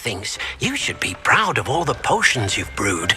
thinks you should be proud of all the potions you've brewed.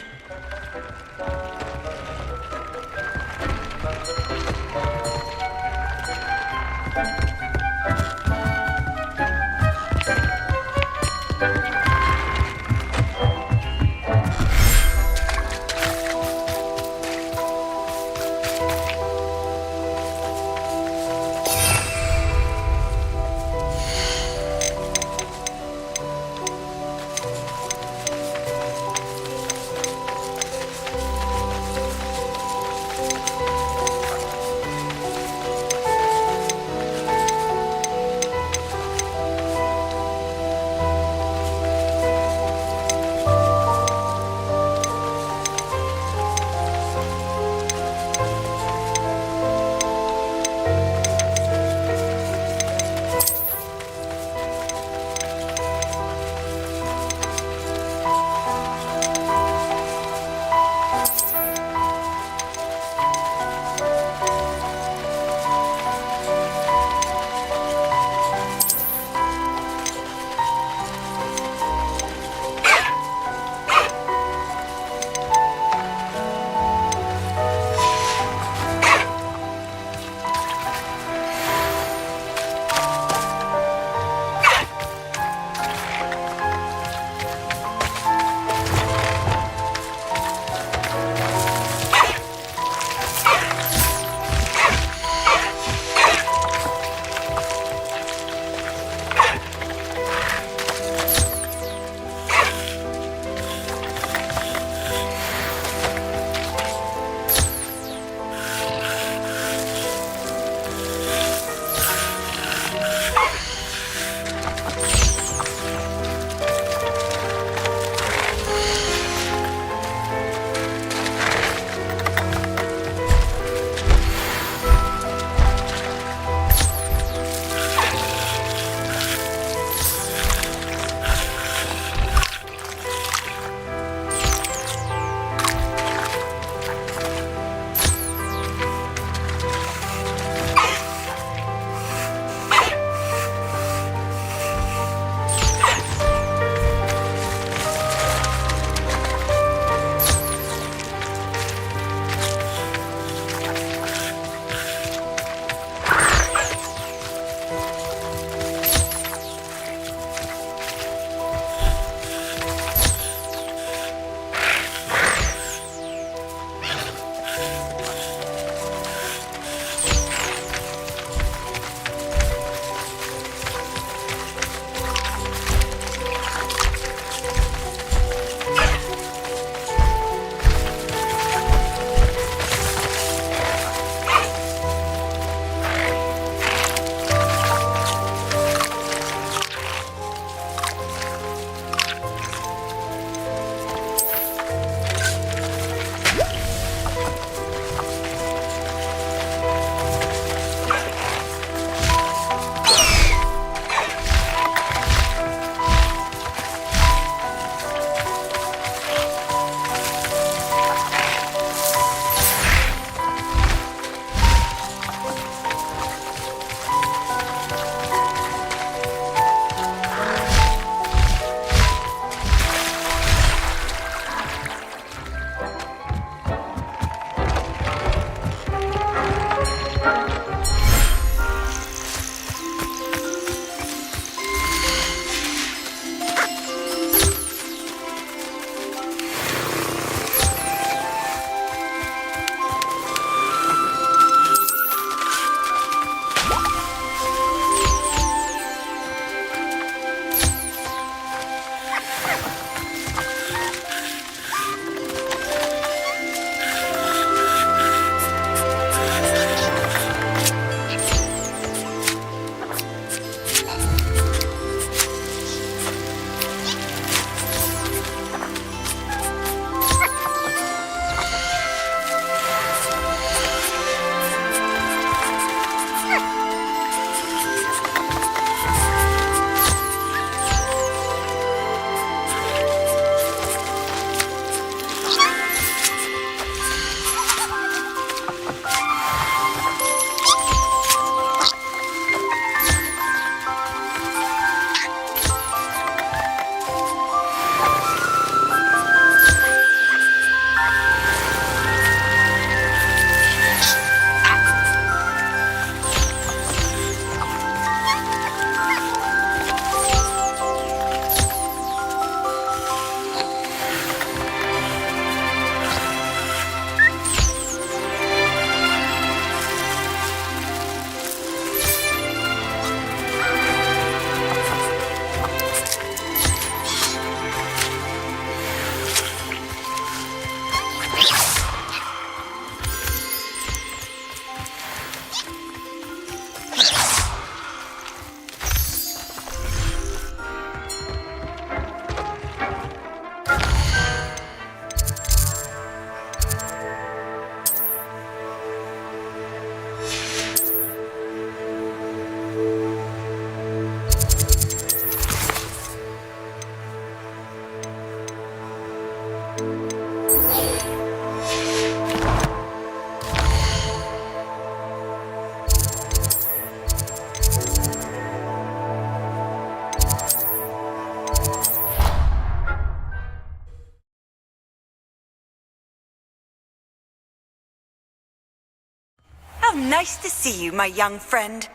Nice to see you, my young friend.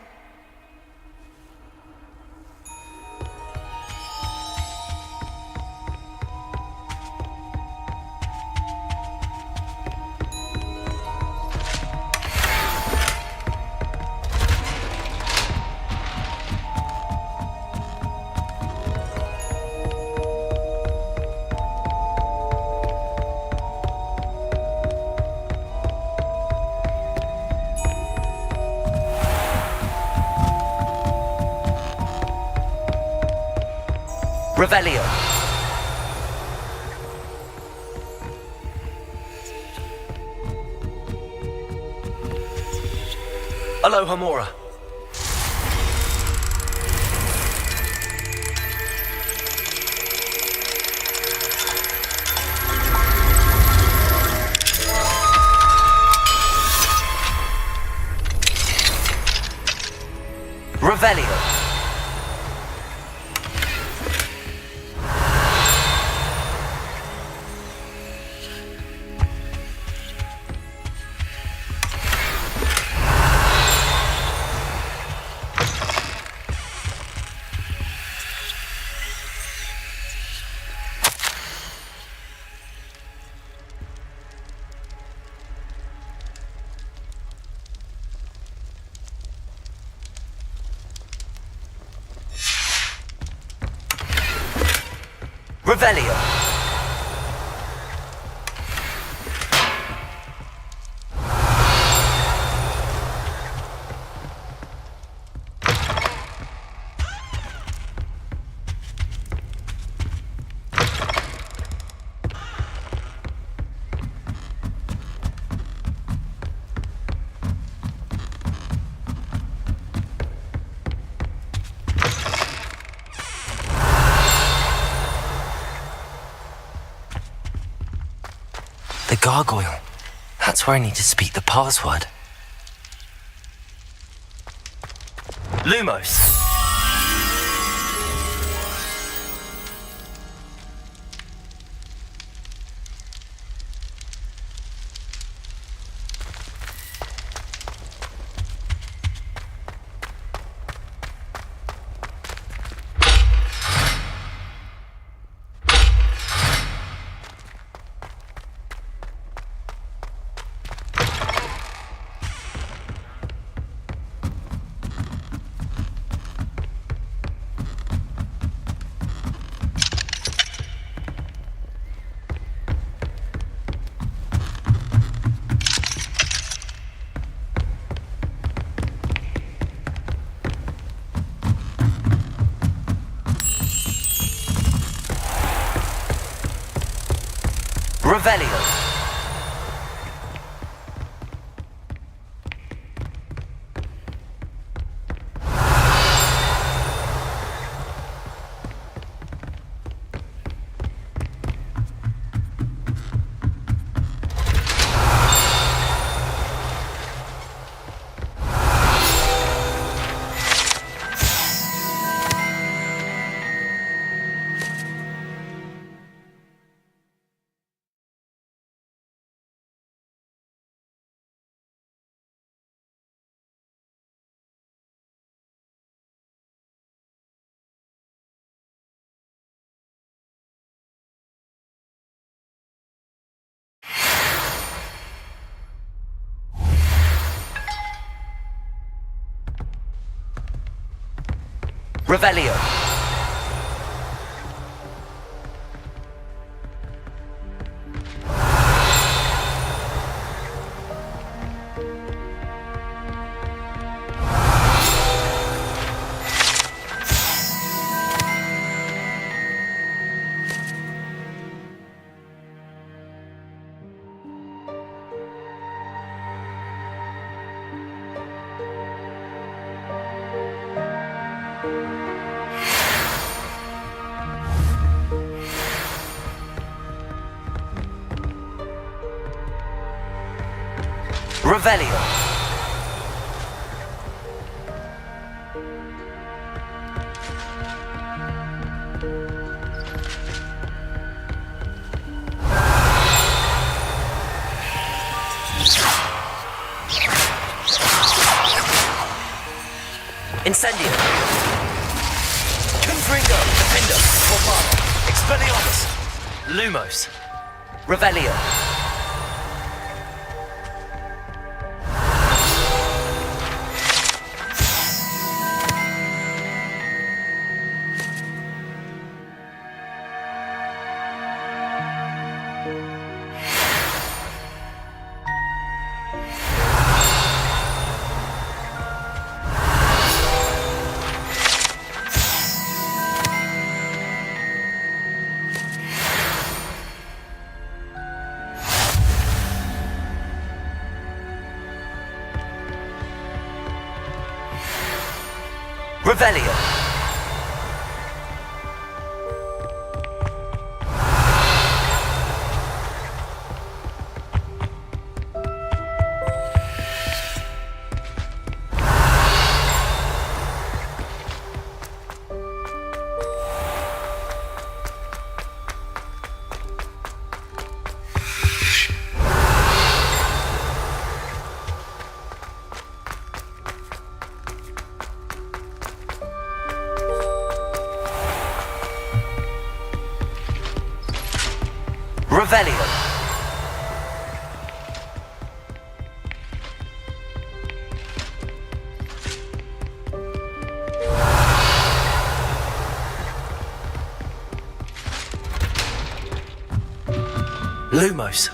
Revelio. Aloha Mora. Revelio. Revelio. The gargoyle. That's where I need to speak the password. Lumos. Revelio. Revelio. Revelio. Incendio. Confringo. Defender. Torpado. Expelliarmus. Lumos. Revelio. Revelio. Revelio. Lumos.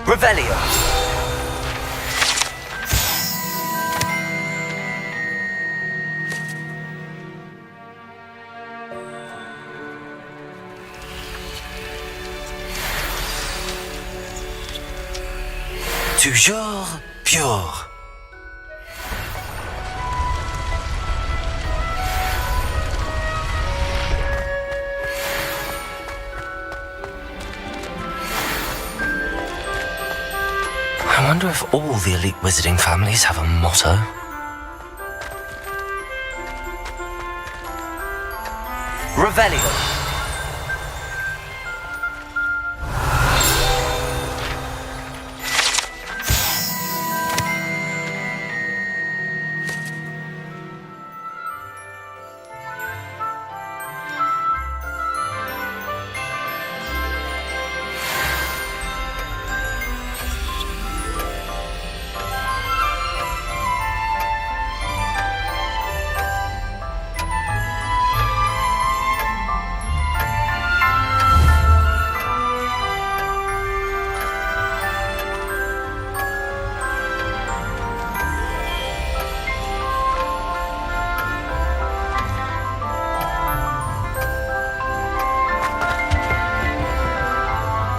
Revelio. Toujours pure. I wonder if all the elite wizarding families have a motto. Revelio.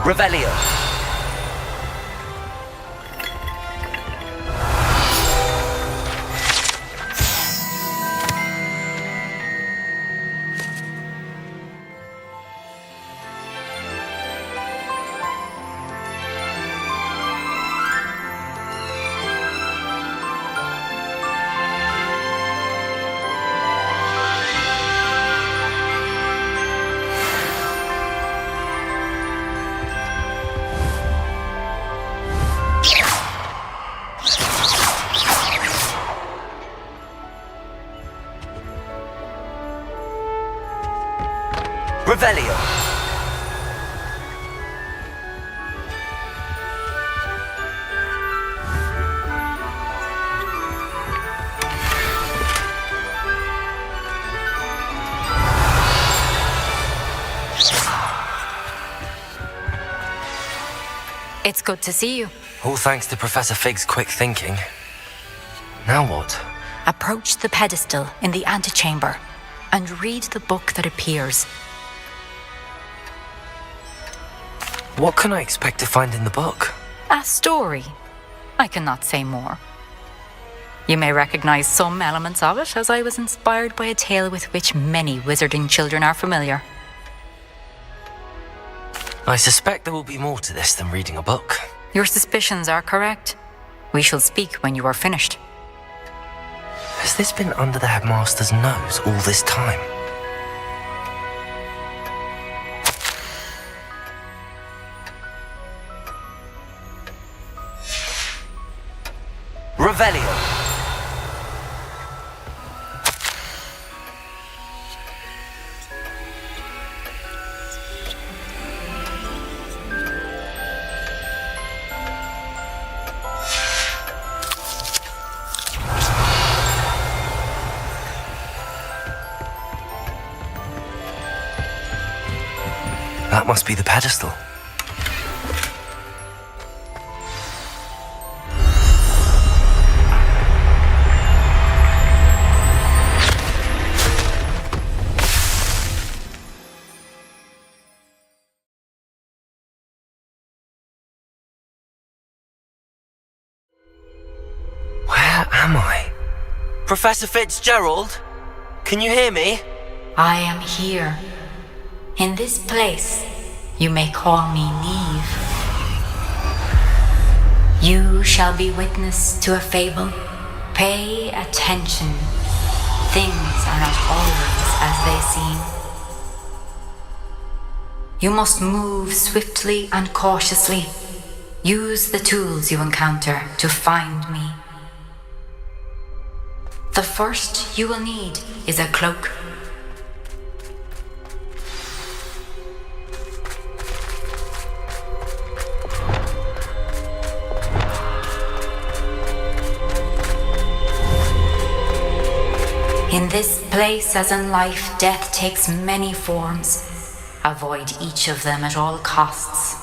Revelio. Revelio. It's good to see you. All thanks to Professor Fig's quick thinking. Now what? Approach the pedestal in the antechamber and read the book that appears. What can I expect to find in the book? A story. I cannot say more. You may recognize some elements of it, as I was inspired by a tale with which many wizarding children are familiar. I suspect there will be more to this than reading a book. Your suspicions are correct. We shall speak when you are finished. Has this been under the headmaster's nose all this time? Revelio. That must be the pedestal. Where am I? Professor Fitzgerald? Can you hear me? I am here. In this place, you may call me Neve. You shall be witness to a fable. Pay attention. Things are not always as they seem. You must move swiftly and cautiously. Use the tools you encounter to find me. The first you will need is a cloak. In this place, as in life, death takes many forms. Avoid each of them at all costs.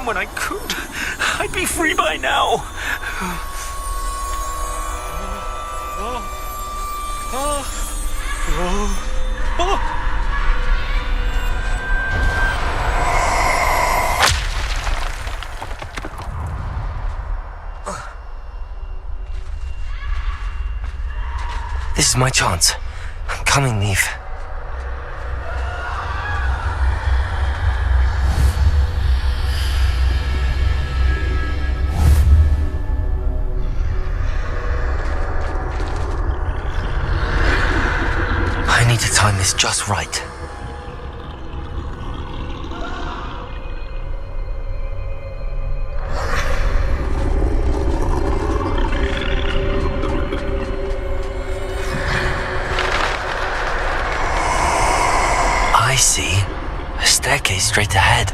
ran when I could. I'd be free by now. This is my chance. I'm coming, Neve. I need to time this just right. I see. A staircase straight ahead.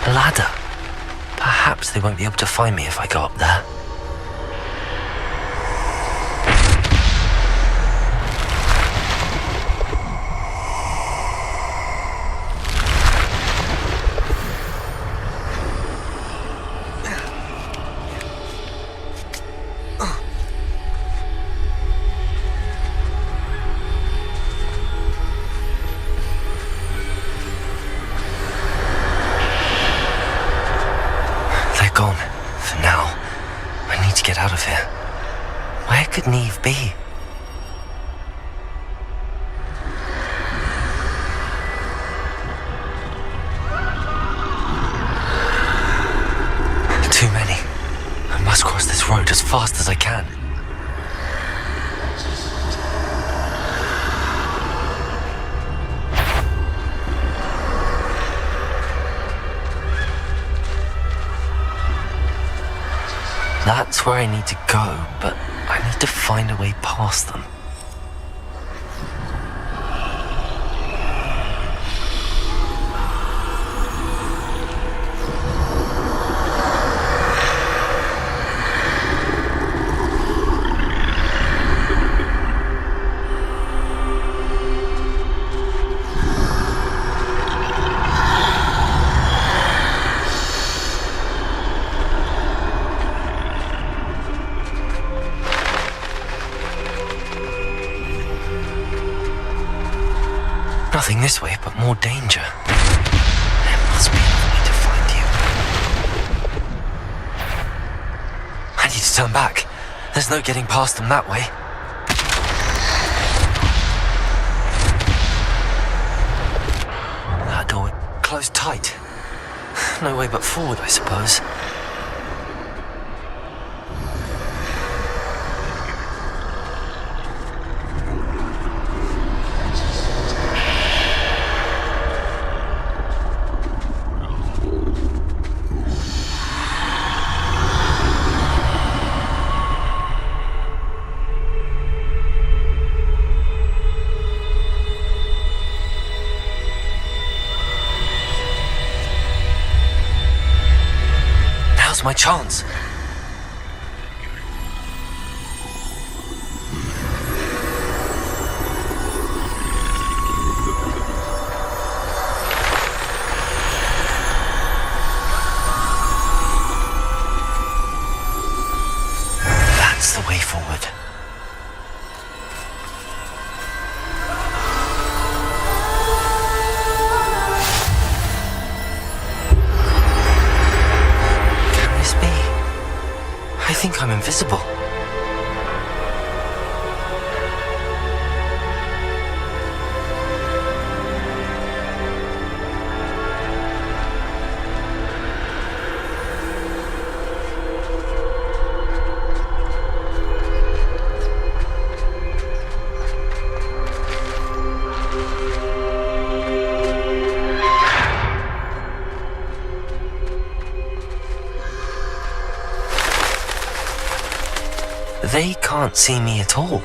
A ladder. Perhaps they won't be able to find me if I go up there. Gone. For now. I need to get out of here. Where could Neve be? Too many. I must cross this road as fast as I can. That's where I need to go, but I need to find a way past them. Nothing this way, but more danger. There must be another way to find you. I need to turn back. There's no getting past them that way. That door closed tight. No way but forward, I suppose. Now's my chance. That's the way forward. I think I'm invisible. They can't see me at all.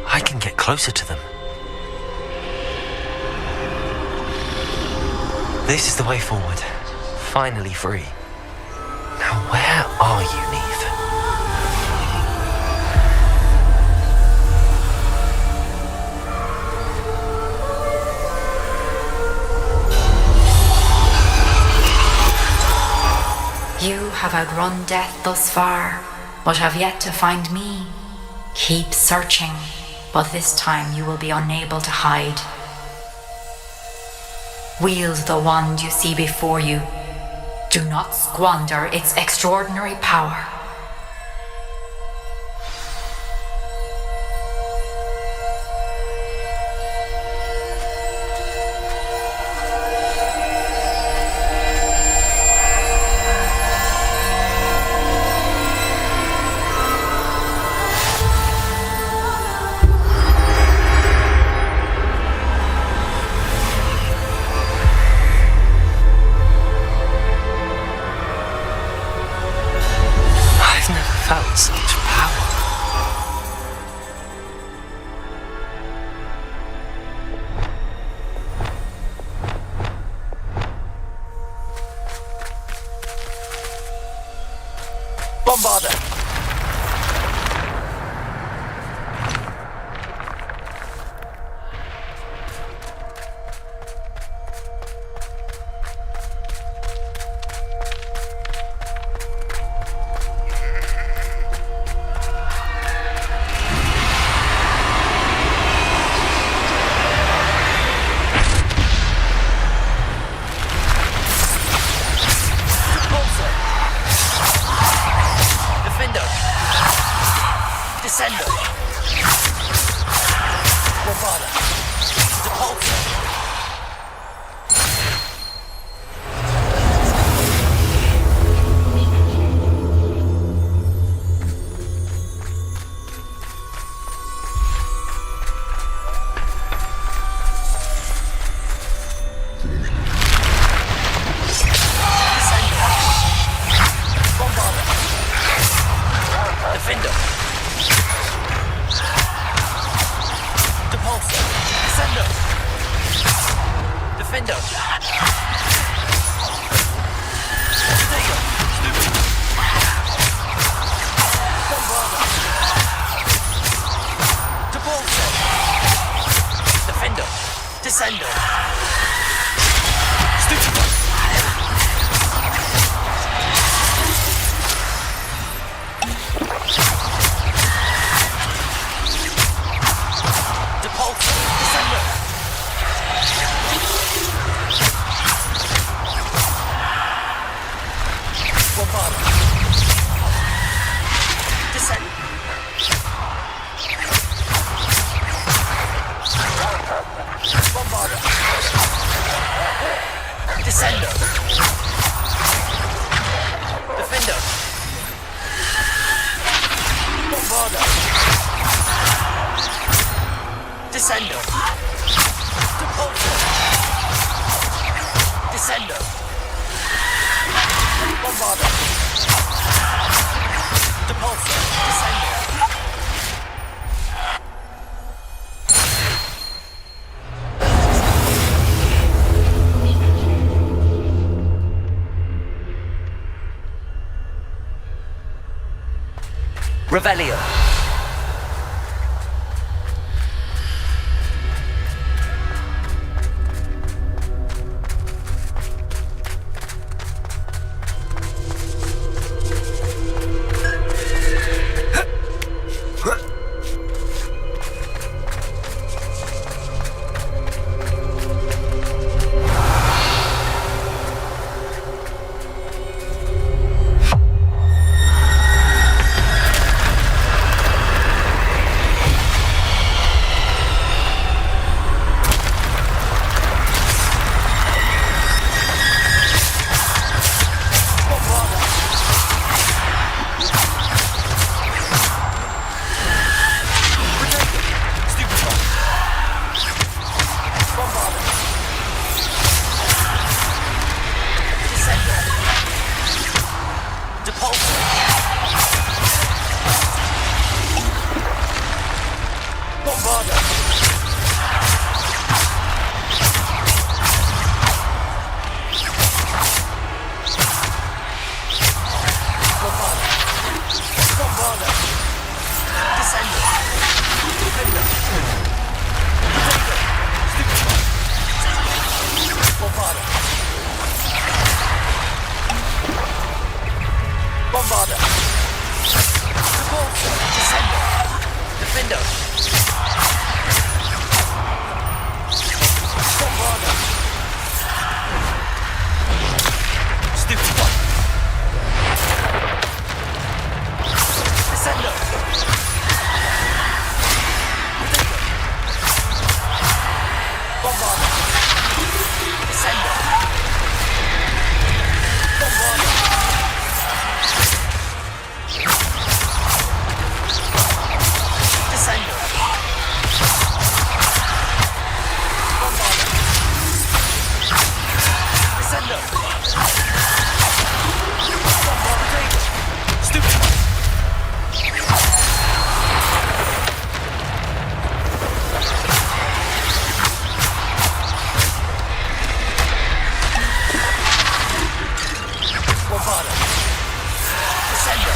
I can get closer to them. This is the way forward. Finally free. Now where are you, Neve? You have outrun death thus far, but have yet to find me. Keep searching, but this time you will be unable to hide. Wield the wand you see before you. Do not squander its extraordinary power. Felt such power. Bombarder! Descender! Bombarder! Depulsor! Defender! Depulsor! Descender! Defender! Digger! Stupid! Bombarder! Depulsor! Defender! Descender! Stupid! Depulsor! Descender! Bombarder! Descend! Bombarder! Descender! Defender! Bombarder! Descender! Depulsor! Descender! Bombarder! Depulsor! Descender! Revelio! Bombarder. Bombarder. Descender. Defender. Potato. Bombarder. Bombarder. Repulsor. Descender. Defender. Bombarder. Stupid one. Descender. Potato. Bombarder. Descender. Bombarder. Descender. Bombarder. Descender. Bombarder. Stupid. Bombarder. Descender.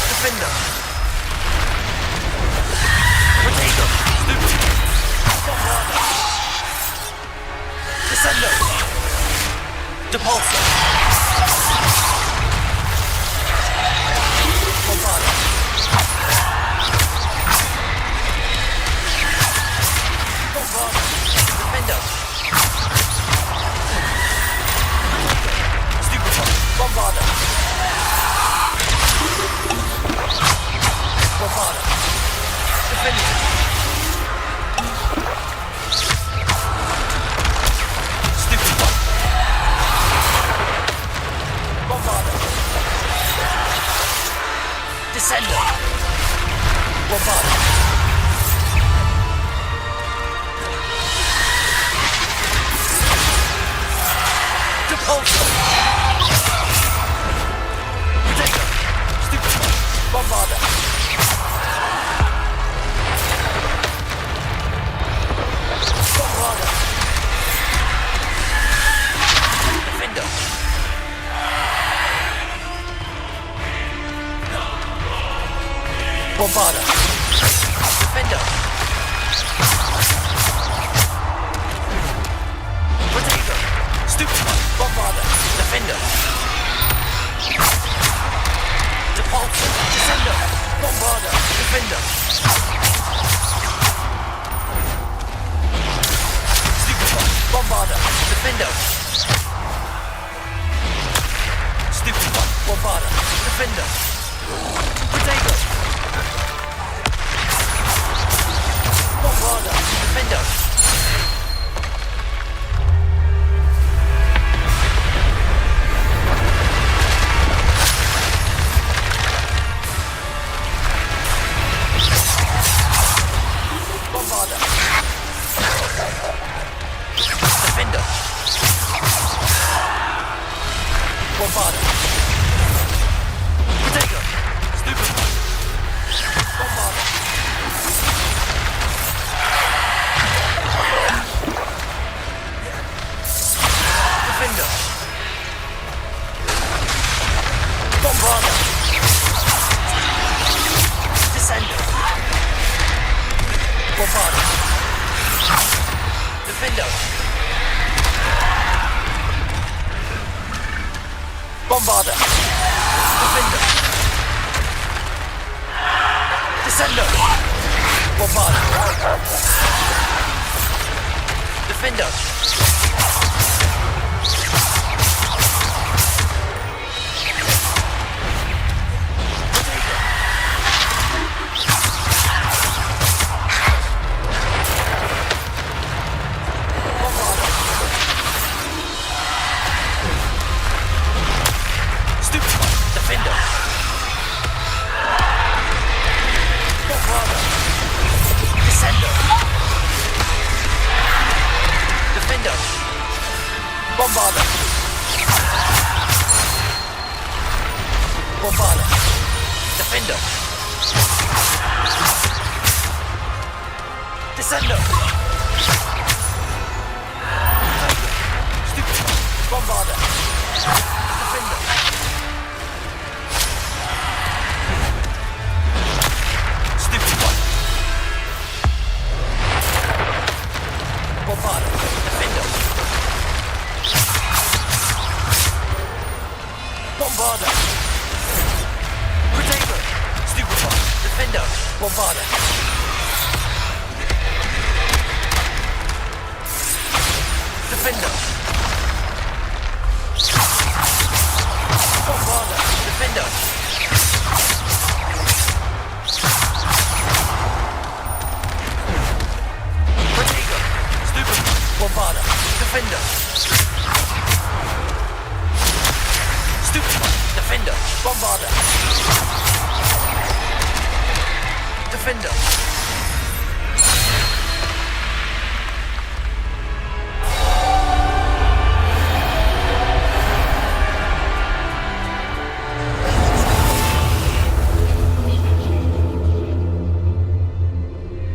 Defender. Potato. Stupid. Bombarder. Descender. Depulsor. Bombarder. Bombarder. Defender. Stupid one. Bombarder. Bombarder. Defender. Stupid one. Bombarder. Descender. Bombarder. Depulsor. Potato. Stupid one. Bombarder. Bombarder. Defender. Bombarder. Defender. Potato. Stupid one. Bombarder. Defender. Depulsor. Descender. Bombarder. Defender. Stupid one. Bombarder. Defender. Stupid one. Bombarder. Defender. Potato. Bombarder. Defender. Bombarder. Defender. Bombarder. Potato. Stupid. Bombarder. Defender. Bombarder. Descender. Bombarder. Defender. Bombarder. Defender. Descender. Bombarder. Defender. Bombarder. Bombarder. Defender. Descendo! Stupid one! Bombarder! Defender! Stupid one! Bombarder! Defender! Bombarder! Potato! Stupid one! Defender! Bombarder! Defender! Bombarder! Defender! Potato! Stupid! Bombarder! Defender! Stupid! Defender! Bombarder! Defender!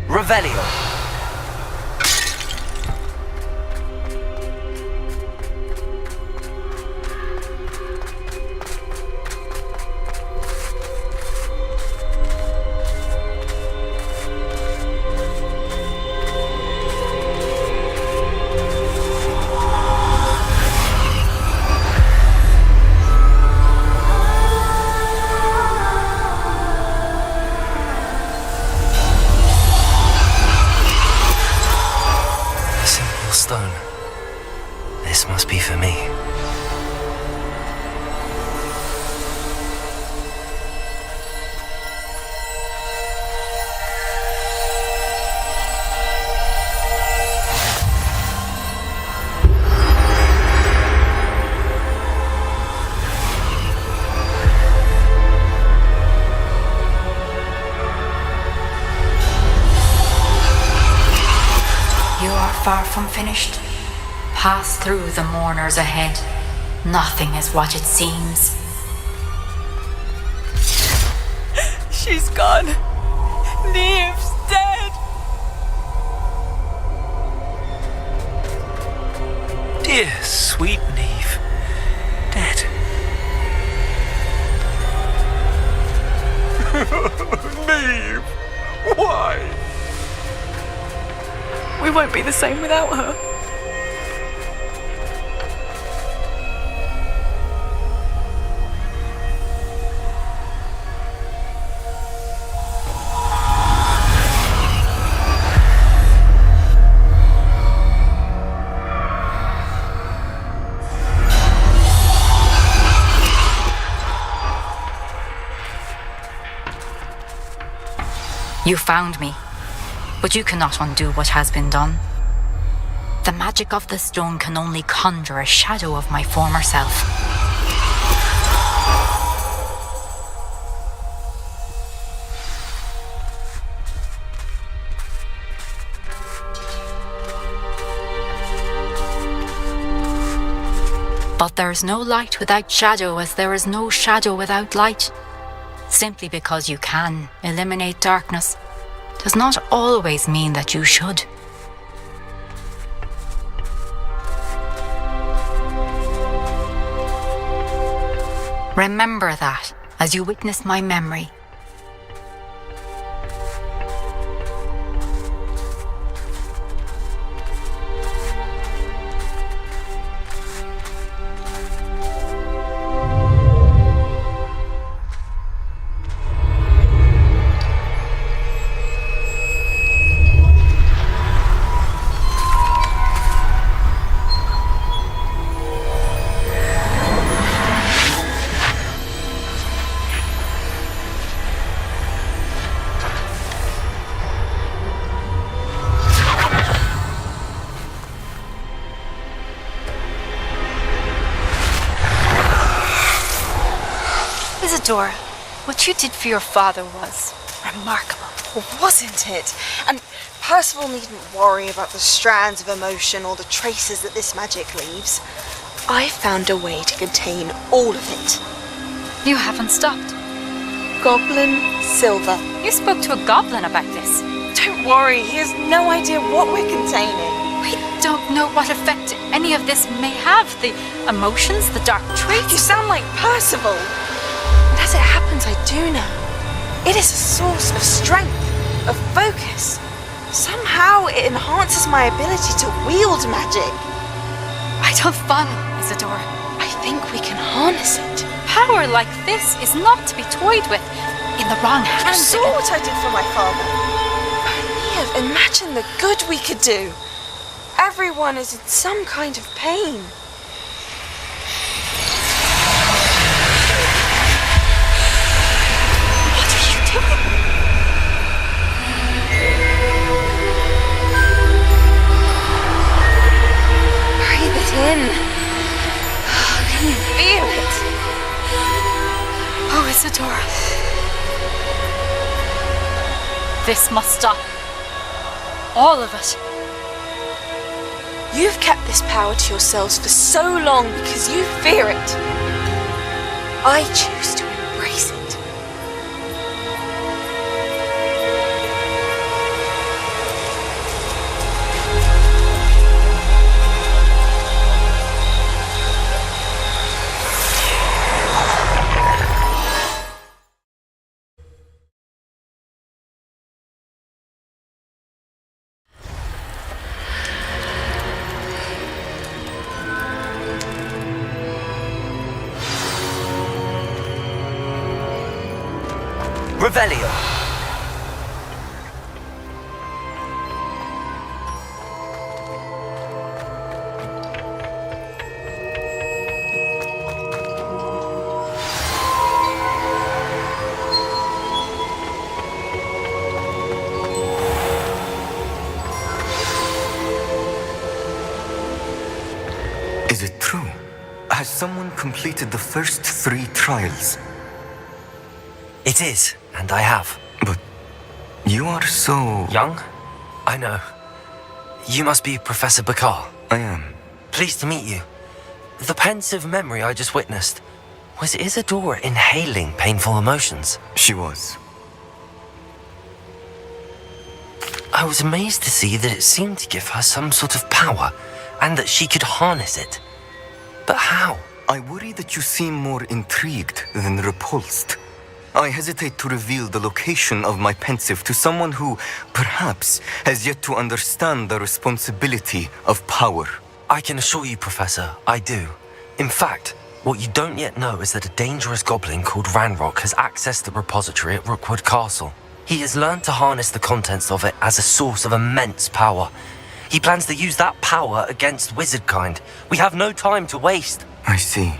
Revelio. Stone. This must be for me. You are far from finished. Pass through the mourners ahead. Nothing is what it seems. She's gone. Neve's dead. Dear sweet Neve. Dead. Neve! Why? We won't be the same without her. You found me, but you cannot undo what has been done. The magic of the stone can only conjure a shadow of my former self. But there is no light without shadow, as there is no shadow without light. Simply because you can eliminate darkness does not always mean that you should. Remember that as you witness my memory. Isadora, what you did for your father was remarkable. Wasn't it? And Percival needn't worry about the strands of emotion or the traces that this magic leaves. I found a way to contain all of it. You haven't stopped. Goblin silver. You spoke to a goblin about this. Don't worry, he has no idea what we're containing. We don't know what effect any of this may have. The emotions, the dark traits. You sound like Percival. And as it happens, I do know. It is a source of strength, of focus. Somehow it enhances my ability to wield magic. I don't follow, Isadora. I think we can harness it. Power like this is not to be toyed with in the wrong You hands. saw what I did for my father. Neve, imagine the good we could do. Everyone is in some kind of pain. What are you doing? Breathe it in. Can you feel it? Oh, Isadora. This must stop. All of it. You've kept this power to yourselves for so long because you fear it. I choose to embrace it. Revelio. Is it true? Has someone completed the first 3 trials? It is, and I have. But you are so... Young? I know. You must be Professor Bakar. I am. Pleased to meet you. The pensive memory I just witnessed, was Isadora inhaling painful emotions? She was. I was amazed to see that it seemed to give her some sort of power, and that she could harness it. But how? I worry that you seem more intrigued than repulsed. I hesitate to reveal the location of my pensive to someone who, perhaps, has yet to understand the responsibility of power. I can assure you, Professor, I do. In fact, what you don't yet know is that a dangerous goblin called Ranrock has accessed the repository at Rookwood Castle. He has learned to harness the contents of it as a source of immense power. He plans to use that power against wizardkind. We have no time to waste. I see.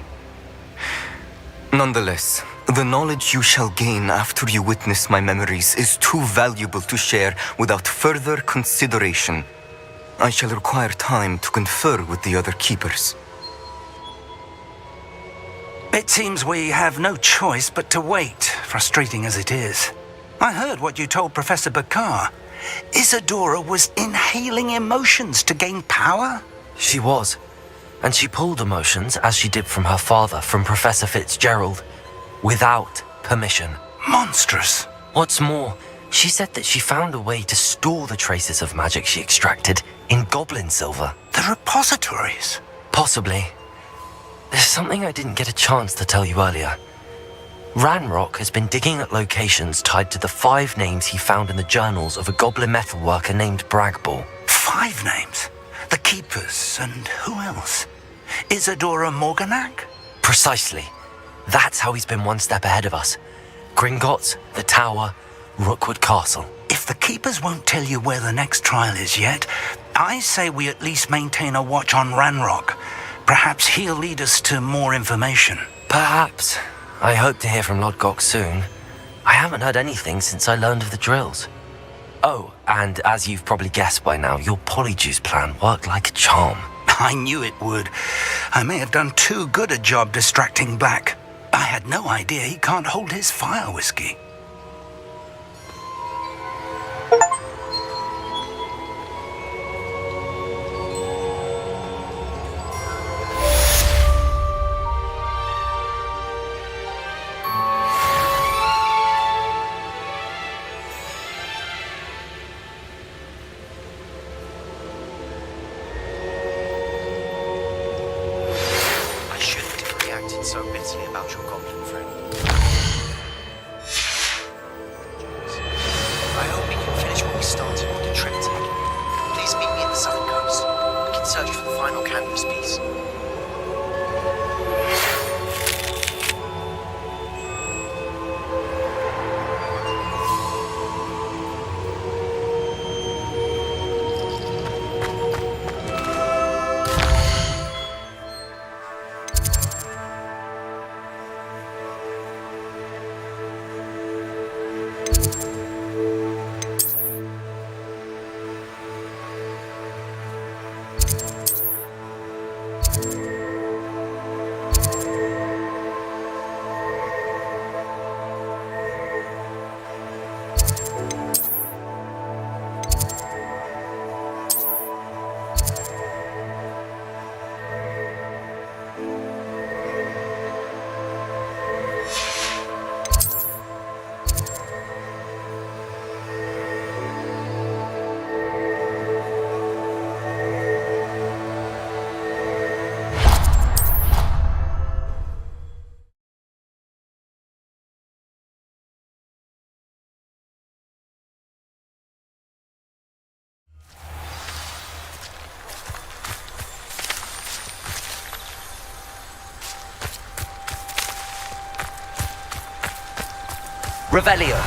Nonetheless, the knowledge you shall gain after you witness my memories is too valuable to share without further consideration. I shall require time to confer with the other keepers. It seems we have no choice but to wait, frustrating as it is. I heard what you told Professor Bakar. Isadora was inhaling emotions to gain power? She was. And she pulled emotions, as she did from her father, from Professor Fitzgerald, without permission. Monstrous. What's more, she said that she found a way to store the traces of magic she extracted in goblin silver. The repositories? Possibly. There's something I didn't get a chance to tell you earlier. Ranrock has been digging at locations tied to the 5 names he found in the journals of a goblin metalworker named Bragball. 5 names? The Keepers, and who else? Isadora Morganac? Precisely. That's how he's been one step ahead of us. Gringotts, the Tower, Rookwood Castle. If the Keepers won't tell you where the next trial is yet, I say we at least maintain a watch on Ranrock. Perhaps he'll lead us to more information. Perhaps. I hope to hear from Lodgok soon. I haven't heard anything since I learned of the drills. Oh, and as you've probably guessed by now, your polyjuice plan worked like a charm. I knew it would. I may have done too good a job distracting Black. I had no idea he can't hold his fire whiskey. so bitterly about your goblin friend. I hope we can finish what we started on the Trinity. Please meet me at the southern coast. We can search for the final canvas piece. Revelio.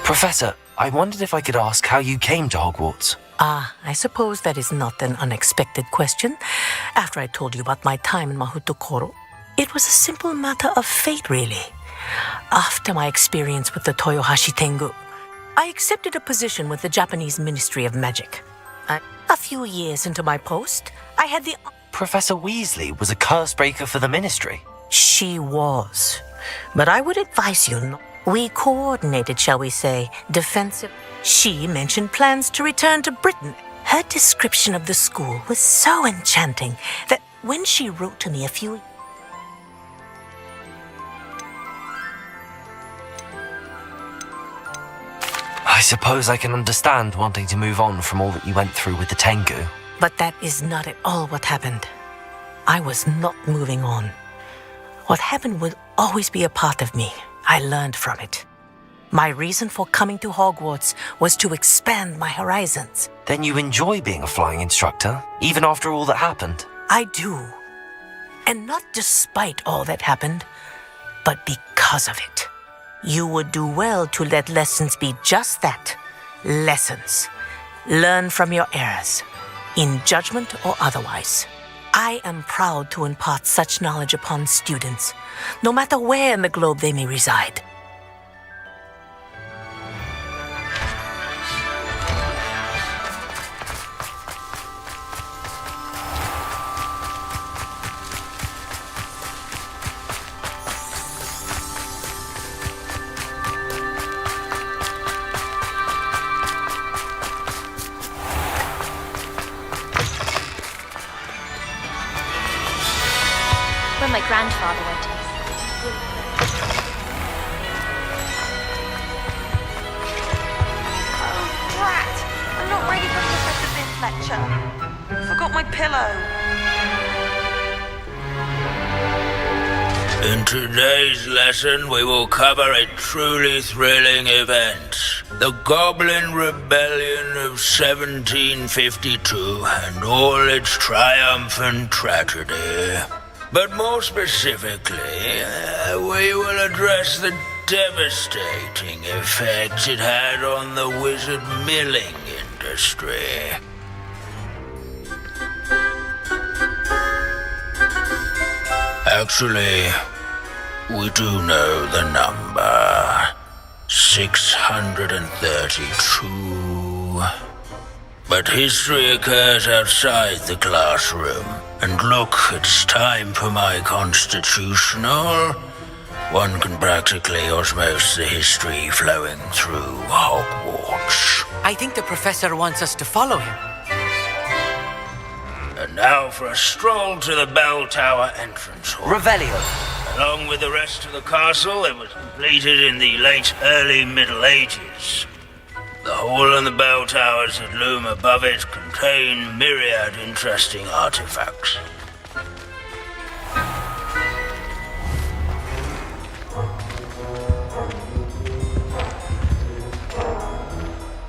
Professor, I wondered if I could ask how you came to Hogwarts. I suppose that is not an unexpected question. After I told you about my time in Mahutokoro, it was a simple matter of fate, really. After my experience with the Toyohashi Tengu, I accepted a position with the Japanese Ministry of Magic. A few years into my post, I had the... Professor Weasley was a curse breaker for the Ministry. She was. But I would advise you not. We coordinated, shall we say, defensive. She mentioned plans to return to Britain. Her description of the school was so enchanting that when she wrote to me a few... I suppose I can understand wanting to move on from all that you went through with the Tengu. But that is not at all what happened. I was not moving on. What happened would always be a part of me. I learned from it. My reason for coming to Hogwarts was to expand my horizons. Then you enjoy being a flying instructor, even after all that happened? I do. And not despite all that happened, but because of it. You would do well to let lessons be just that, lessons. Learn from your errors, in judgment or otherwise. I am proud to impart such knowledge upon students, no matter where in the globe they may reside. When my grandfather went to Oh, brat! I'm not ready for Professor Biff's lecture. Forgot my pillow. In today's lesson, we will cover a truly thrilling event. The Goblin Rebellion of 1752 and all its triumphant tragedy. But more specifically, we will address the devastating effects it had on the wizard milling industry. Actually, we do know the number. 632. But history occurs outside the classroom. And look, it's time for my constitutional. One can practically osmose the history flowing through Hogwarts. I think the professor wants us to follow him. And Now for a stroll to the bell tower entrance hall. Revelio. Along with the rest of the castle, it was completed in the late early Middle Ages. The hall and the bell towers that loom above it contain myriad interesting artifacts.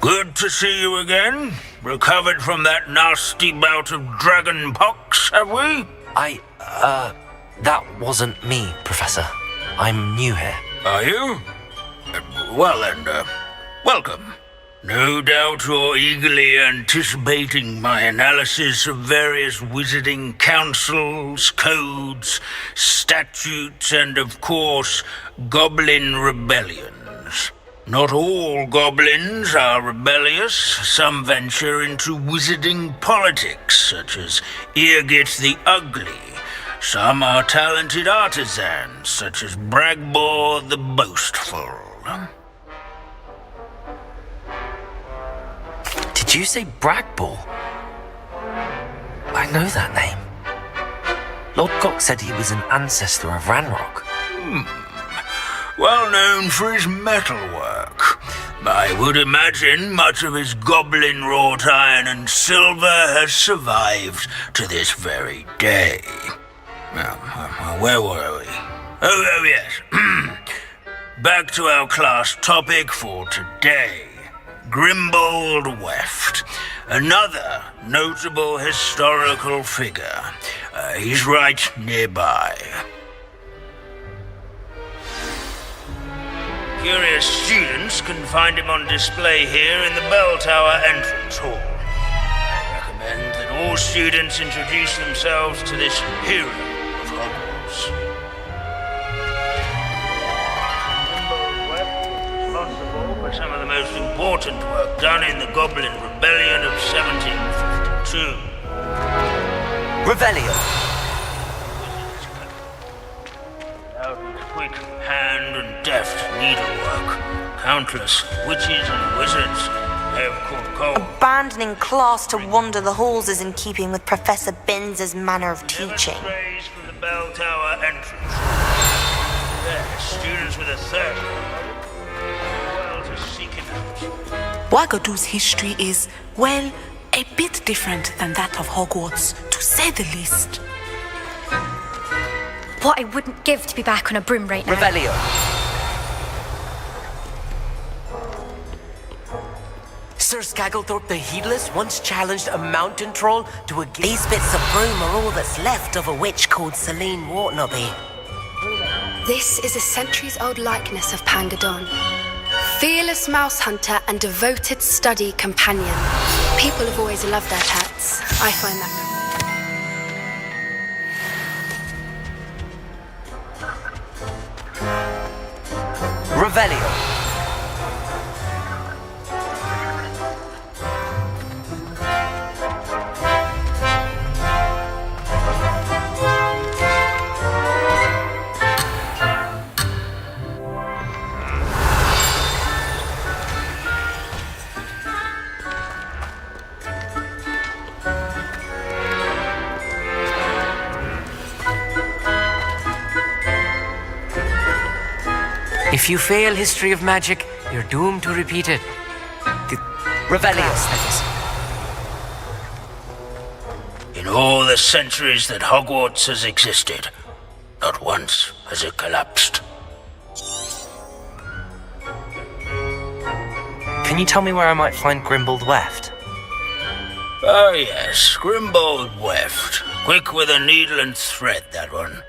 Good to see you again. Recovered from that nasty bout of dragon pox, have we? That wasn't me, Professor. I'm new here. Are you? Well then, welcome. No doubt you're eagerly anticipating my analysis of various wizarding councils, codes, statutes, and of course, goblin rebellions. Not all goblins are rebellious. Some venture into wizarding politics, such as Eargit the Ugly. Some are talented artisans, such as Bragbor the Boastful. Did you say Bragbor? I know that name. Lord Gok said he was an ancestor of Ranrock. Well known for his metalwork. I would imagine much of his goblin-wrought iron and silver has survived to this very day. Where were we? Oh yes. Back to our class topic for today. Grimbold Weft. Another notable historical figure. He's right nearby. Curious students can find him on display here in the bell tower entrance hall. I recommend that all students introduce themselves to this hero of Hogwarts. Grimbold Weft was responsible for some of the most important work done in the Goblin Rebellion of 1752. Revelio. Without his quick hand and deft needlework, countless witches and wizards have caught cold. Abandoning class to wander the halls is in keeping with Professor Binns' manner of teaching. Praise from the bell tower entrance. There, students with a third well to seek him out. Wagadu's history is, well, a bit different than that of Hogwarts, to say the least. What I wouldn't give to be back on a broom right now. Revelio. Sir Skagglethorpe the Heedless once challenged a mountain troll to a game. These bits of broom are all that's left of a witch called Celine Wartnaby. This is a centuries-old likeness of Pangadon. Fearless mouse hunter and devoted study companion. People have always loved their pets. I find that Revelio. If you fail history of magic, you're doomed to repeat it. Revelio. In all the centuries that Hogwarts has existed, not once has it collapsed. Can you tell me where I might find Grimbold Weft? Oh yes, Grimbold Weft. Quick with a needle and thread, that one.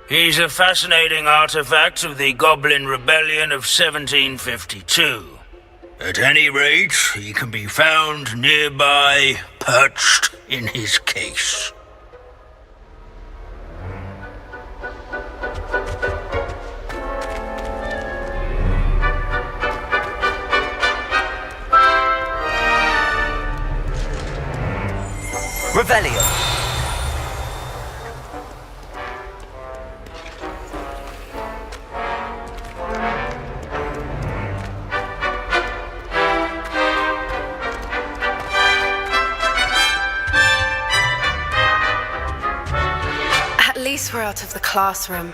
He's a fascinating artifact of the Goblin Rebellion of 1752. At any rate, he can be found nearby, perched in his case. Revelio. we're out of the classroom.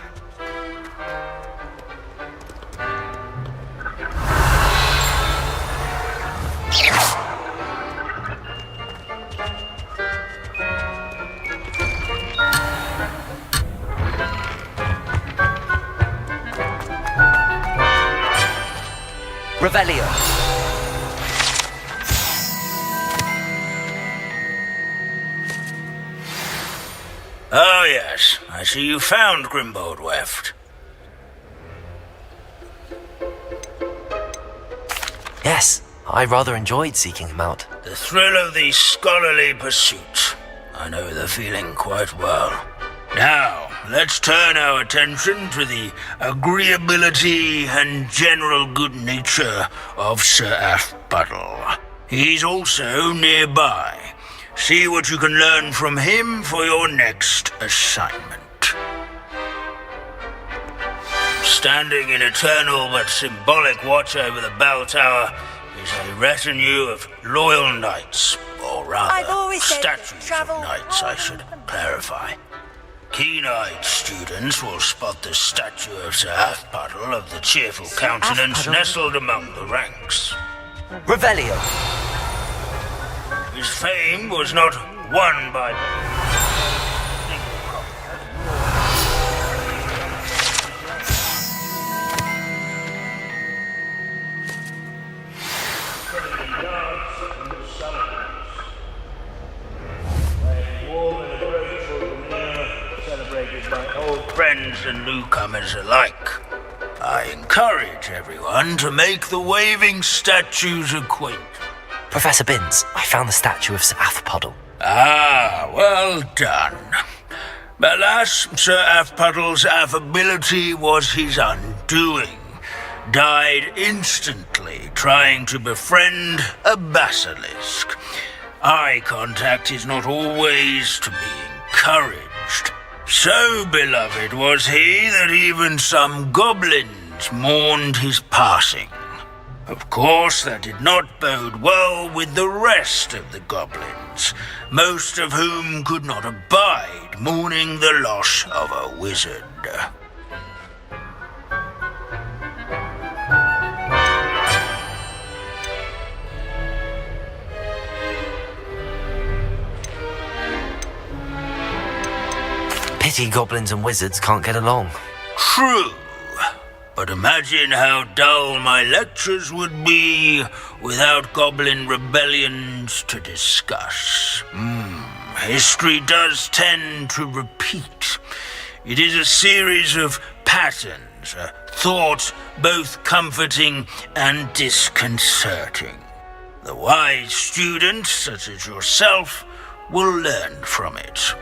Revelio. Oh, yes. I see you found Grimbold Weft. Yes, I rather enjoyed seeking him out. The thrill of the scholarly pursuit. I know the feeling quite well. Now, let's turn our attention to the agreeability and general good nature of Sir Athbuttle. He's also nearby. See what you can learn from him for your next assignment. Standing in eternal but symbolic watch over the bell tower is a retinue of loyal knights, or rather, statues of knights, I should clarify. Keen-eyed students will spot the statue of Sir Athbuttle of the cheerful countenance nestled among the ranks. Revelio. His fame was not won by... Celebrated by old friends and newcomers alike. I encourage everyone to make the waving statue's acquaintance. Professor Binns, I found the statue of Sir Athbuttle. Ah, well done. Alas, Sir Athbuttle's affability was his undoing. Died instantly trying to befriend a basilisk. Eye contact is not always to be encouraged. So beloved was he that even some goblins mourned his passing. Of course, that did not bode well with the rest of the goblins, most of whom could not abide mourning the loss of a wizard. Pity goblins and wizards can't get along. True. But imagine how dull my lectures would be without goblin rebellions to discuss. History does tend to repeat. It is a series of patterns, a thought both comforting and disconcerting. The wise student, such as yourself, will learn from it.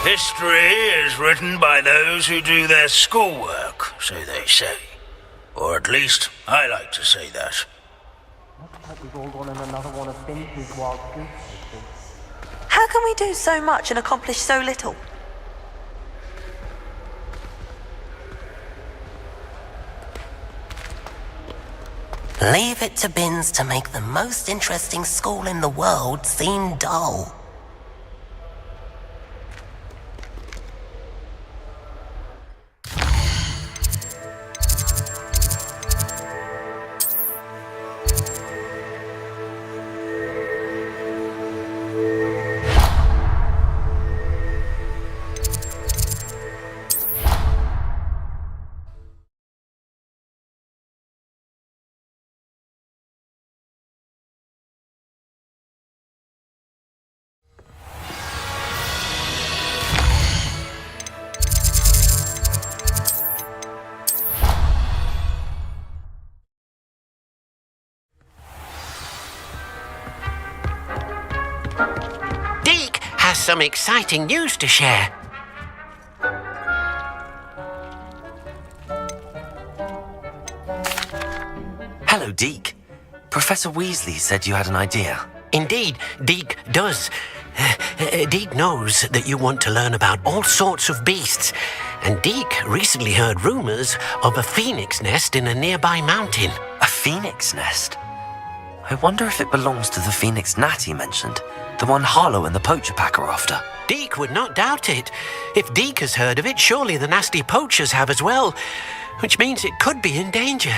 History is written by those who do their schoolwork, so they say. Or at least, I like to say that. How can we do so much and accomplish so little? Leave it to Binns to make the most interesting school in the world seem dull. Some exciting news to share. Hello, Deke. Professor Weasley said you had an idea. Indeed, Deke does. Deke knows that you want to learn about all sorts of beasts, and Deke recently heard rumors of a phoenix nest in a nearby mountain. A phoenix nest? I wonder if it belongs to the phoenix Natty mentioned, the one Harlow and the poacher pack are after. Deke would not doubt it. If Deke has heard of it, surely the nasty poachers have as well, which means it could be in danger.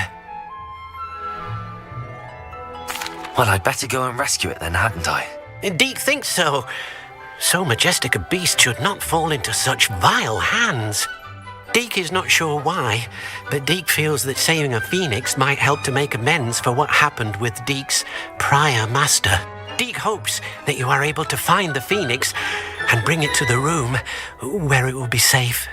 Well, I'd better go and rescue it then, hadn't I? Deke thinks so. So majestic a beast should not fall into such vile hands. Deke is not sure why, but Deke feels that saving a phoenix might help to make amends for what happened with Deke's prior master. Deke hopes that you are able to find the phoenix and bring it to the room where it will be safe.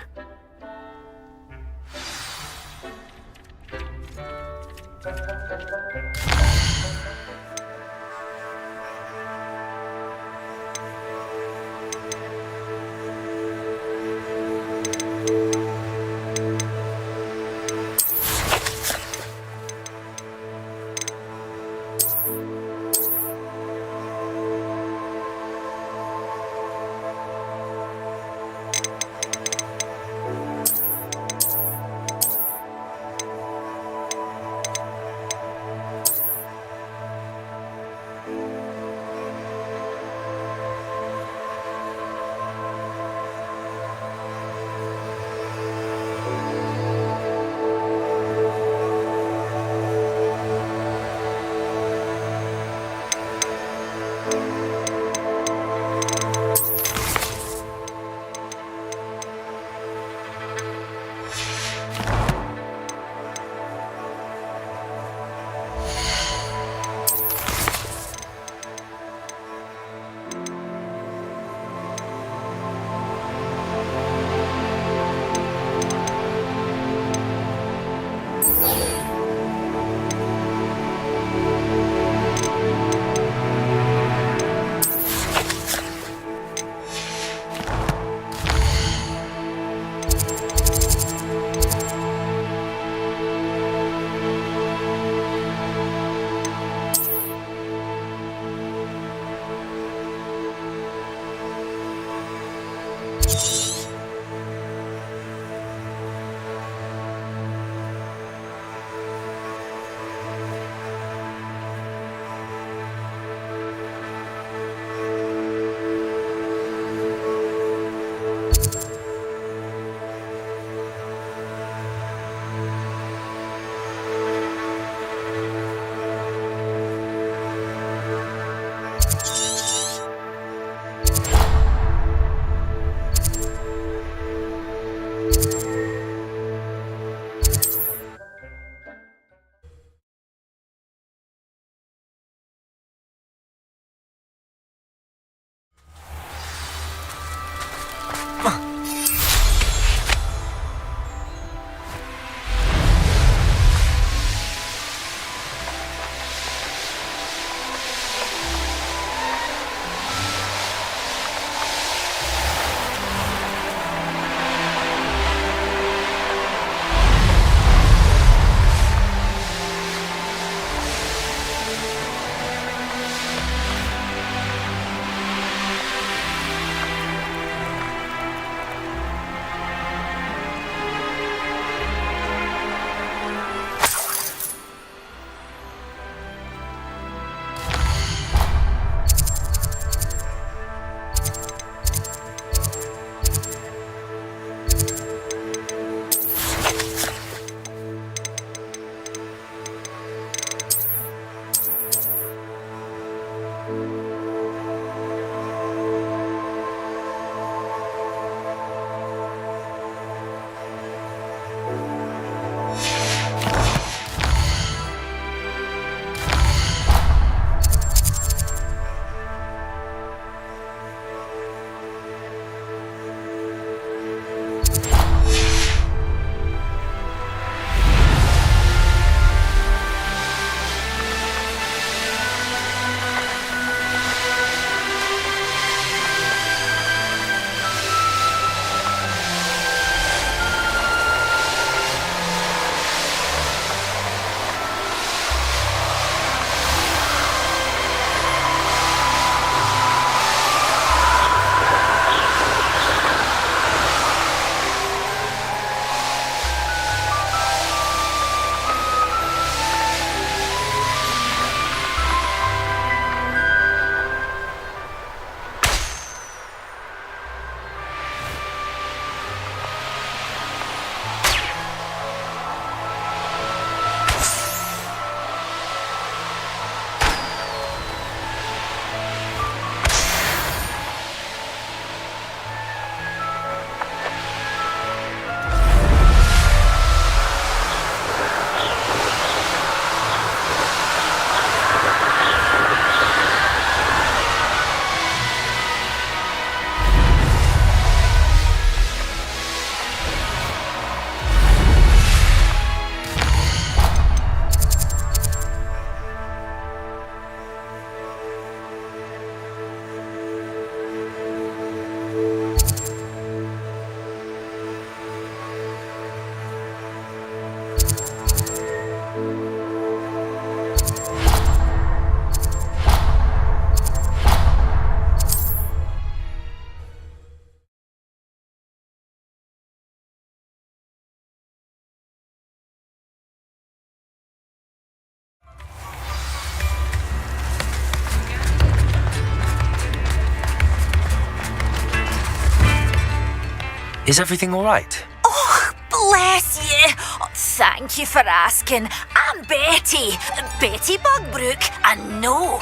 Is everything all right? Oh, bless you. Oh, thank you for asking. I'm Betty. Betty Bugbrook. And no,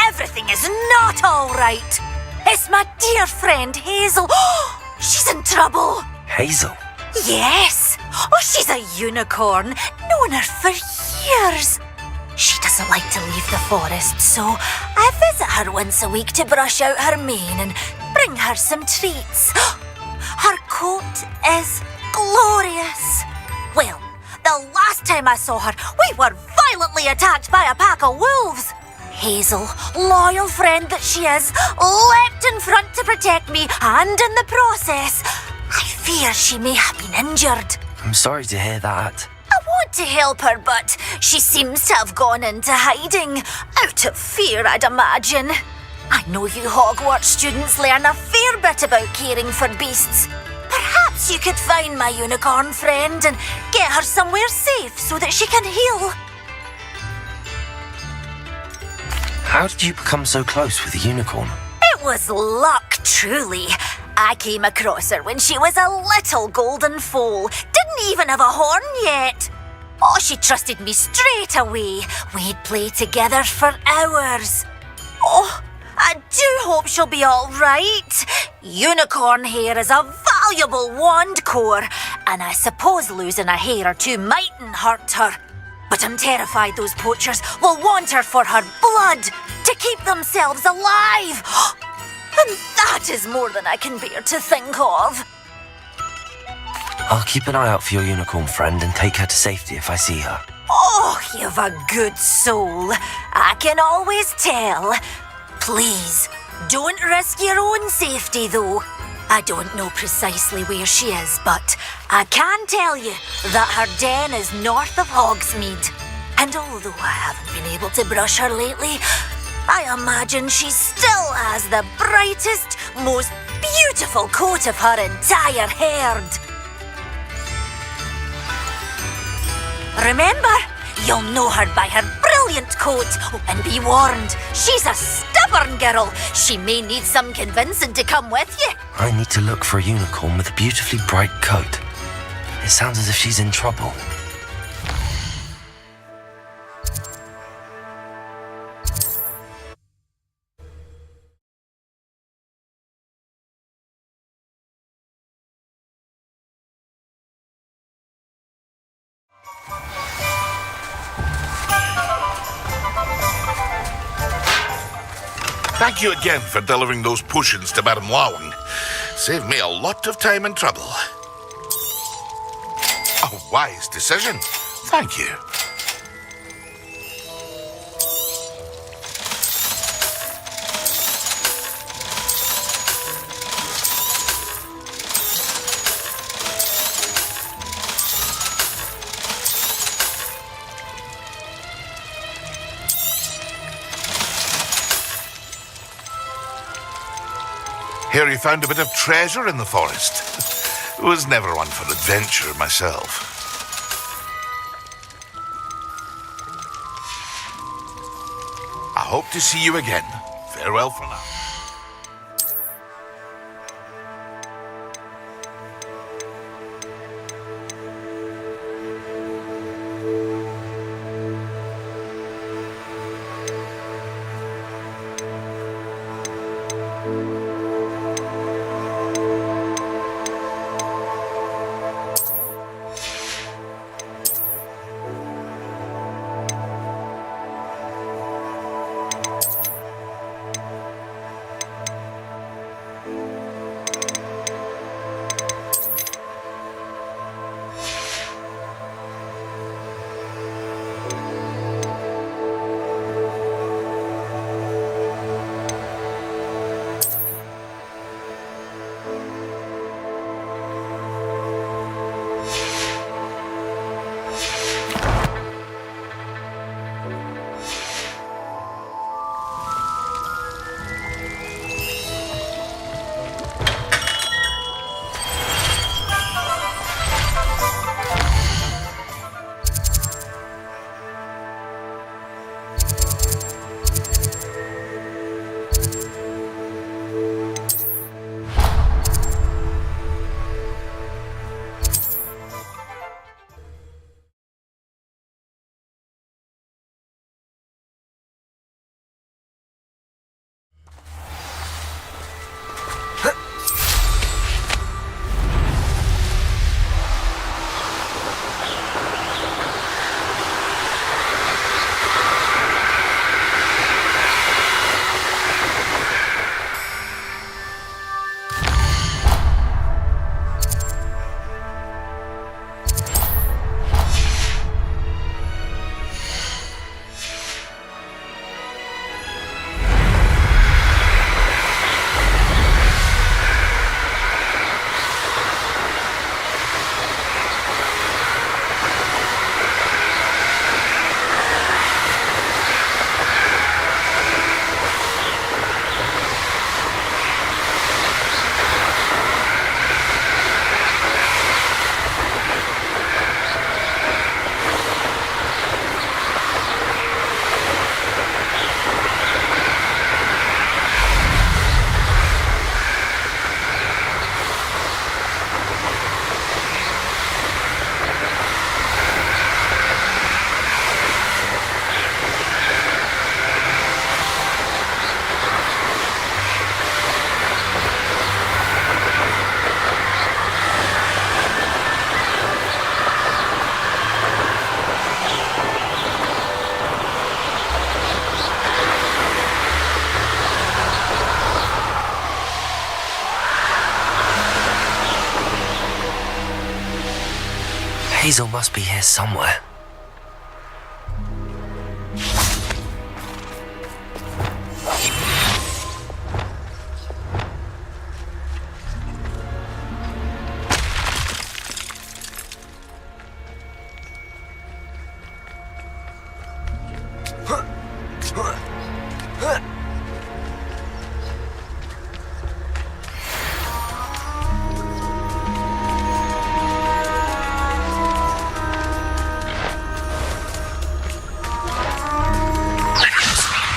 everything is not all right. It's my dear friend Hazel. Oh, she's in trouble. Hazel? Yes. Oh, she's a unicorn. Known her for years. She doesn't like to leave the forest, so I visit her once a week to brush out her mane and bring her some treats. Her coat is glorious. Well, the last time I saw her, we were violently attacked by a pack of wolves. Hazel, loyal friend that she is, leapt in front to protect me, and in the process, I fear she may have been injured. I'm sorry to hear that. I want to help her, but she seems to have gone into hiding. Out of fear, I'd imagine. I know you Hogwarts students learn a fair bit about caring for beasts. Perhaps you could find my unicorn friend and get her somewhere safe so that she can heal. How did you become so close with the unicorn? It was luck, truly. I came across her when she was a little golden foal. Didn't even have a horn yet. Oh, she trusted me straight away. We'd play together for hours. Oh, I do hope she'll be all right. Unicorn hair is a valuable wand core, and I suppose losing a hair or two mightn't hurt her. But I'm terrified those poachers will want her for her blood to keep themselves alive. And that is more than I can bear to think of. I'll keep an eye out for your unicorn friend and take her to safety if I see her. Oh, you've a good soul. I can always tell. Please, don't risk your own safety, though. I don't know precisely where she is, but I can tell you that her den is north of Hogsmeade. And although I haven't been able to brush her lately, I imagine she still has the brightest, most beautiful coat of her entire herd. Remember, you'll know her by her brilliant coat. Oh, and be warned, she's a stubborn girl. She may need some convincing to come with you. I need to look for a unicorn with a beautifully bright coat. It sounds as if she's in trouble. Thank you again for delivering those potions to Madame Lawing. Saved me a lot of time and trouble. A wise decision. Thank you. Hear you found a bit of treasure in the forest. Was never one for adventure myself. I hope to see you again. Farewell for now. Hazel must be here somewhere.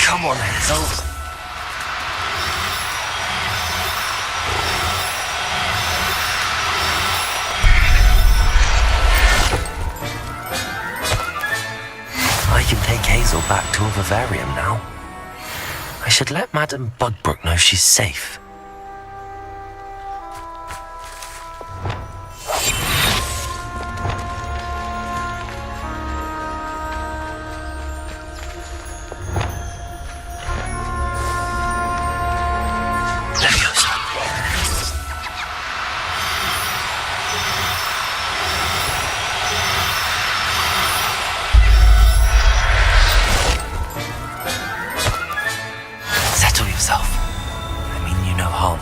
Come on, Hazel. I can take Hazel back to a vivarium now. I should let Madame Bugbrook know she's safe. Settle yourself. I mean you no harm.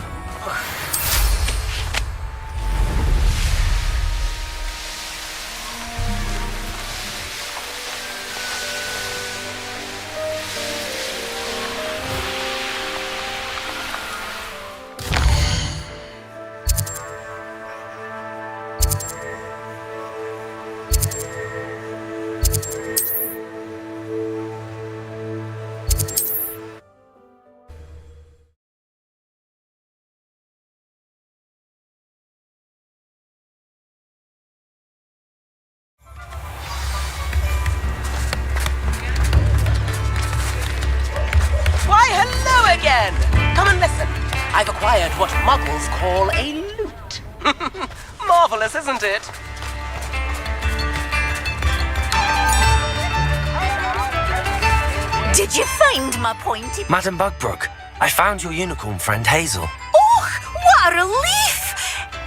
Why, hello again! Come and listen. I've acquired what muggles call a lute. Marvelous, isn't it? Did you find my pointy... Madame Bugbrook, I found your unicorn friend Hazel. Oh, what a relief!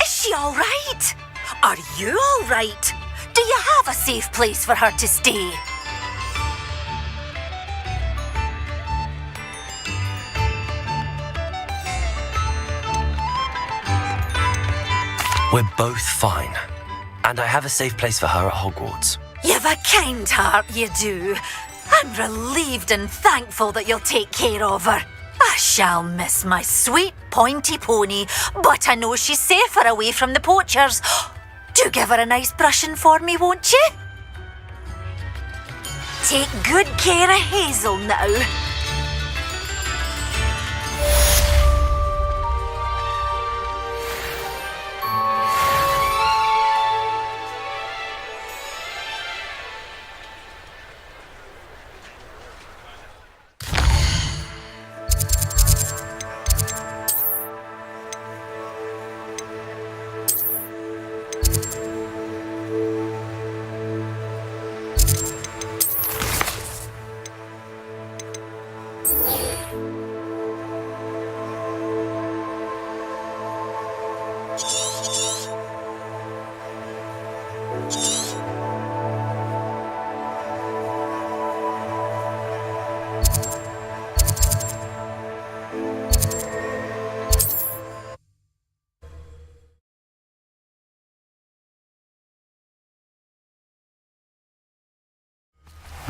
Is she all right? Are you all right? Do you have a safe place for her to stay? We're both fine. And I have a safe place for her at Hogwarts. You've a kind heart, you do. I'm relieved and thankful that you'll take care of her. I shall miss my sweet pointy pony, but I know she's safer away from the poachers. Do give her a nice brushing for me, won't you? Take good care of Hazel now.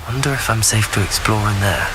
Wonder if I'm safe to explore in there.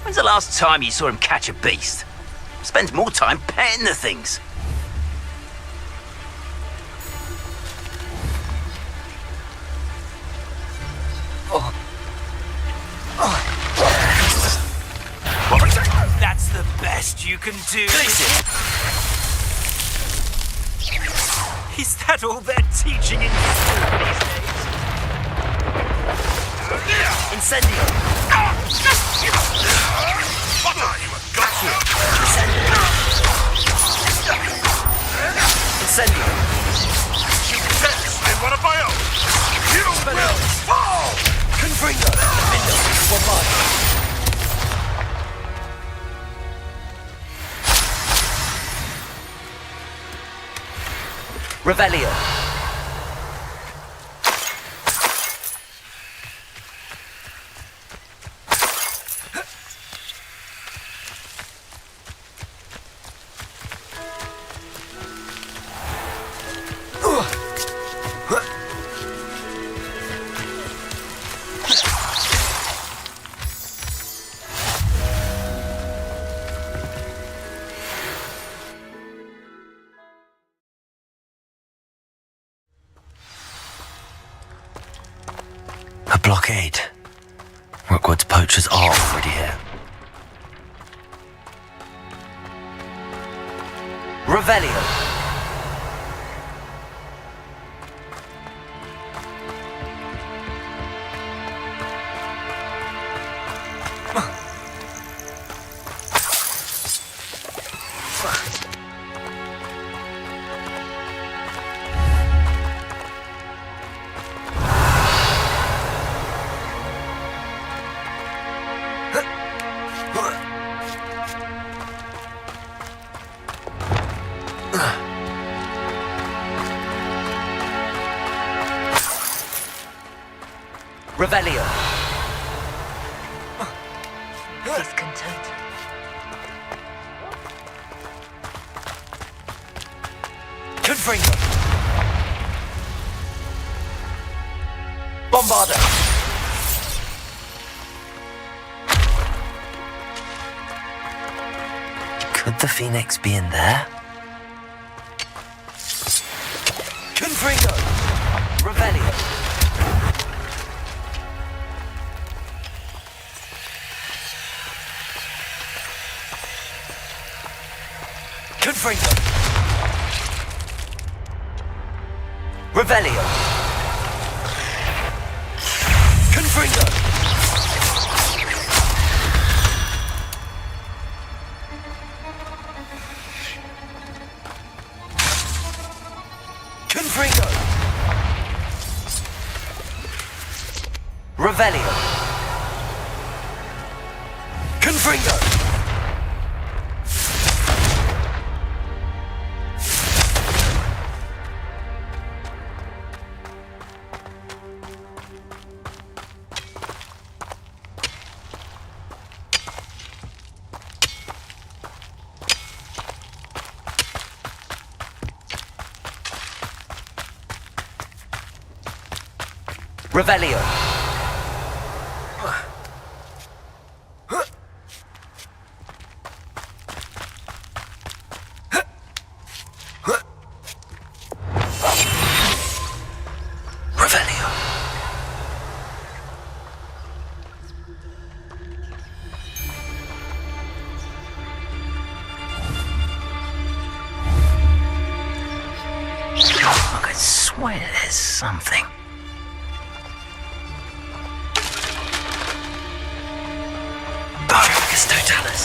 When's the last time you saw him catch a beast? Spends more time petting the things. can do. Is that all they're teaching in school these days? Incendio! Incendio! In one of my own! You will fall! Confringo! Mindo! Bombardo! Revelio! A blockade. Rookwood's poachers are already here. Revelio! Revelio! He's content. Confringo! Bombardo! Could the Phoenix be in there? Confringo! Revelio! Confringo! Revelio! Confringo! Confringo! Revelio! Confringo! Revelio! Revelio! Look, I swear there's something. Totalis.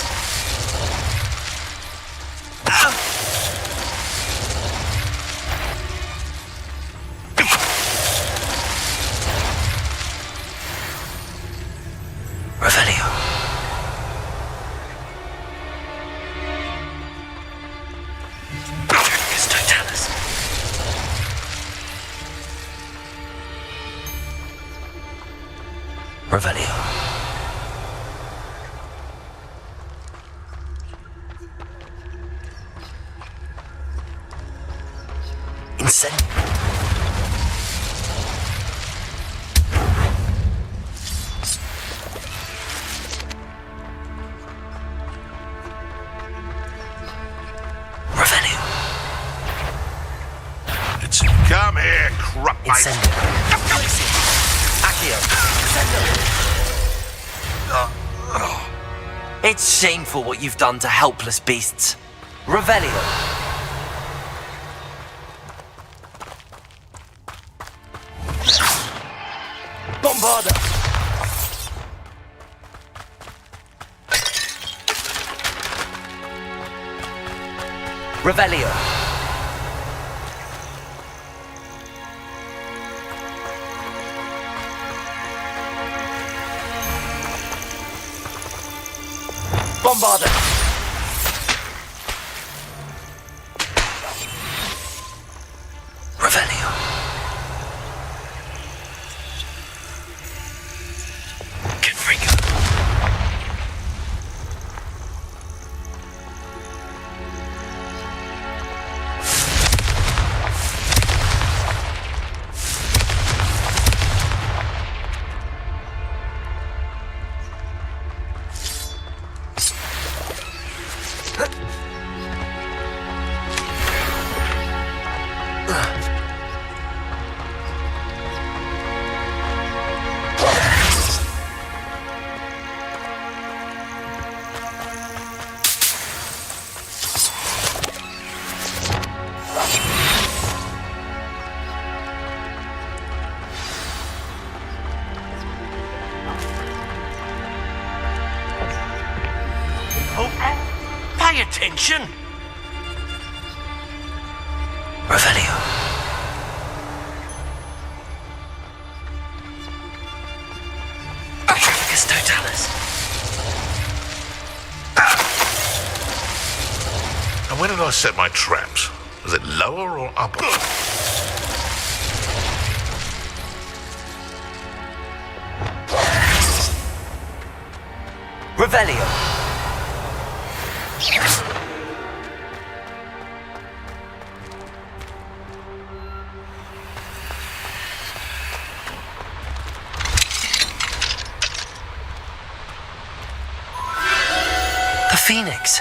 Revelio. Totalis. Revelio. Come here, crap bite. Accio. It's shameful what you've done to helpless beasts. Revelio. Bombarda! Revelio. Bombarda! Revelio. Confringo. Pay attention! Revelio. Atraficus totalis. And where did I set my traps? Was it lower or upper? Revelio. The Phoenix.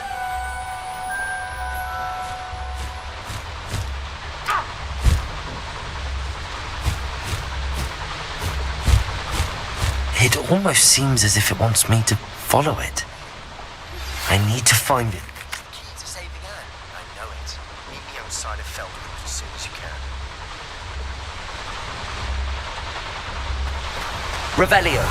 It almost seems as if it wants me to follow it. I need to find it. Key to saving Anne. I know it. Meet me outside of Feldwood as soon as you can. Revelio.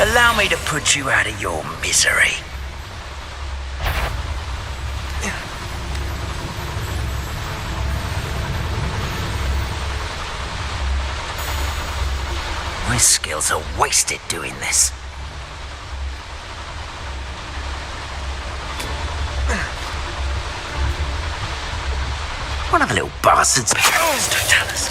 Allow me to put you out of your misery. My skills are wasted doing this. One of the little bastards. Totalis.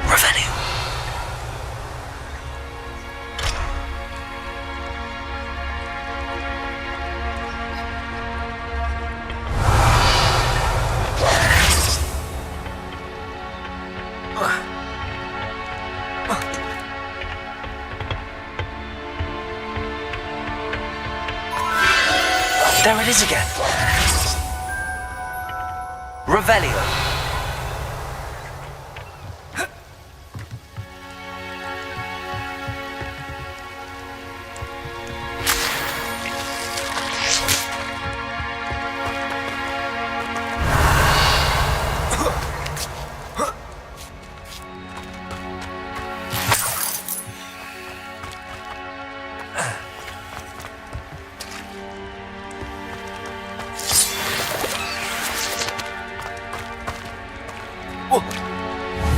Revelio. There it is again. Revelio.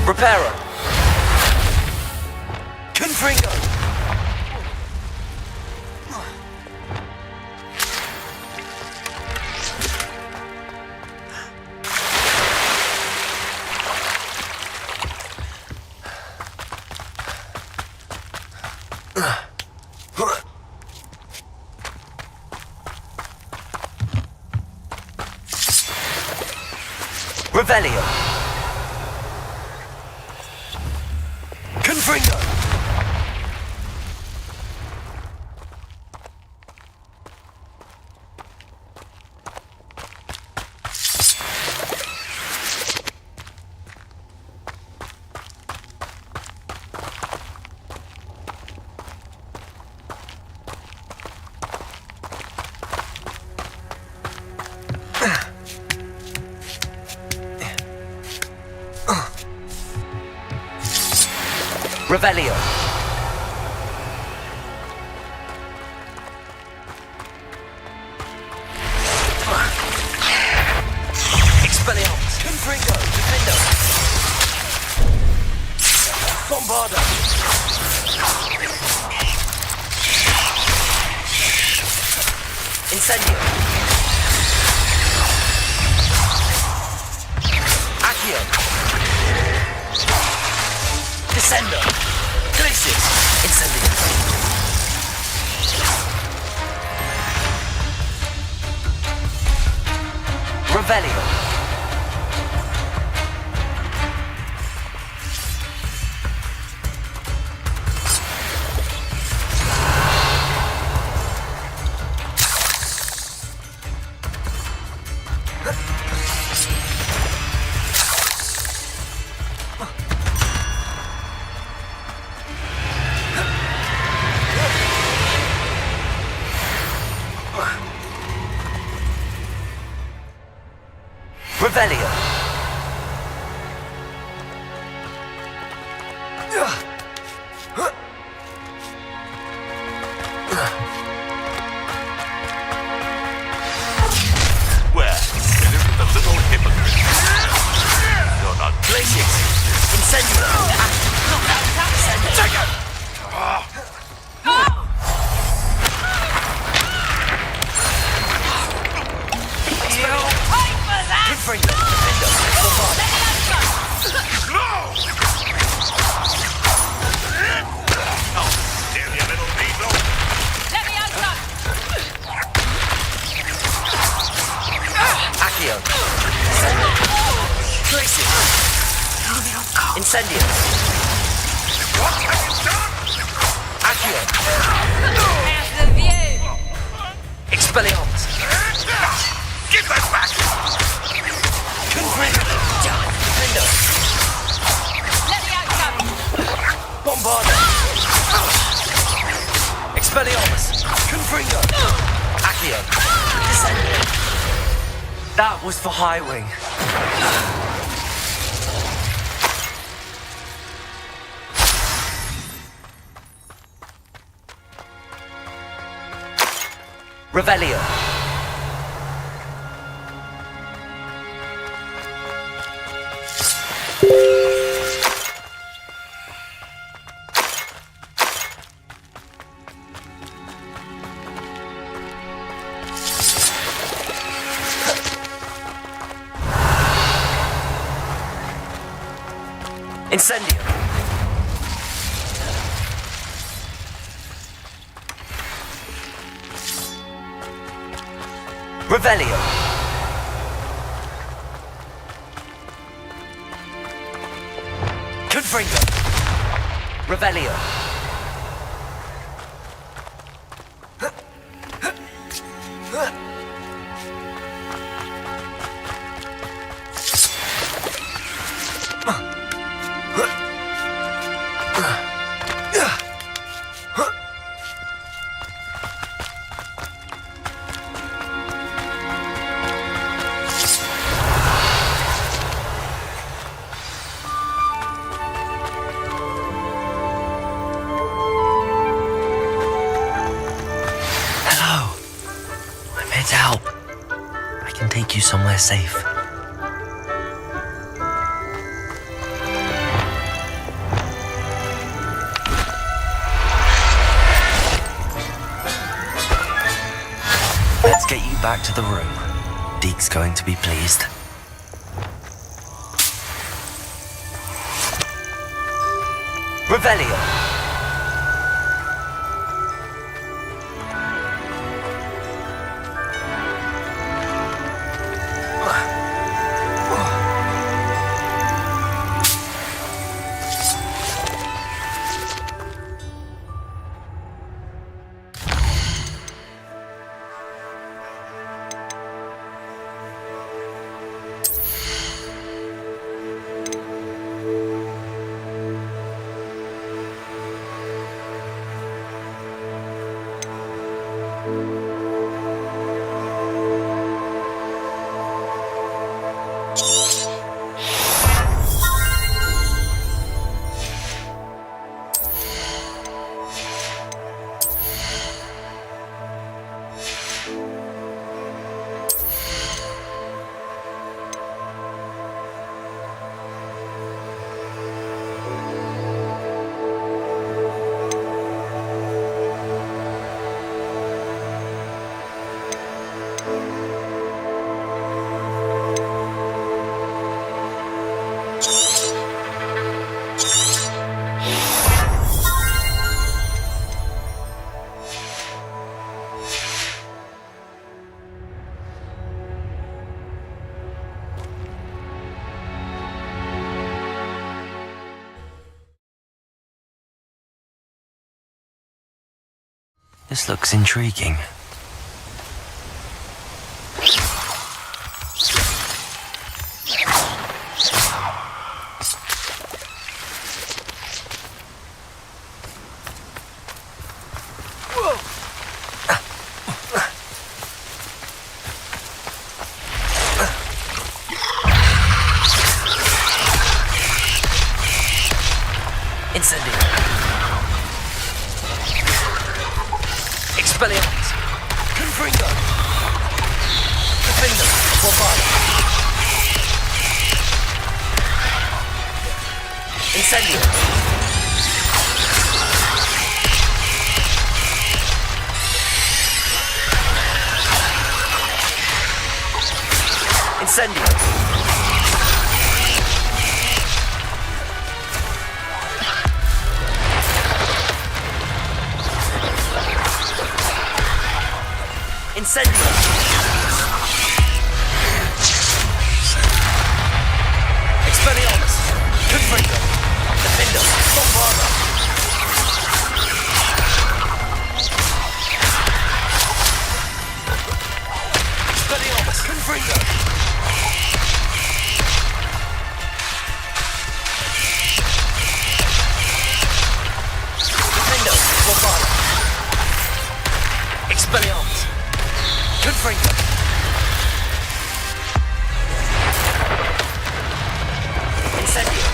Reparo. Confringo. Revelio. Confringo. Revelio. Expelliarmus. Confringo. Defendo. Bombarda. Incendio. Accio. Descendo. Glacius. Incendio. Revelio. Revelio. Where? It isn't a little hypocrite. You're not Glacius. Incendio. Take it! Confringo. Defendo. Bombarda. Oh, still, you little weasel. Accio. Glacius. Incendio. What have you done? Accio. Expelliarmus. Give that back! Confringo. Defendo. Bombarda. Expelliarmus. Confringo. Accio. Descendo. That was for High Wing. Revelio. Incendio. Revelio. Confringo. Revelio. Out. I can take you somewhere safe. Let's get you back to the room. Deke's going to be pleased. Revelio. This looks intriguing. Incendio. Expelliarmus. Confringo. Defender. Bombard. Incendio. Incendio. Incendio! Expelliarmus! Confringo! Defender! Bombarda! Expelliarmus! Confringo! Defender! Bombarda! Expelliarmus! Confringo! Incendio!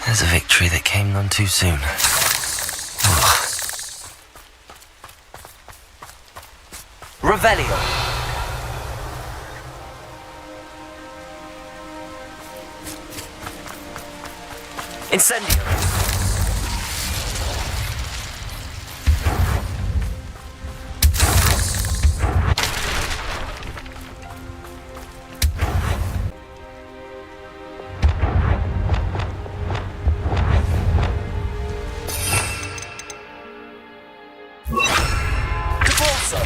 There's a victory that came none too soon. Revelio! Incendio! Cabalso!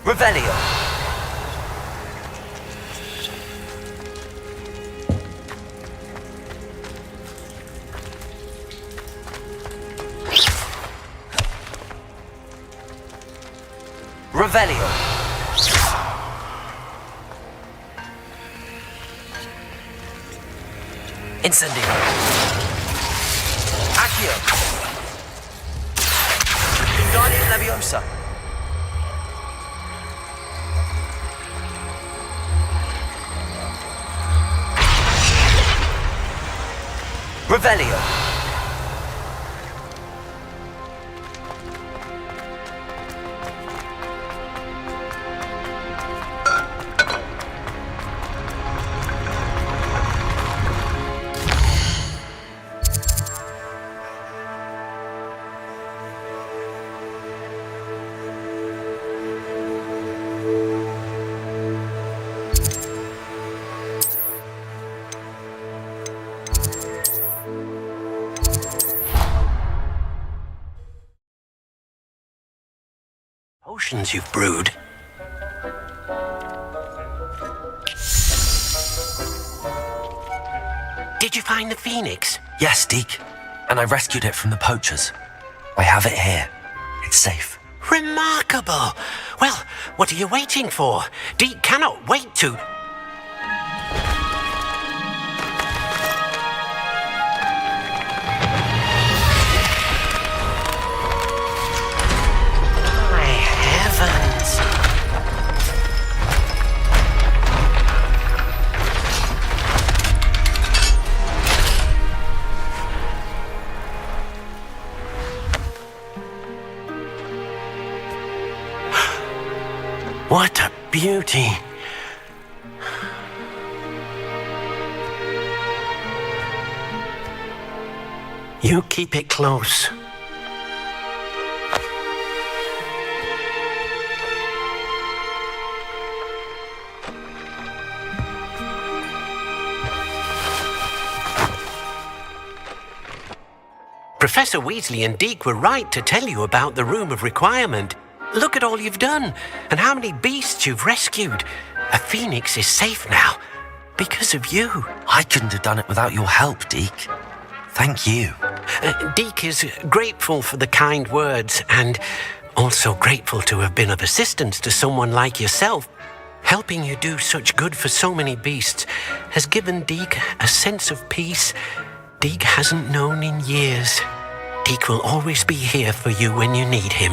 Revelio! Revelio! Incendio! Accio! Wingardium Leviosa! Revelio! Potions you've brewed. Did you find the phoenix? Yes, Deke. And I rescued it from the poachers. I have it here. It's safe. Remarkable! Well, what are you waiting for? Deke cannot wait to... My heavens! What a beauty. You keep it close. Professor Weasley and Deke were right to tell you about the Room of Requirement. Look at all you've done, and how many beasts you've rescued. A phoenix is safe now, because of you. I couldn't have done it without your help, Deke. Thank you. Deke is grateful for the kind words, and also grateful to have been of assistance to someone like yourself. Helping you do such good for so many beasts has given Deke a sense of peace Deke hasn't known in years. Deke will always be here for you when you need him.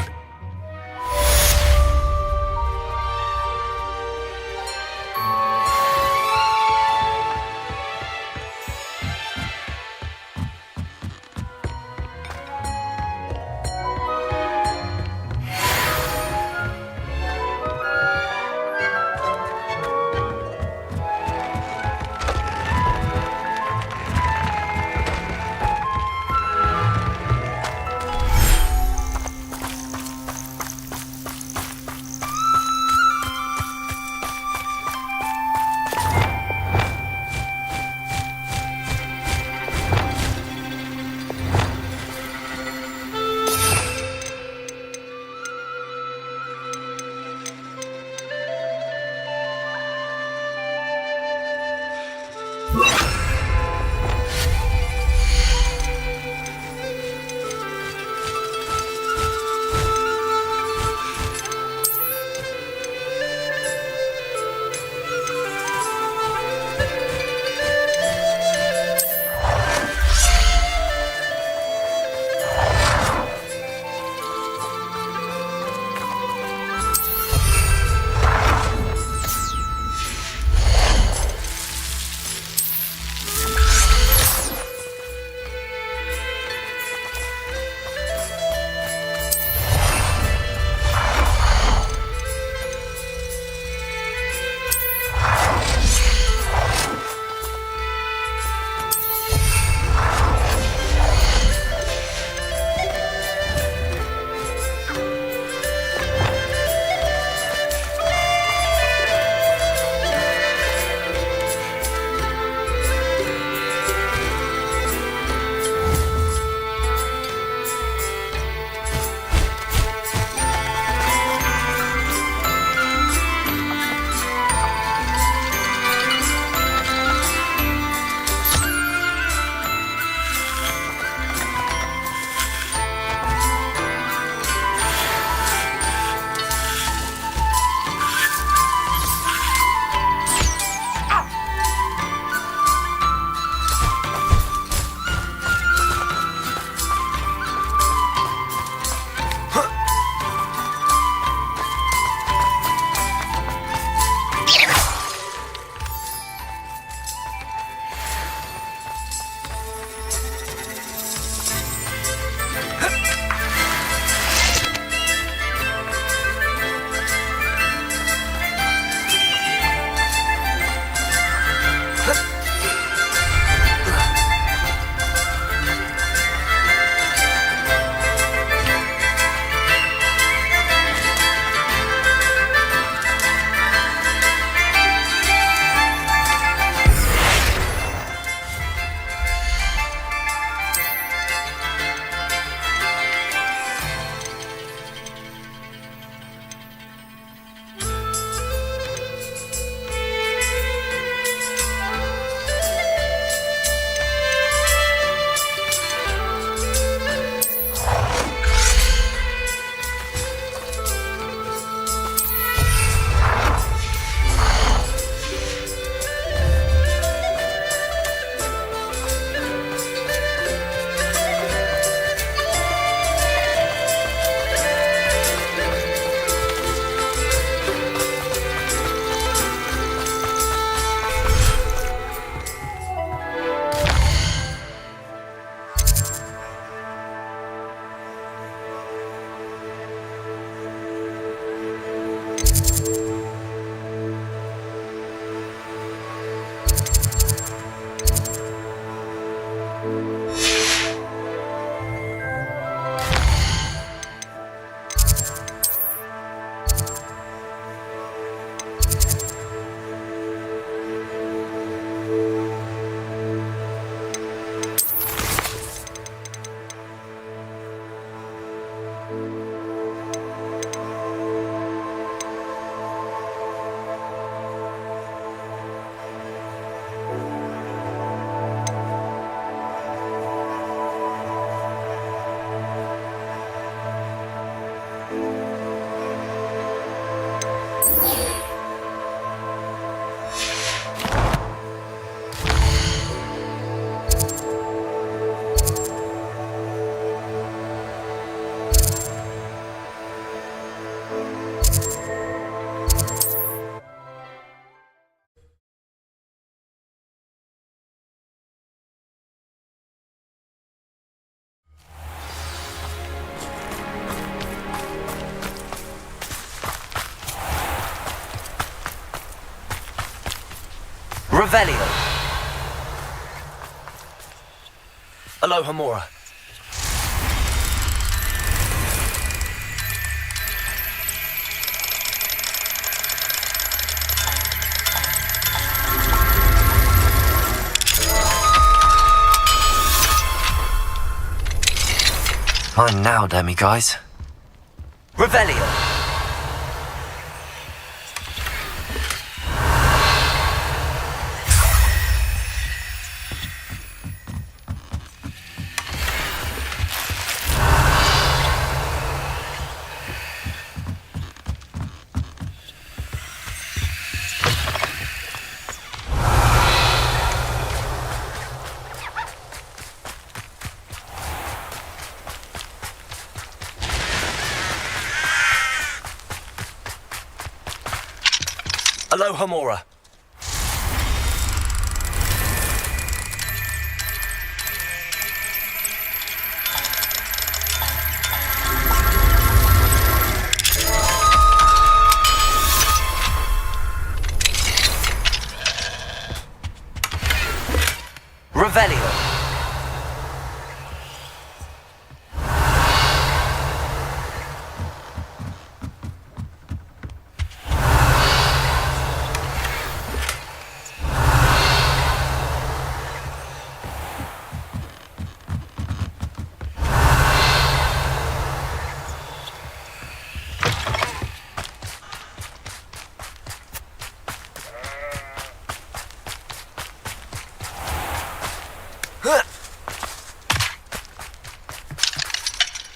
Revelio. Aloha Mora. Fine now, demi-guys. Revelio. Aloha Mora. Revelio.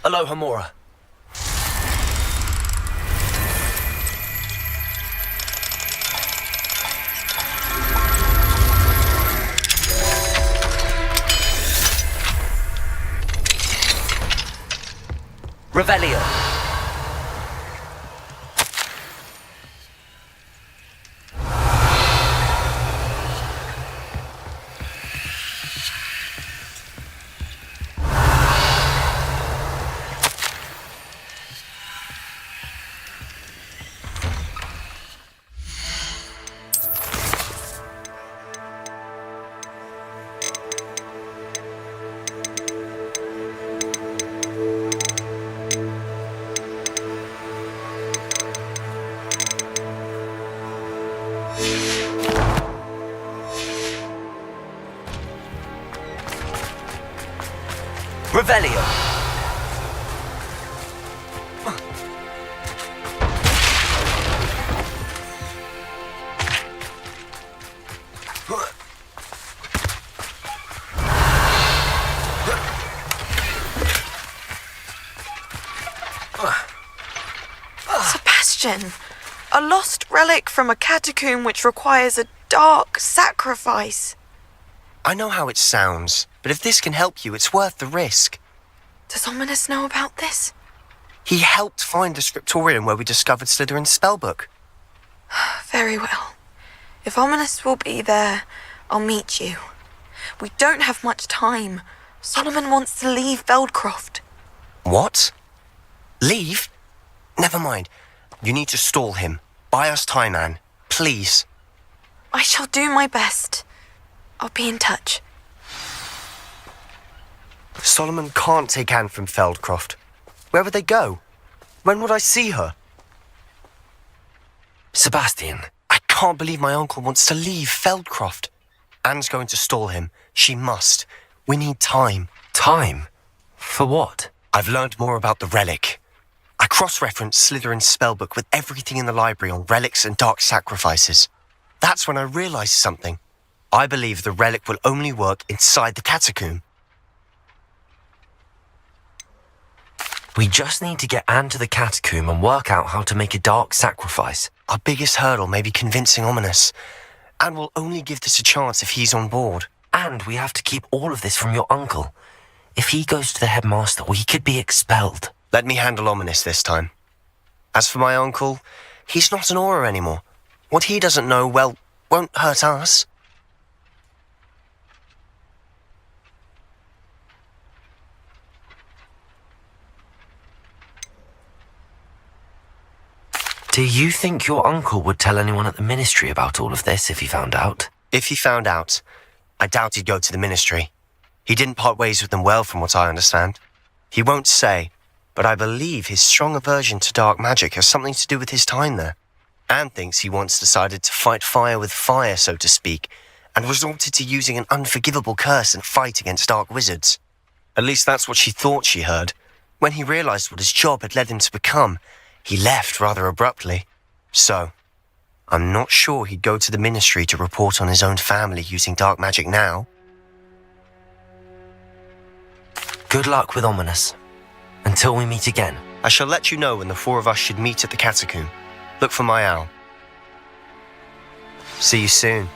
Aloha Mora. Revelio. Revelio. Sebastian, a lost relic from a catacomb which requires a dark sacrifice. I know how it sounds, but if this can help you, it's worth the risk. Does Ominous know about this? He helped find the scriptorium where we discovered Slytherin's spellbook. Very well. If Ominous will be there, I'll meet you. We don't have much time. Solomon wants to leave Veldcroft. What? Leave? Never mind. You need to stall him. Buy us time, Anne. Please. I shall do my best. I'll be in touch. Solomon can't take Anne from Feldcroft. Where would they go? When would I see her? Sebastian. I can't believe my uncle wants to leave Feldcroft. Anne's going to stall him. She must. We need time. Time? For what? I've learned more about the relic. I cross-referenced Slytherin's spellbook with everything in the library on relics and dark sacrifices. That's when I realized something. I believe the relic will only work inside the catacomb. We just need to get Anne to the catacomb and work out how to make a dark sacrifice. Our biggest hurdle may be convincing Ominous. Anne will only give this a chance if he's on board. And we have to keep all of this from your uncle. If he goes to the headmaster, we could be expelled. Let me handle Ominous this time. As for my uncle, he's not an Auror anymore. What he doesn't know, well, won't hurt us. Do you think your uncle would tell anyone at the ministry about all of this if he found out? If he found out, I doubt he'd go to the Ministry. He didn't part ways with them well, from what I understand. He won't say, but I believe his strong aversion to dark magic has something to do with his time there. Anne thinks he once decided to fight fire with fire, so to speak, and resorted to using an unforgivable curse in a fight against dark wizards. At least that's what she thought she heard. When he realized what his job had led him to become, he left rather abruptly. So, I'm not sure he'd go to the Ministry to report on his own family using dark magic now. Good luck with Ominous. Until we meet again. I shall let you know when the four of us should meet at the catacomb. Look for my owl. See you soon.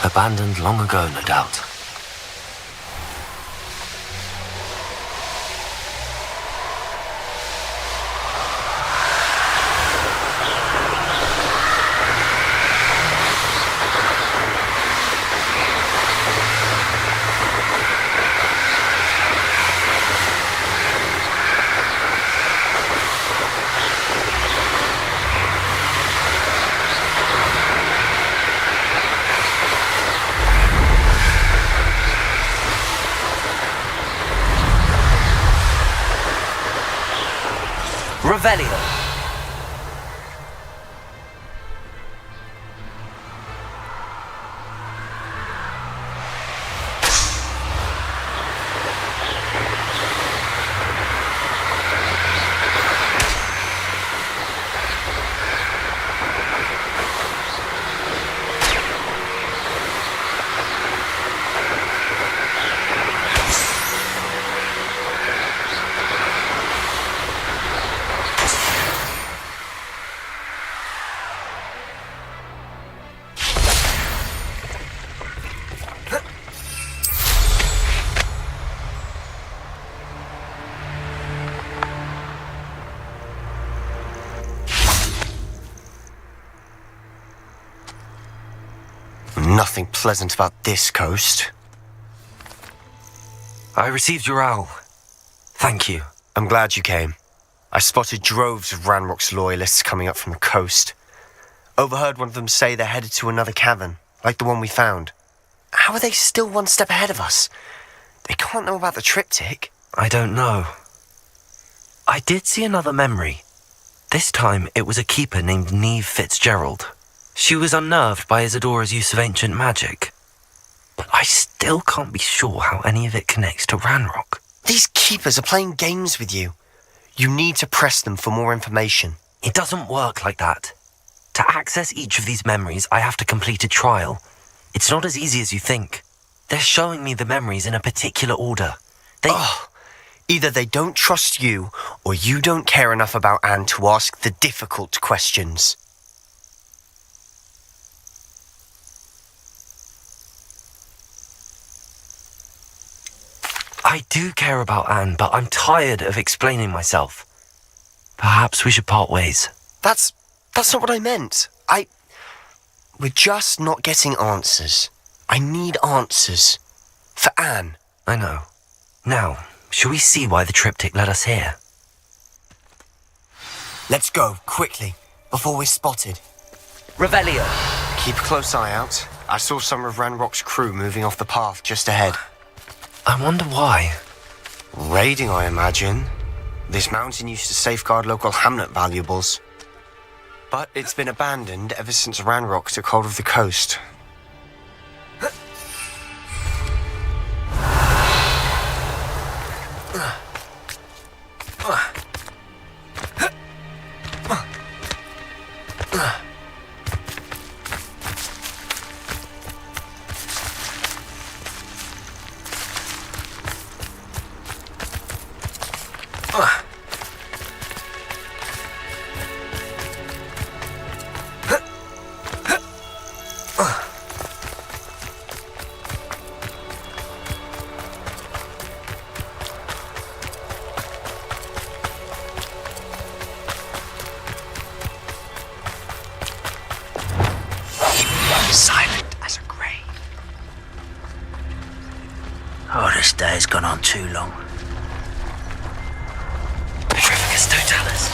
Abandoned long ago, no doubt. Revelio. Nothing pleasant about this coast. I received your owl. Thank you. I'm glad you came. I spotted droves of Ranrock's loyalists coming up from the coast. Overheard one of them say they're headed to another cavern, like the one we found. How are they still one step ahead of us? They can't know about the triptych. I don't know. I did see another memory. This time it was a keeper named Neve Fitzgerald. She was unnerved by Isadora's use of ancient magic. But I still can't be sure how any of it connects to Ranrock. These keepers are playing games with you. You need to press them for more information. It doesn't work like that. To access each of these memories, I have to complete a trial. It's not as easy as you think. They're showing me the memories in a particular order. Either they don't trust you, or you don't care enough about Anne to ask the difficult questions. I do care about Anne, but I'm tired of explaining myself. Perhaps we should part ways. That's not what I meant. We're just not getting answers. I need answers. For Anne. I know. Now, shall we see why the triptych led us here? Let's go, quickly, before we're spotted. Revelio. Keep a close eye out. I saw some of Ranrock's crew moving off the path just ahead. I wonder why. Raiding, I imagine. This mountain used to safeguard local hamlet valuables. But it's been abandoned ever since Ranrock took hold of the coast. Silent as a grave. Oh, this day's gone on too long. Petrificus totalis.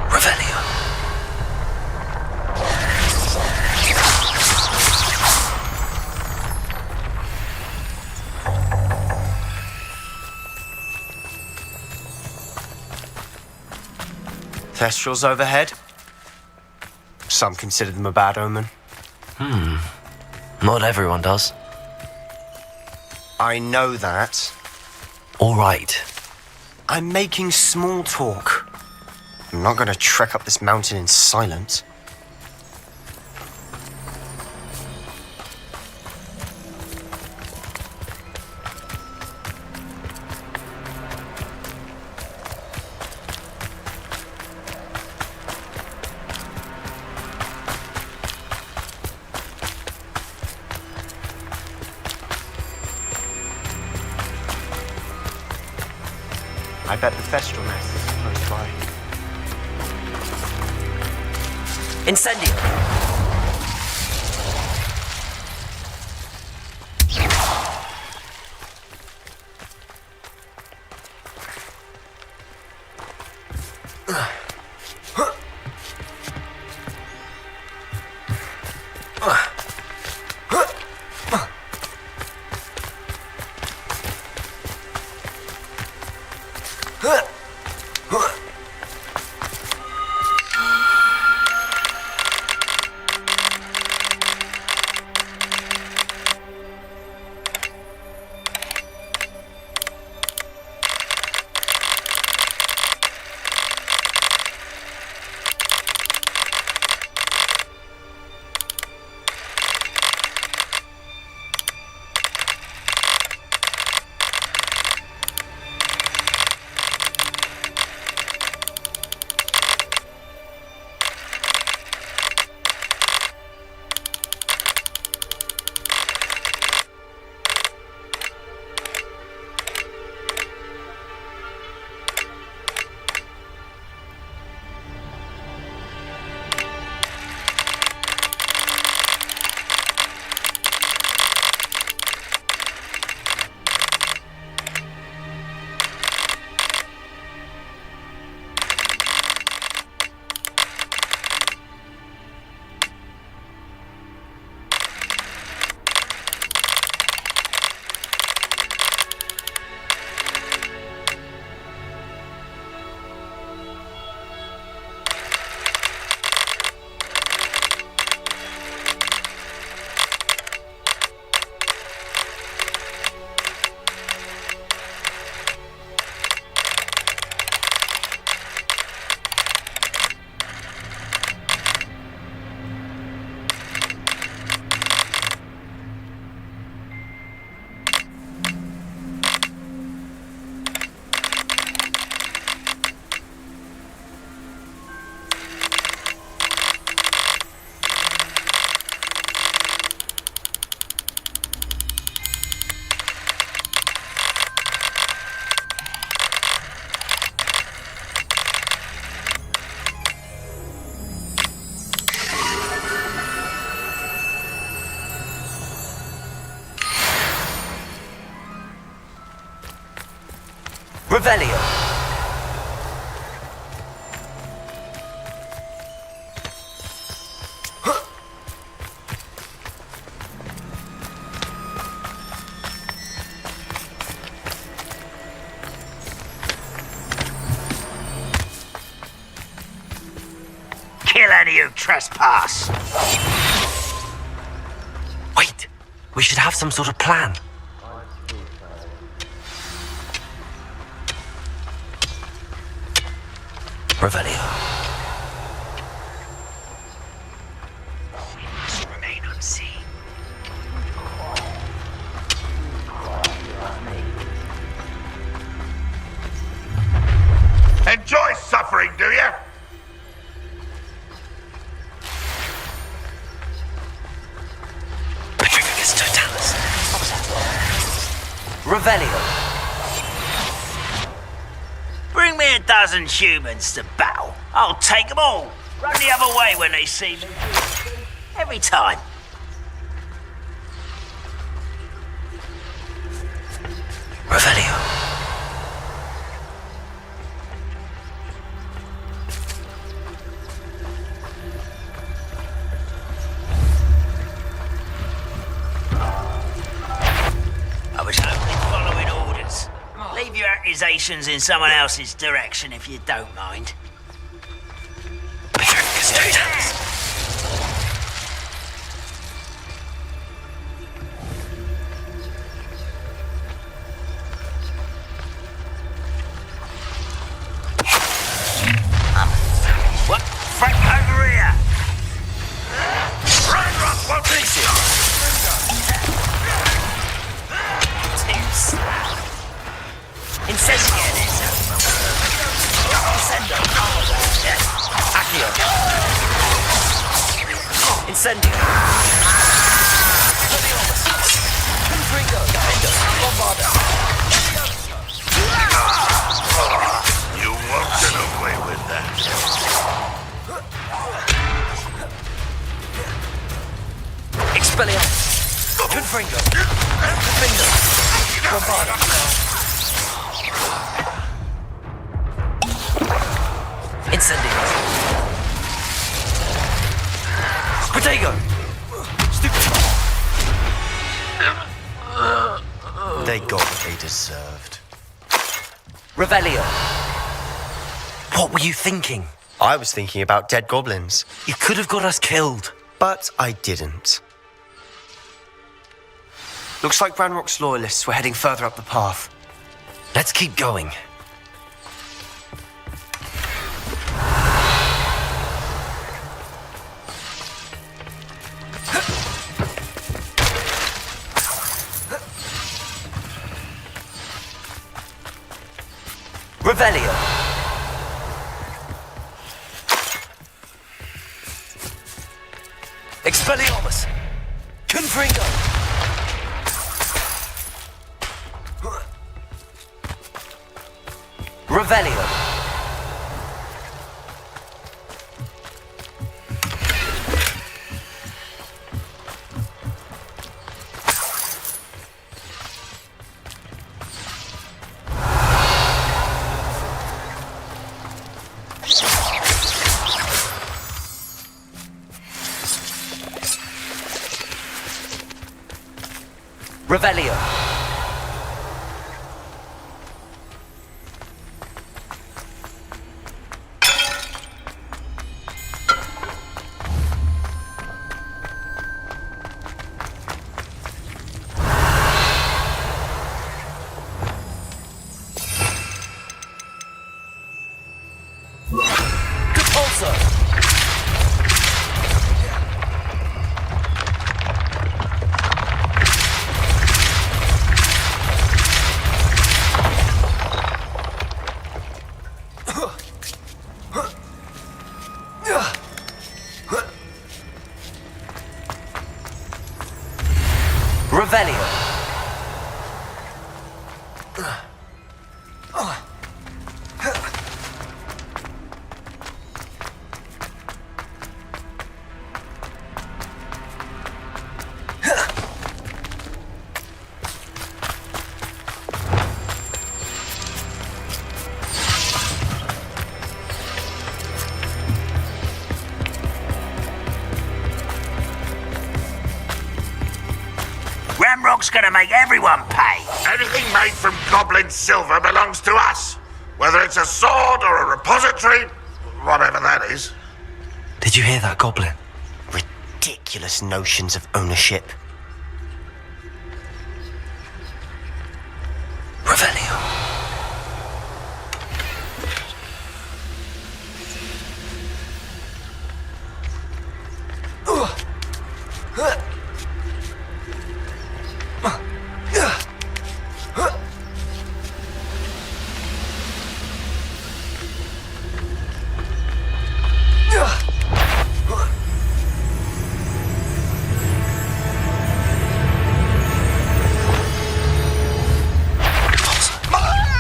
Revelio. Thestrals overhead. Some consider them a bad omen. Not everyone does. I know that. All right. I'm making small talk. I'm not going to trek up this mountain in silence. I bet the Thestral nest is close by. Incendio. Revelio. Kill any who trespass. Wait, we should have some sort of plan. Revelio. Remain unseen. Enjoy suffering, do you? Petrificus totalis. Revelio. Bring me a dozen humans to battle. I'll take them all. Run the other way when they see me. Every time. Revelio. I was only following orders. Leave your accusations in someone else's direction if you don't mind. Petrificus totalis. What? Frank over here! Ranrock won't face it! Tips. Incendiaries. Incendio. Accio. Incendio. Confringo. Bombarda. You won't get away with that. Expelliarmus. Confringo. Confringo. Bombarda. Incendio. Protego. They got what they deserved. Revelio. What were you thinking? I was thinking about dead goblins, You could have got us killed. but I didn't. Looks like Ranrock's loyalists were heading further up the path. Let's keep going. Revelio. Expelliarmus. Confringo. Revelio. Revelio. Repulsor. Revelio. Ranrock's gonna make everyone pay. Anything made from goblin silver belongs to us. Whether it's a sword or a repository, whatever that is. Did you hear that, Goblin? Ridiculous notions of ownership. Revelio.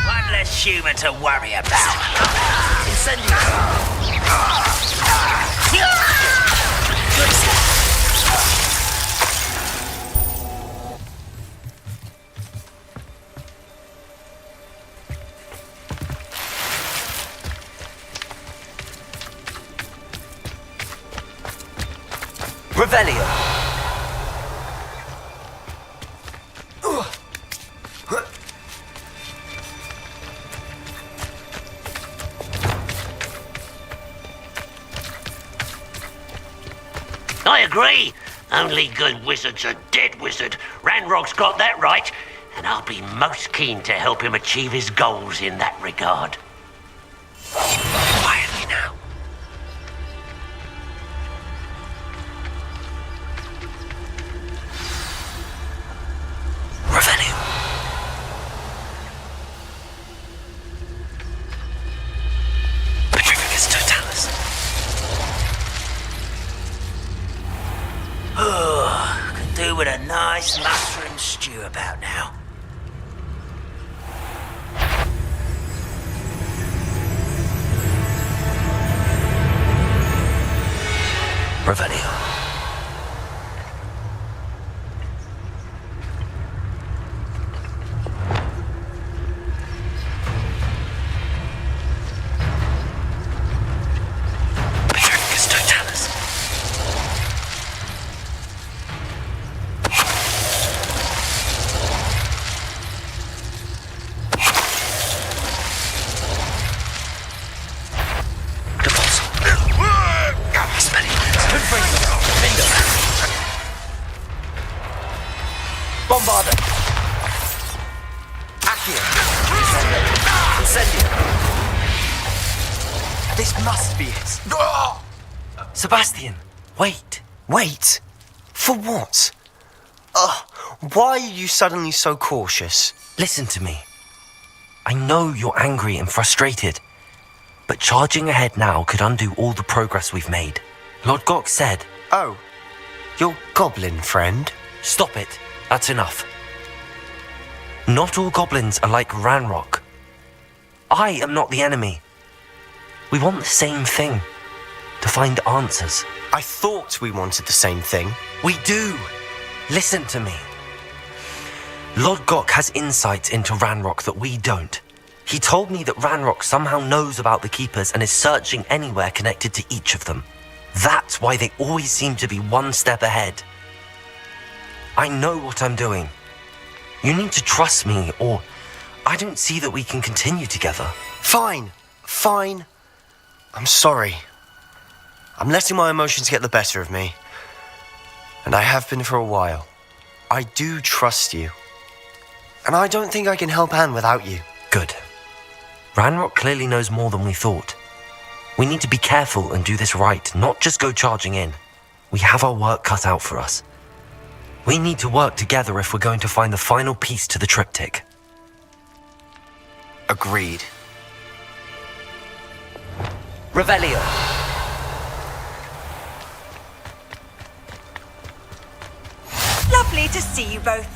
One less human to worry about. Revelio. I agree. Only good wizard's a dead wizard. Ranrock's got that right, and I'll be most keen to help him achieve his goals in that regard. Quietly now. Revelio. Petrificus totalis. Could do with a nice mushroom stew about now. Revelio. Petrificus totalis. Bombarda. Accio. Incendio. This must be it. Sebastian, wait. Wait. For what? Why are you suddenly so cautious? Listen to me. I know you're angry and frustrated, but charging ahead now could undo all the progress we've made. Lord Gok said... Oh, your goblin friend? Stop it. That's enough. Not all goblins are like Ranrock. I am not the enemy. We want the same thing. To find answers. I thought we wanted the same thing. We do. Listen to me. Lord Gok has insights into Ranrock that we don't. He told me that Ranrock somehow knows about the Keepers and is searching anywhere connected to each of them. That's why they always seem to be one step ahead. I know what I'm doing. You need to trust me, or I don't see that we can continue together. Fine. I'm sorry. I'm letting my emotions get the better of me. And I have been for a while. I do trust you. And I don't think I can help Anne without you. Good. Ranrock clearly knows more than we thought. We need to be careful and do this right, not just go charging in. We have our work cut out for us. We need to work together if we're going to find the final piece to the triptych. Agreed. Revelio. Lovely to see you both.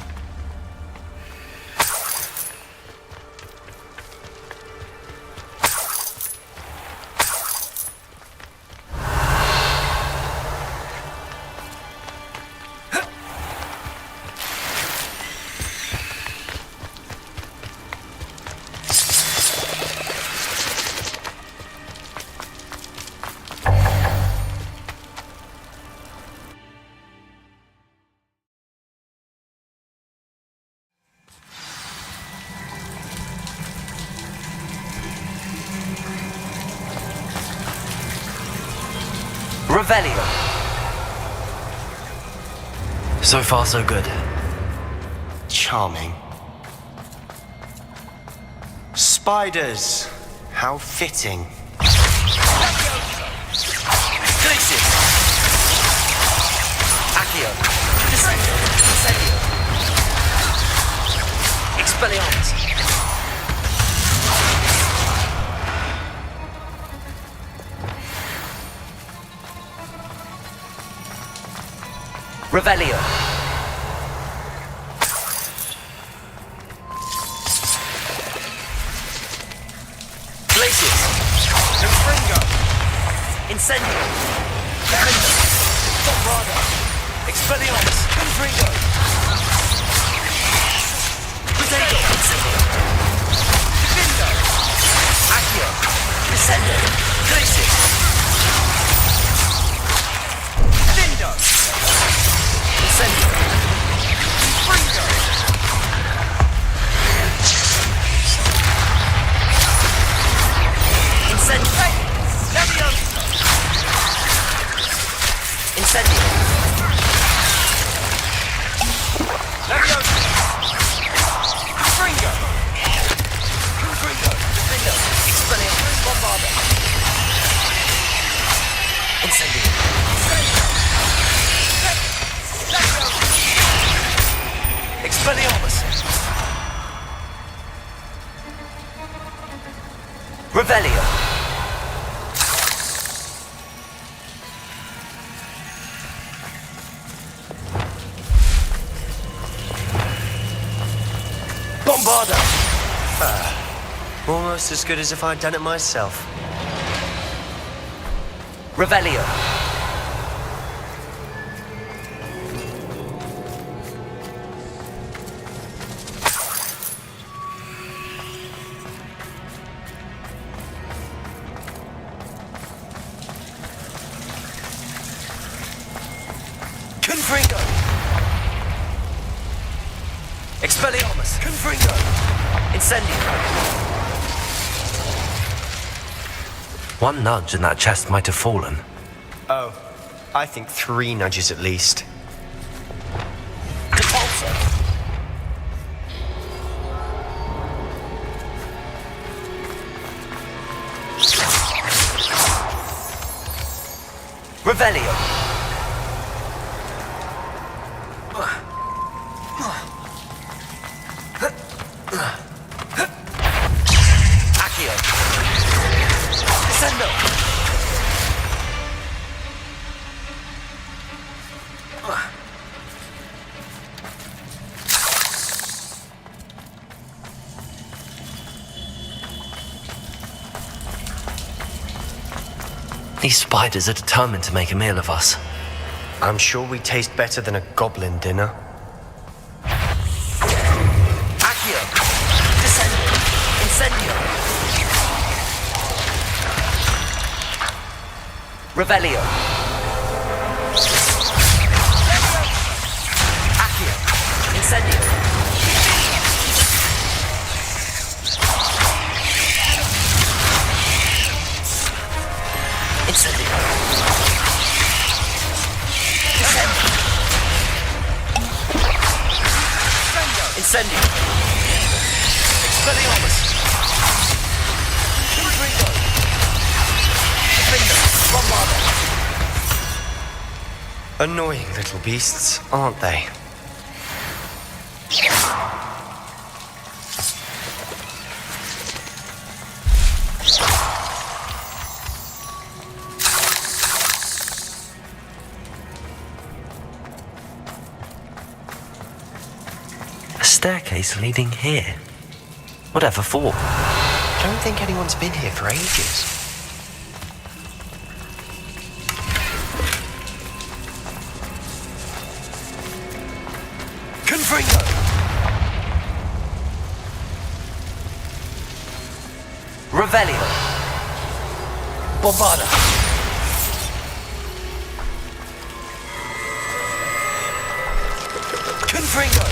Revelio. So far, so good. Charming. Spiders. How fitting. Glacius. Accio. Incendio. Expelliarmus. Revelio. Glacius. Confringo. Incendio. Defender. Bombarda. Expelliarmus. Confringo. Potato. Incendio. Defender. Accio. Descender. Glacius. Defender. Incendio. Confringo. Incendio. Leviosa. Incendio. Leviosa. Confringo. Confringo. Defender. Expelliarmus. Bombarda. Incendio. Leviosa. Expelliarmus. Revelio. Bombarda. Almost as good as if I'd done it myself. Revelio. Confringo. Expelliarmus. Confringo. Incendio. One nudge and that chest might have fallen. Oh, I think 3 nudges at least. Repulsor. Revelio. Accio. Descendo. These spiders are determined to make a meal of us. I'm sure we taste better than a goblin dinner. Accio. Descendo. Incendio. Revelio. Accio. Incendio. Incendio. Incendio. Expelliarmus. Confringo. Defender. Bombarda. Annoying little beasts, aren't they? A staircase leading here. Whatever for? Don't think anyone's been here for ages. Confringo. Revelio. Bombarda. Confringo.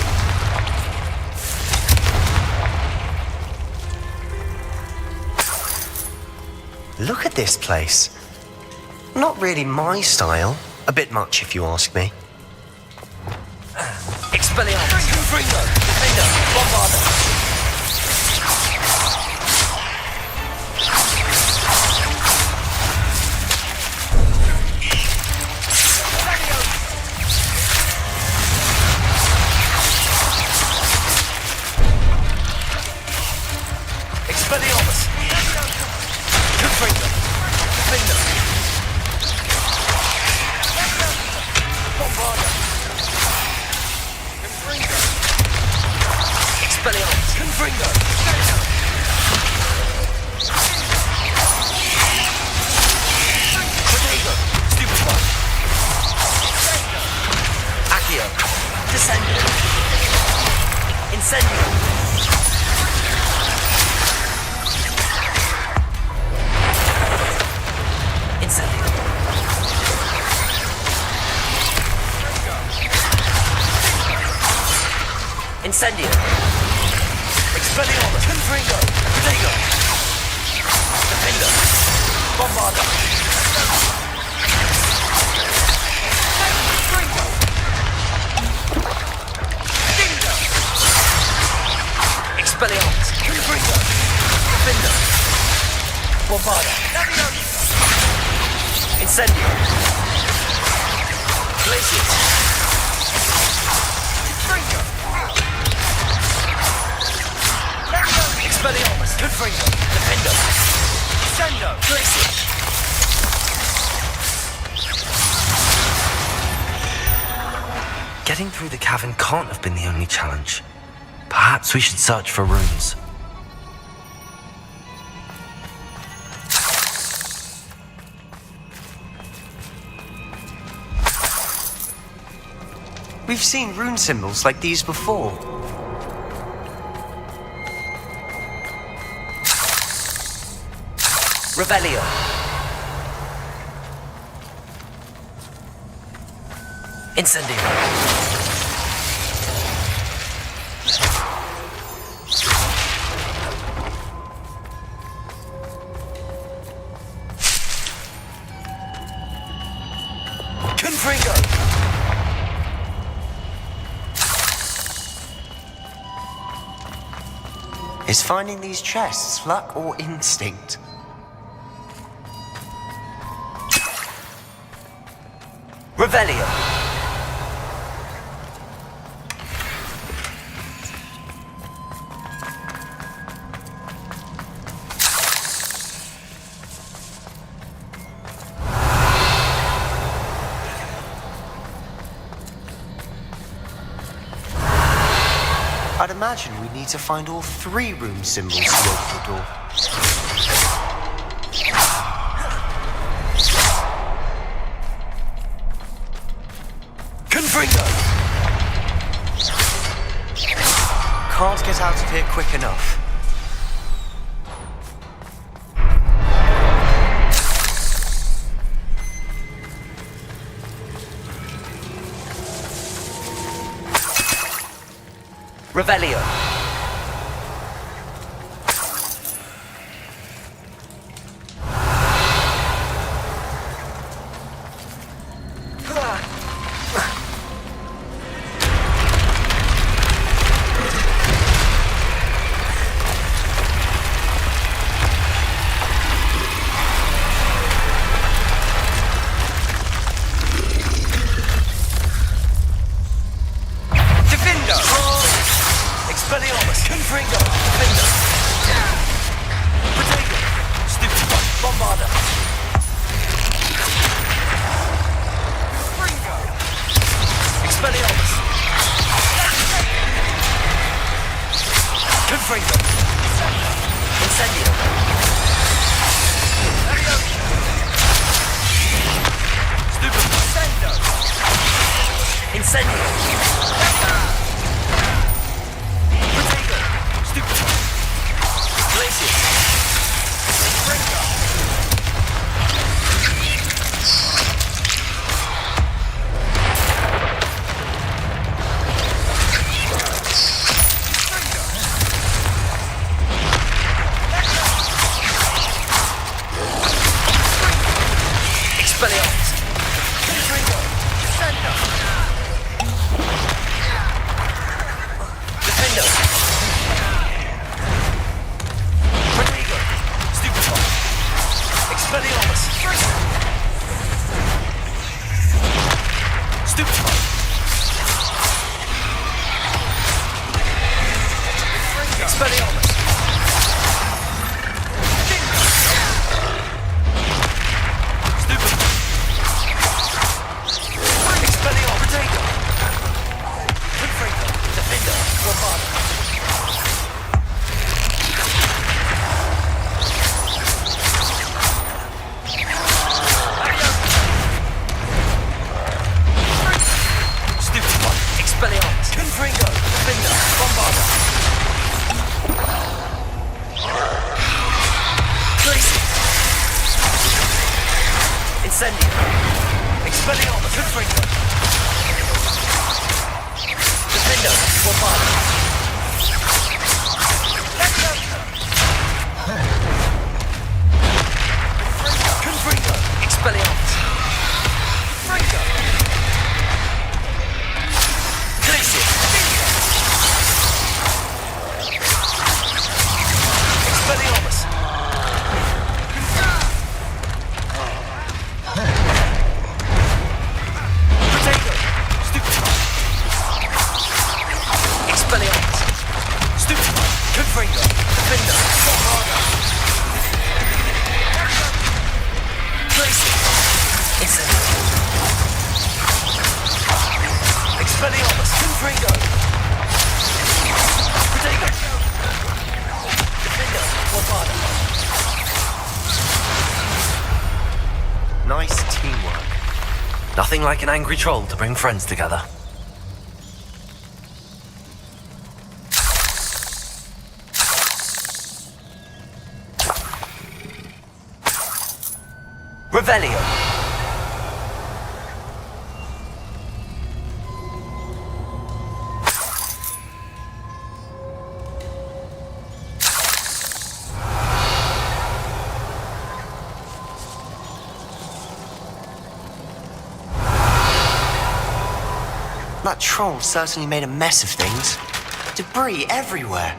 Look at this place. Not really my style. A bit much, if you ask me. Expelliarmus! Confringo! Defender! Bombarder! Expelliarmus! Confringo! Defender! Bombarder! Confringo! Expelliarmus! Confringo! Protego! Stupefy! Accio! Descendo! Incendio! Incendio! Incendio! Expelliarmus! Confringo! Protego! Defender! Bombarder! Confringo! Dingo! Expelliarmus! Confringo! Defender! Bombarder! Incendio! Glacius! Confringo! Expelliarmus! Confringo! Defender! Sendo! Glacius! Getting through the cavern can't have been the only challenge. Perhaps we should search for runes. We've seen rune symbols like these before. Revelio! Incendio! Confringo! Is finding these chests luck or instinct? Revelio! I'd imagine we need to find all 3 rune symbols to open the door. Confringo! Can't get out of here quick enough. Revelio! Expelliarmus! Confringo! Defender! Protego! Stupefy! Bombarder! Confringo! Expelliarmus! Confringo! Incendio! Stupefy! Incendio! Glacius! Expelliarmus! Stupefy. Expelliarmus. Stupefy. Expelliarmus. Protego. Confringo. Defender. Bombarda. Expelliarmus. Confringo. Defender. Bombarda. Glacier. Incendio. Expelliarmus. Confringo. Defender. Bombarda. Confringo. Expelliarmus. Confringo. Glacier. Expelliarmus. Protego. Stupefy. Expelliarmus. Stupefy. Confringo. Defender. Bombarda. Glacier. Incendio. Expelliarmus. Confringo. Protego. Defender. Bombarda. Nice teamwork. Nothing like an angry troll to bring friends together. Revelio. That troll certainly made a mess of things. Debris everywhere.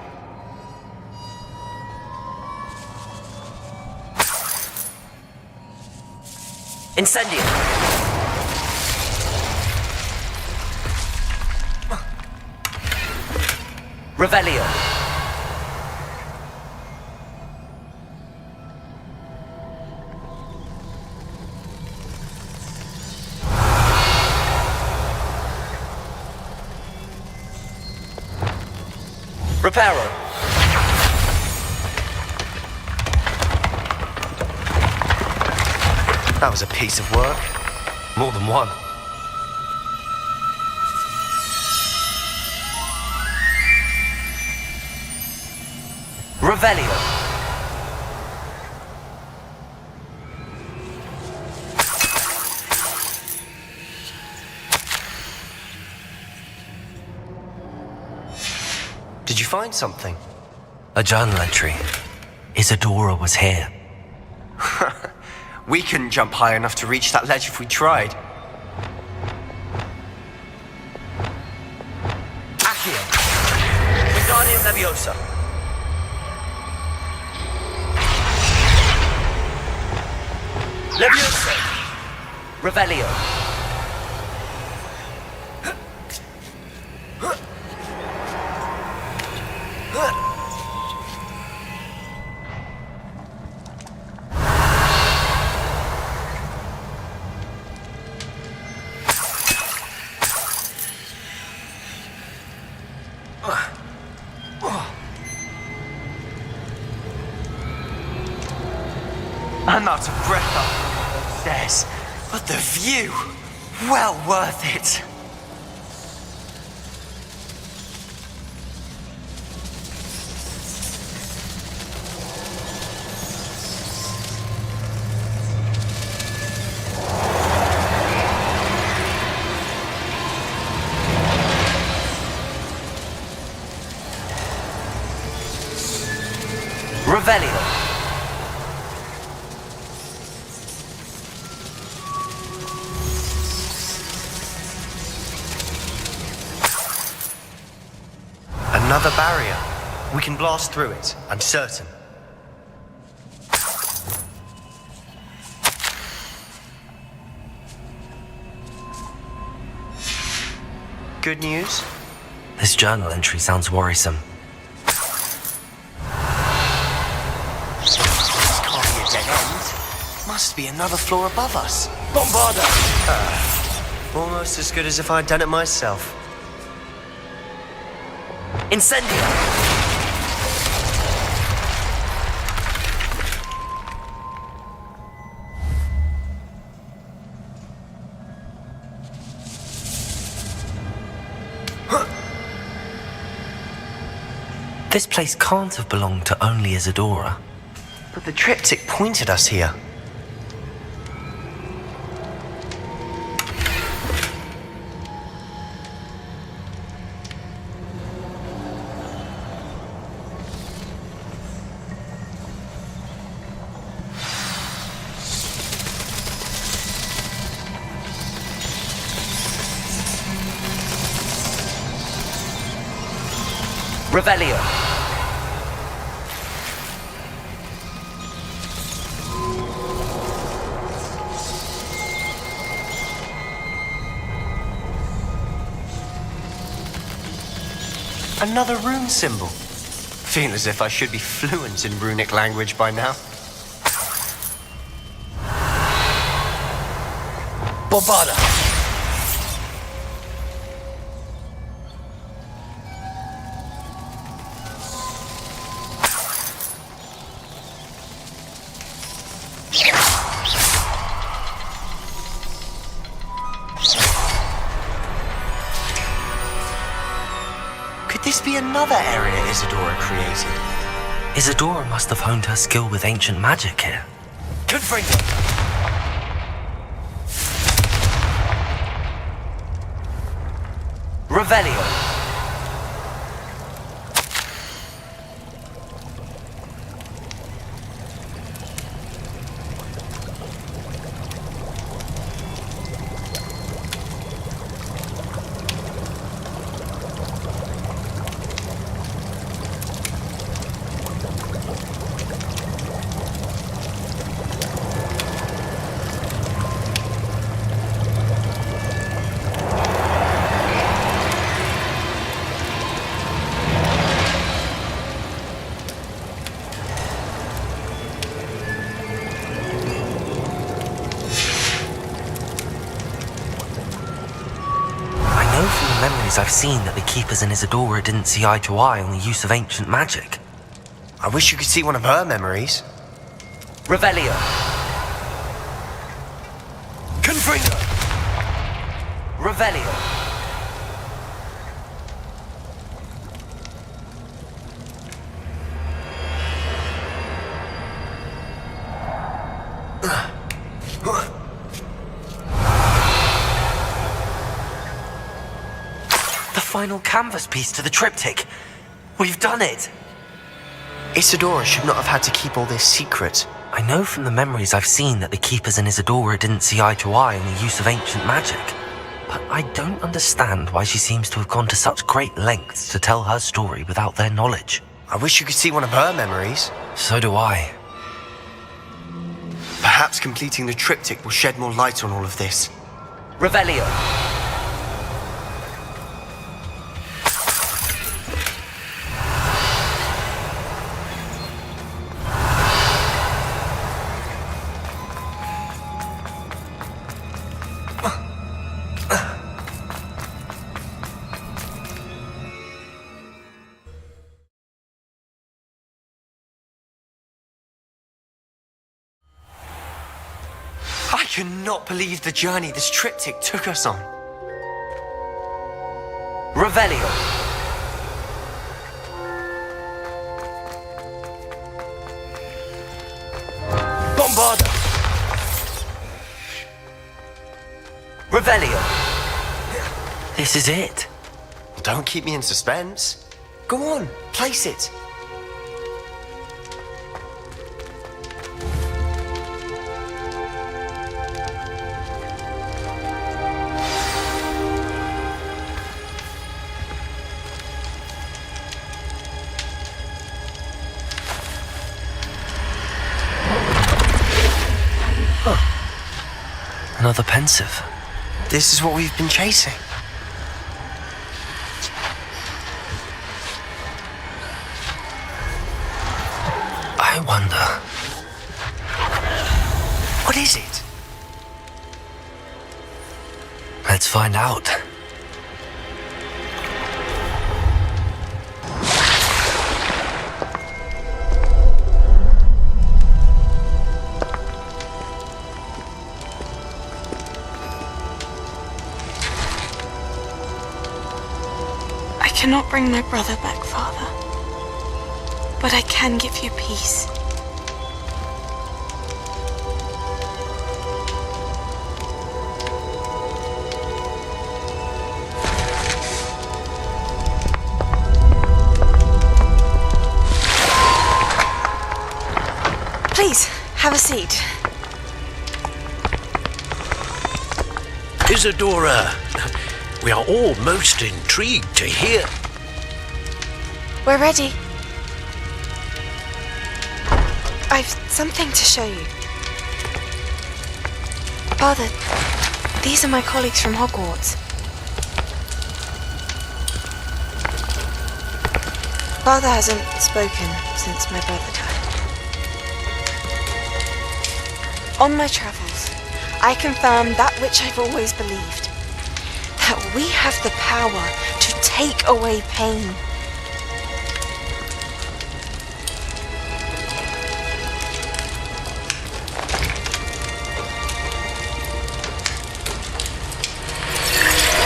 Incendio. Revelio. Reparo. That was a piece of work. More than one. Revelio. Did you find something? A journal entry. Isadora was here. We couldn't jump high enough to reach that ledge if we tried. Accio. Wingardium Leviosa. Leviosa. Revelio. I'm out of breath up those stairs, but the view, well worth it. Revelio. Another barrier. We can blast through it, I'm certain. good news? This journal entry sounds worrisome. This can't be a dead end. Must be another floor above us. Bombarda! Almost as good as if I'd done it myself. Incendia! This place can't have belonged to only Isadora. But the triptych pointed us here. Revelio. Another rune symbol. Feel as if I should be fluent in runic language by now. Bombarda! Could this be another area Isadora created? Isadora must have honed her skill with ancient magic here. Confringo! Revelio. I've seen that the Keepers and Isadora didn't see eye to eye on the use of ancient magic. I wish you could see one of her memories. Revelio. Confringo. Revelio. Final canvas piece to the triptych. We've done it! Isadora should not have had to keep all this secret. I know from the memories I've seen that the Keepers and Isadora didn't see eye to eye on the use of ancient magic. But I don't understand why she seems to have gone to such great lengths to tell her story without their knowledge. I wish you could see one of her memories. So do I. Perhaps completing the triptych will shed more light on all of this. Revelio. I cannot believe the journey this triptych took us on. Revelio. Bombarda. Revelio. This is it. Don't keep me in suspense. Go on, place it. Another pensive. This is what we've been chasing. I wonder. What is it? Let's find out. I cannot bring my brother back, Father. But I can give you peace. Please, have a seat. Isadora, we are all most intrigued to hear. We're ready. I've something to show you. Father, these are my colleagues from Hogwarts. Father hasn't spoken since my brother died. On my travels, I confirmed that which I've always believed. That we have the power to take away pain.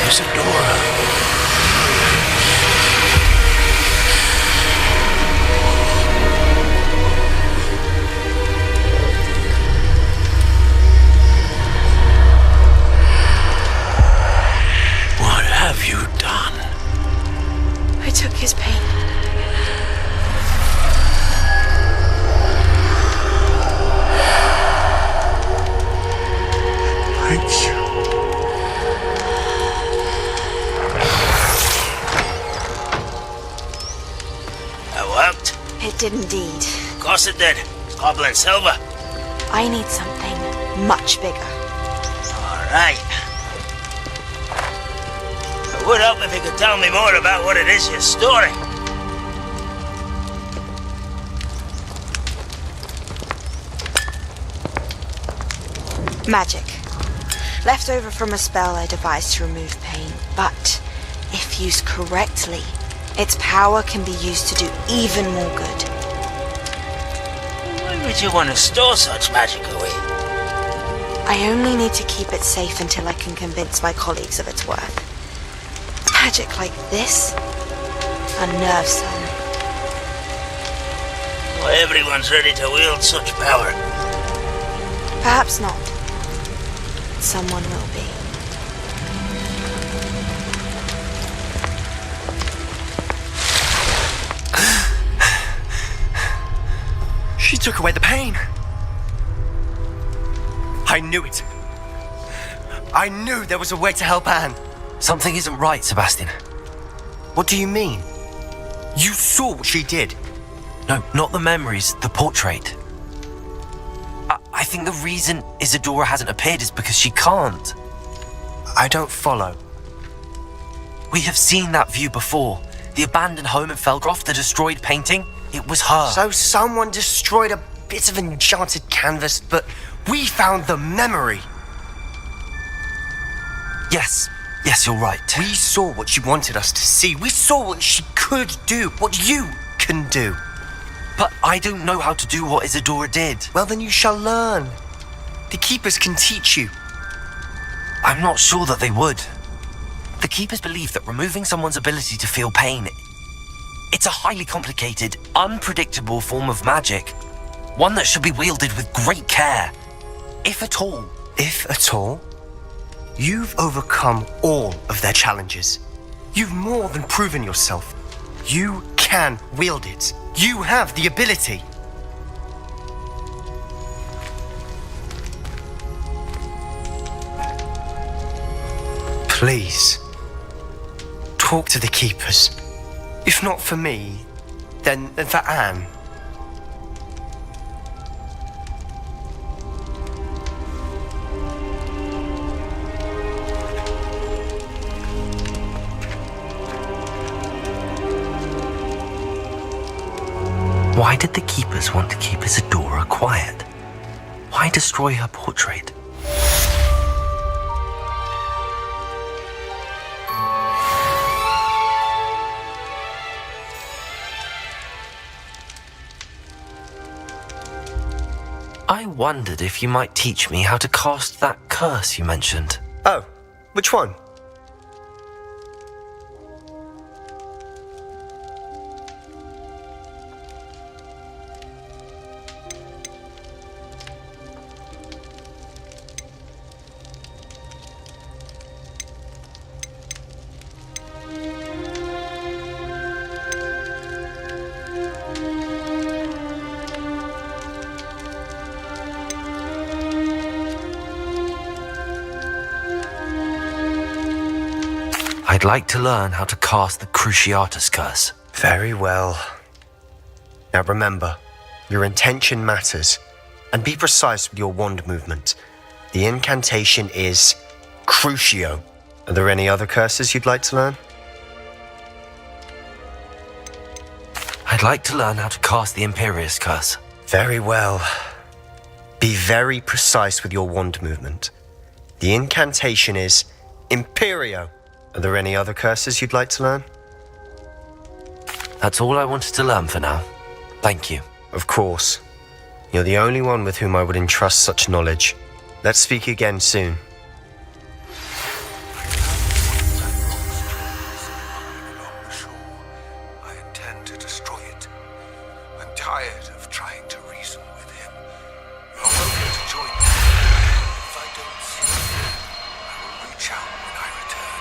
Isadora. What have you done? I took his pain. Thank you. That worked? It did indeed. Of course it did. Goblin Silver. I need something much bigger. Alright. It would help if you could tell me more about what it is you're storing. Magic. Left over from a spell I devised to remove pain, but if used correctly, its power can be used to do even more good. Why would you want to store such magic away? I only need to keep it safe until I can convince my colleagues of its worth. Magic like this unnerves some. Well, everyone's ready to wield such power. Perhaps not. Someone will be. She took away the pain. I knew it. I knew there was a way to help Anne. Something isn't right, Sebastian. What do you mean? You saw what she did. No, not the memories, the portrait. I think the reason Isadora hasn't appeared is because she can't. I don't follow. We have seen that view before. The abandoned home in Felgroth, the destroyed painting, it was her. So someone destroyed a bit of enchanted canvas, but we found the memory. Yes, you're right. We saw what she wanted us to see. We saw what she could do, what you can do. But I don't know how to do what Isadora did. Well, then you shall learn. The Keepers can teach you. I'm not sure that they would. The Keepers believe that removing someone's ability to feel pain, it's a highly complicated, unpredictable form of magic. One that should be wielded with great care. If at all. If at all? You've overcome all of their challenges. You've more than proven yourself. You can wield it. You have the ability. Please, talk to the Keepers. If not for me, then for Anne. Why did the keepers want to keep Isadora quiet? Why destroy her portrait? I wondered if you might teach me how to cast that curse you mentioned. Oh, which one? I'd like to learn how to cast the Cruciatus Curse. Very well. Now remember, your intention matters, and be precise with your wand movement. The incantation is Crucio. Are there any other curses you'd like to learn? I'd like to learn how to cast the Imperious Curse. Very well. Be very precise with your wand movement. The incantation is Imperio. Are there any other curses you'd like to learn? That's all I wanted to learn for now. Thank you. Of course. You're the only one with whom I would entrust such knowledge. Let's speak again soon. I intend to destroy it. I'm tired of trying to reason with him. You're welcome to join me. If I don't see you, I will reach out when I return.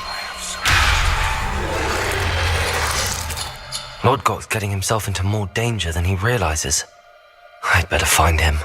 I have so much to do. Lord Got's getting himself into more danger than he realizes. I'd better find him.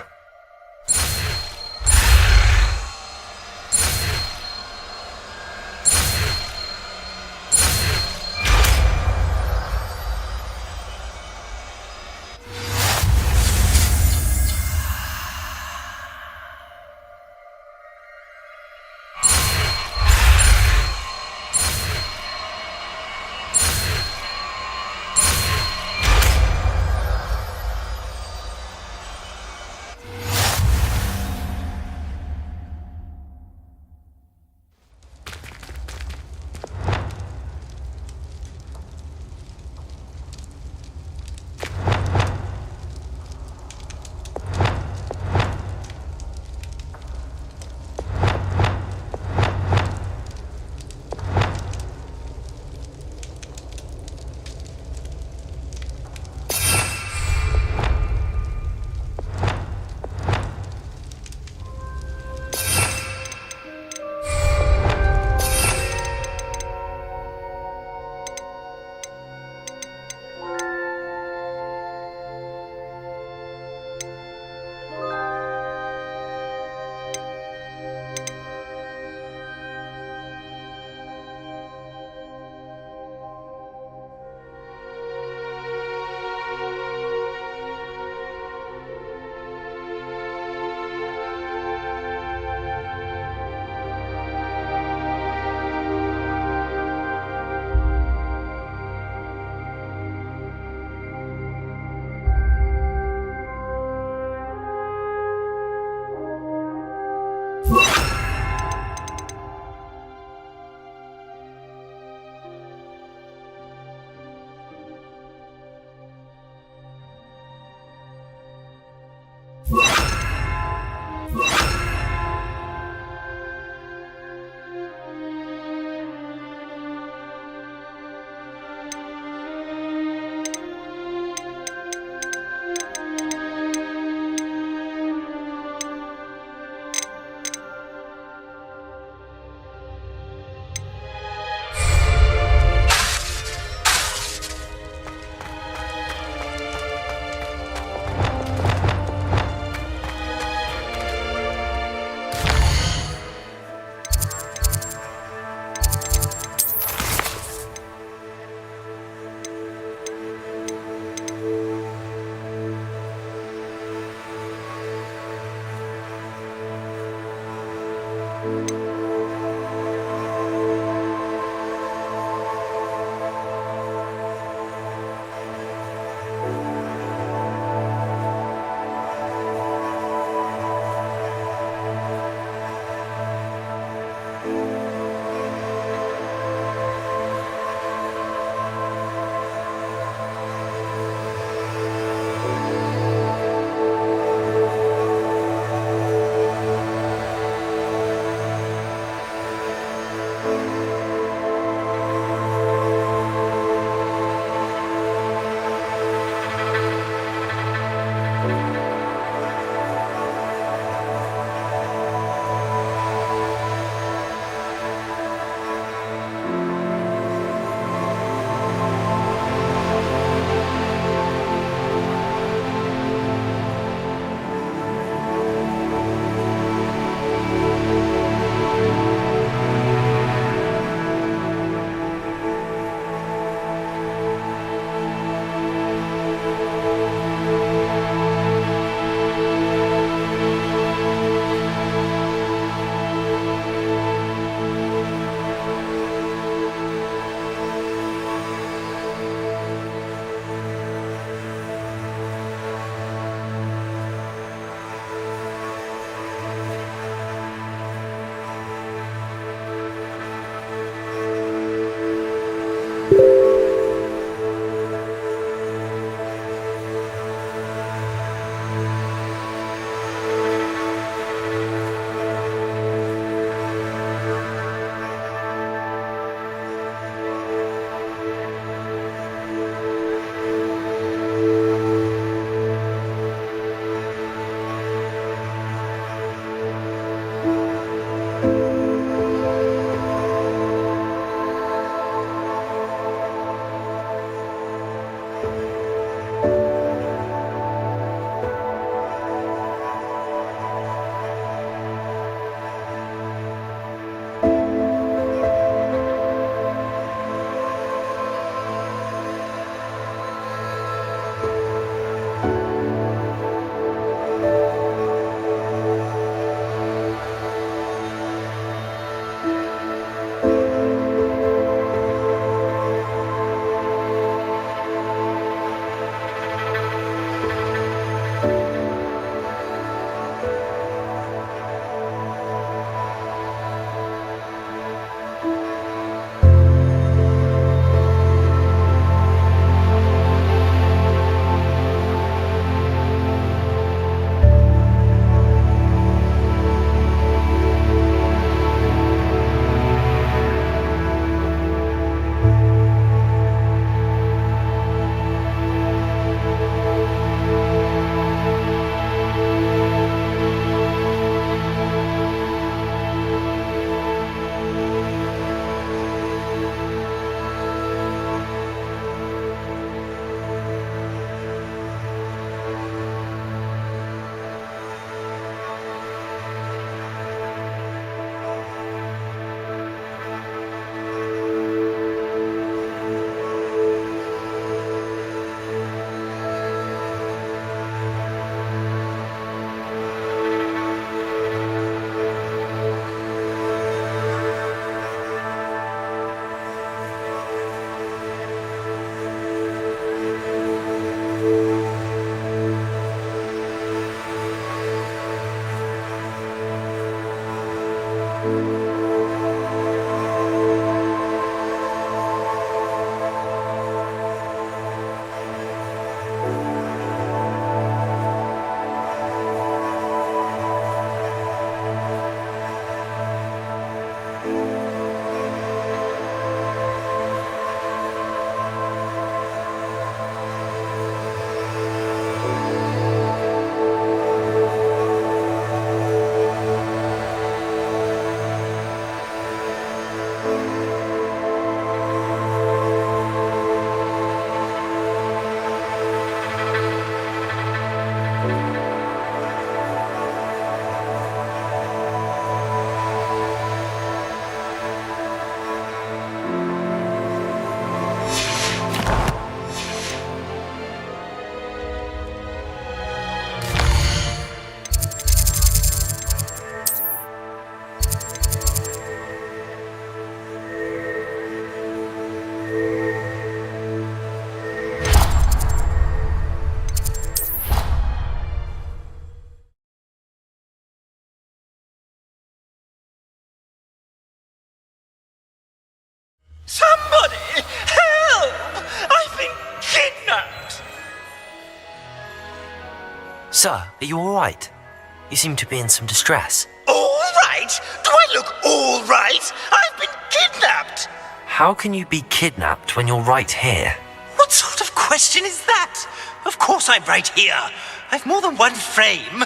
Sir, are you all right? You seem to be in some distress. All right? Do I look all right? I've been kidnapped! How can you be kidnapped when you're right here? What sort of question is that? Of course I'm right here. I've more than one frame.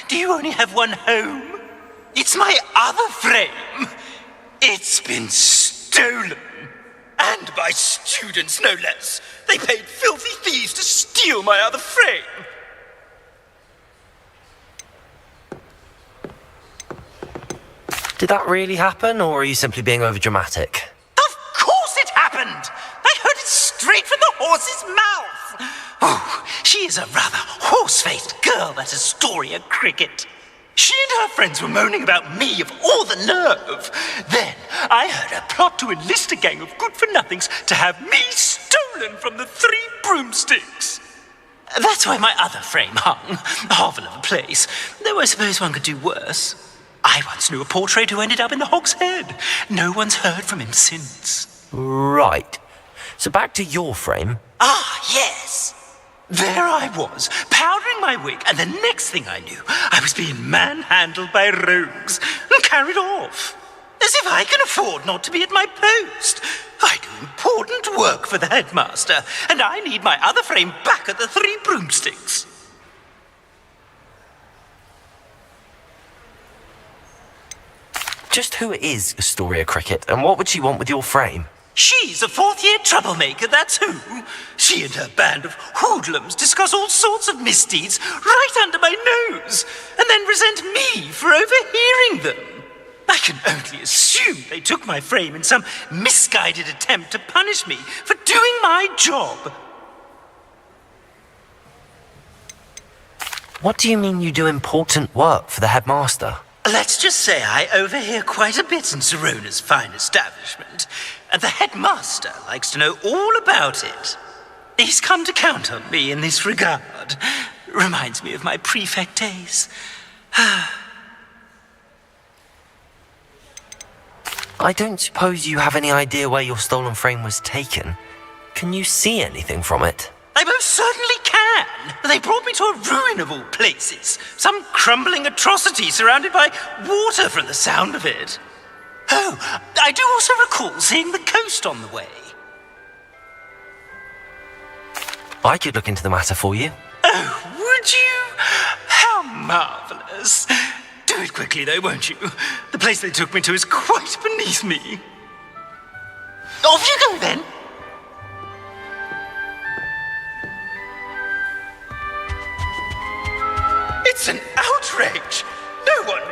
Do you only have one home? It's my other frame. It's been stolen. And by students, no less. They paid filthy thieves to steal my other frame. Did that really happen, or are you simply being overdramatic? Of course it happened! I heard it straight from the horse's mouth! Oh, she is a rather horse-faced girl, that Astoria Cricket. She and her friends were moaning about me of all the nerve. Then I heard her plot to enlist a gang of good-for-nothings to have me stolen from the 3 broomsticks. That's where my other frame hung. A hovel of a place, though I suppose one could do worse. I once knew a portrait who ended up in the Hog's Head. No one's heard from him since. Right. So back to your frame. Ah, yes. There I was, powdering my wig, and the next thing I knew, I was being manhandled by rogues and carried off. As if I can afford not to be at my post. I do important work for the headmaster, and I need my other frame back at the 3 broomsticks. Just who is Astoria Cricket, and what would she want with your frame? She's a 4th-year troublemaker, that's who. She and her band of hoodlums discuss all sorts of misdeeds right under my nose, and then resent me for overhearing them. I can only assume they took my frame in some misguided attempt to punish me for doing my job. What do you mean you do important work for the headmaster? Let's just say I overhear quite a bit in Serona's fine establishment, and the headmaster likes to know all about it. He's come to count on me in this regard. Reminds me of my prefect days. I don't suppose you have any idea where your stolen frame was taken. Can you see anything from it? I most certainly can. They brought me to a ruin of all places. Some crumbling atrocity surrounded by water from the sound of it. Oh, I do also recall seeing the coast on the way. I could look into the matter for you. Oh, would you? How marvelous. Do it quickly, though, won't you? The place they took me to is quite beneath me. Off you go, then. It's an outrage. No one...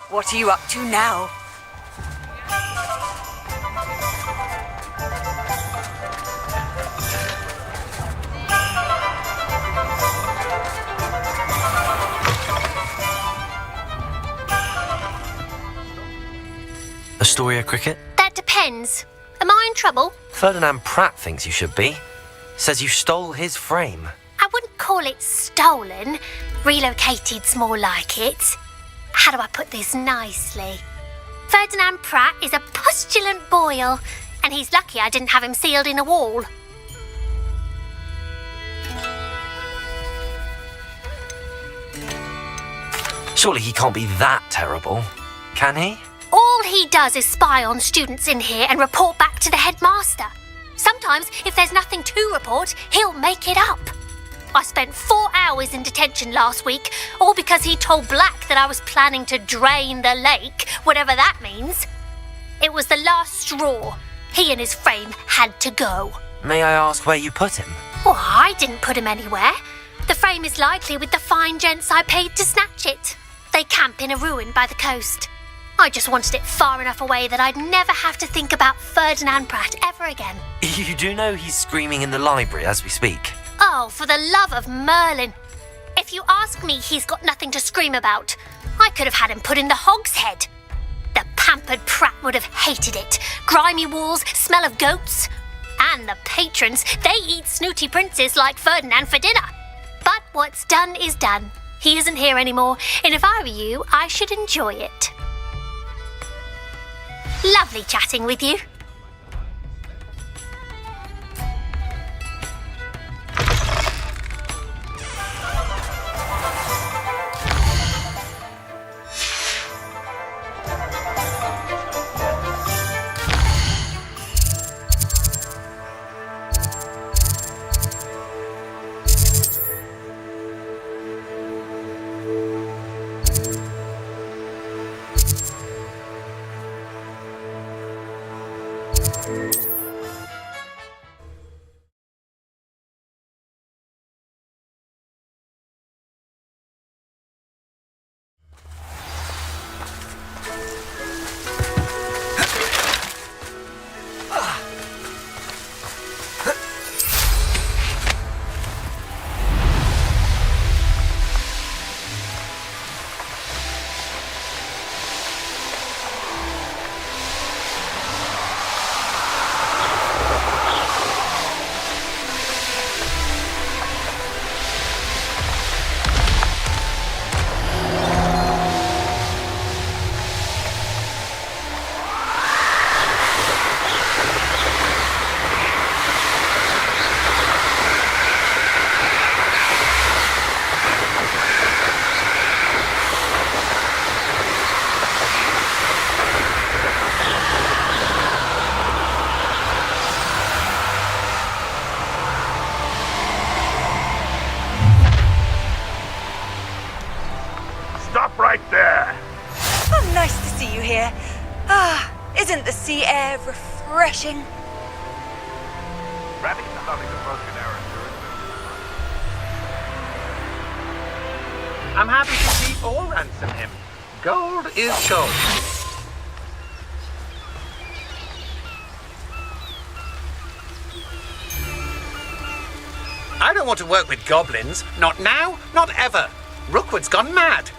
What are you up to now? Astoria Cricket? That depends. Am I in trouble? Ferdinand Pratt thinks you should be. Says you stole his frame. I wouldn't call it stolen. Relocated's more like it. How do I put this nicely? Ferdinand Pratt is a postulant boil, and he's lucky I didn't have him sealed in a wall. Surely he can't be that terrible, can he? All he does is spy on students in here and report back to the headmaster. Sometimes, if there's nothing to report, he'll make it up. I spent 4 hours in detention last week, all because he told Black that I was planning to drain the lake, whatever that means. It was the last straw. He and his frame had to go. May I ask where you put him? Well, I didn't put him anywhere. The frame is likely with the fine gents I paid to snatch it. They camp in a ruin by the coast. I just wanted it far enough away that I'd never have to think about Ferdinand Pratt ever again. You do know he's screaming in the library as we speak. Oh, for the love of Merlin. If you ask me, he's got nothing to scream about. I could have had him put in the Hog's Head. The pampered Pratt would have hated it. Grimy walls, smell of goats. And the patrons, they eat snooty princes like Ferdinand for dinner. But what's done is done. He isn't here anymore, and if I were you, I should enjoy it. Lovely chatting with you. Stop right there! Oh, nice to see you here. Isn't the sea air refreshing? Rabbits are having a broken arrow. I'm happy to see or ransom him. Gold is gold. I don't want to work with goblins. Not now, not ever. Rookwood's gone mad.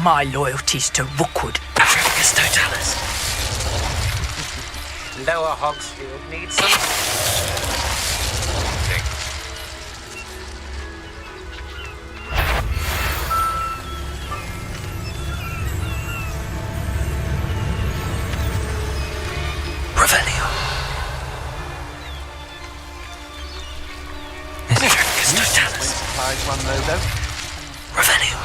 My loyalty's to Rookwood. Africus Totalis. Lower Hogsfield needs some... Revelio. Africus Totalis. Supplies one logo. Revelio.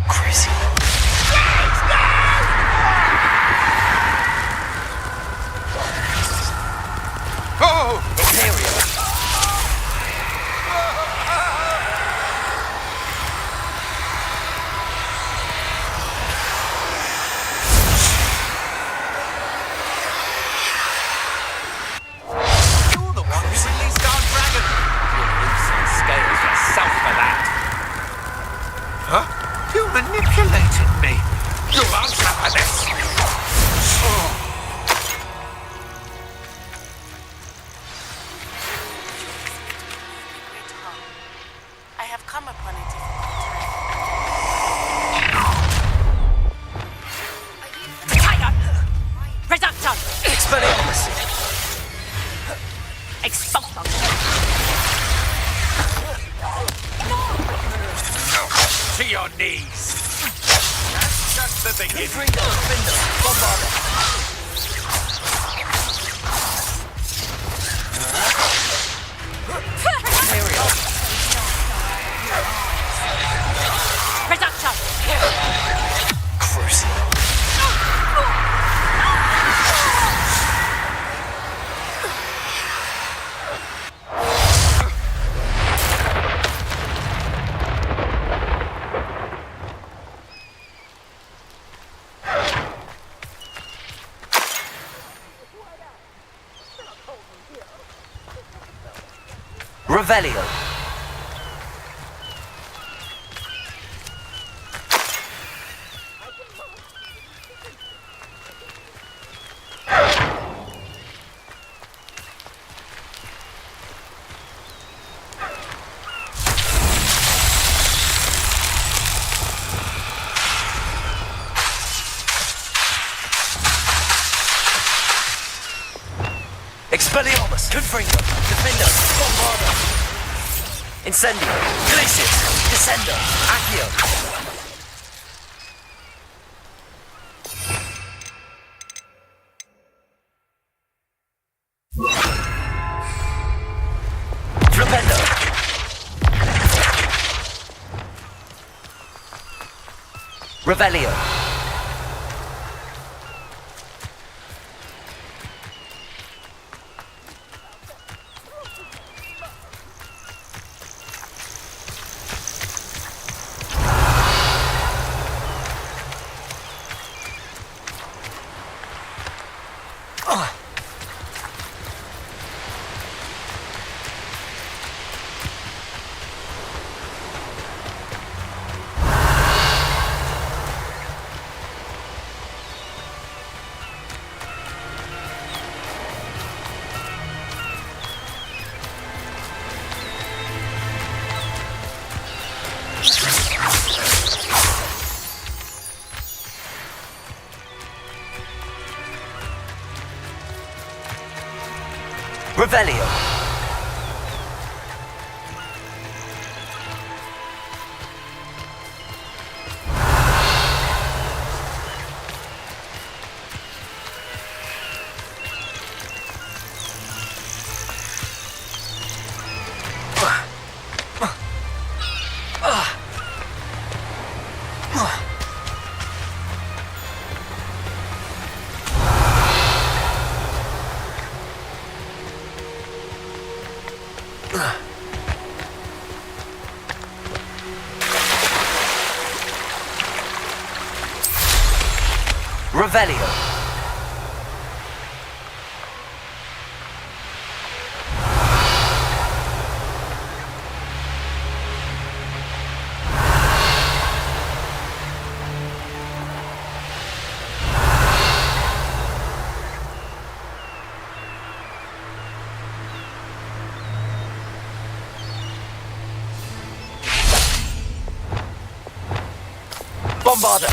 Crazy. Oh! You're the one who released our dragon. You'll lose some scales yourself for that. Huh? You manipulated me. You'll answer for this. I have come upon a difficult Reductor! Expelliarmus. Expulsion! To your knees. That's just the beginning. Reductor! Cruising. Revelio. Expelliarmus! Confringo! Defender! Bombarda! Incendio! Glacius! Descendo! Accio! Flipendo! Revelio! Revelio! Revelio! Bombarda!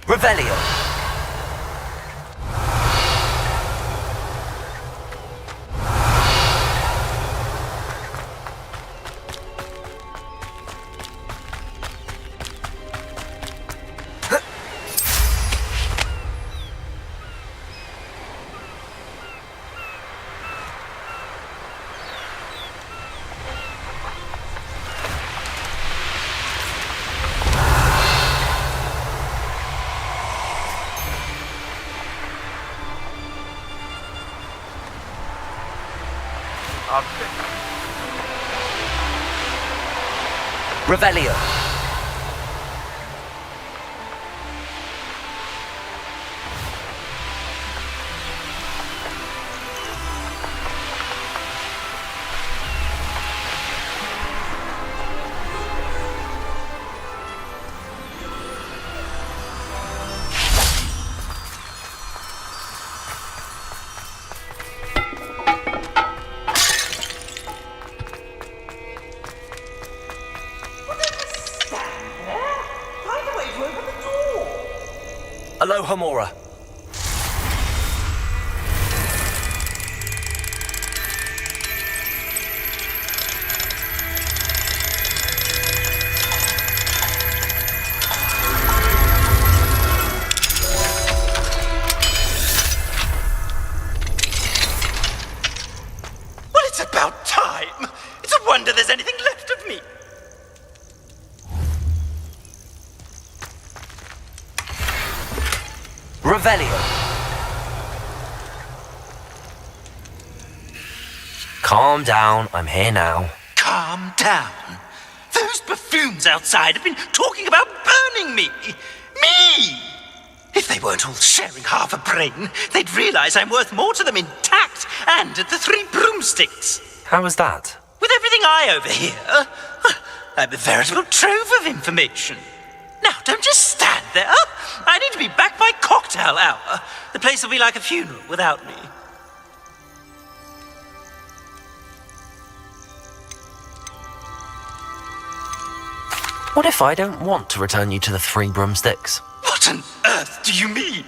Revelio! Revelio! Aloha Mora. Well, it's about time. It's a wonder there's anything left of me. Revelio. Calm down, I'm here now. Calm down. Those buffoons outside have been talking about burning me. Me! If they weren't all sharing half a brain, they'd realize I'm worth more to them intact and at the 3 broomsticks. How was that? With everything I overhear, I'm a veritable trove of information. Now, don't just stand there. I need to be back by cocktail hour. The place will be like a funeral without me. What if I don't want to return you to the Three Broomsticks? What on earth do you mean?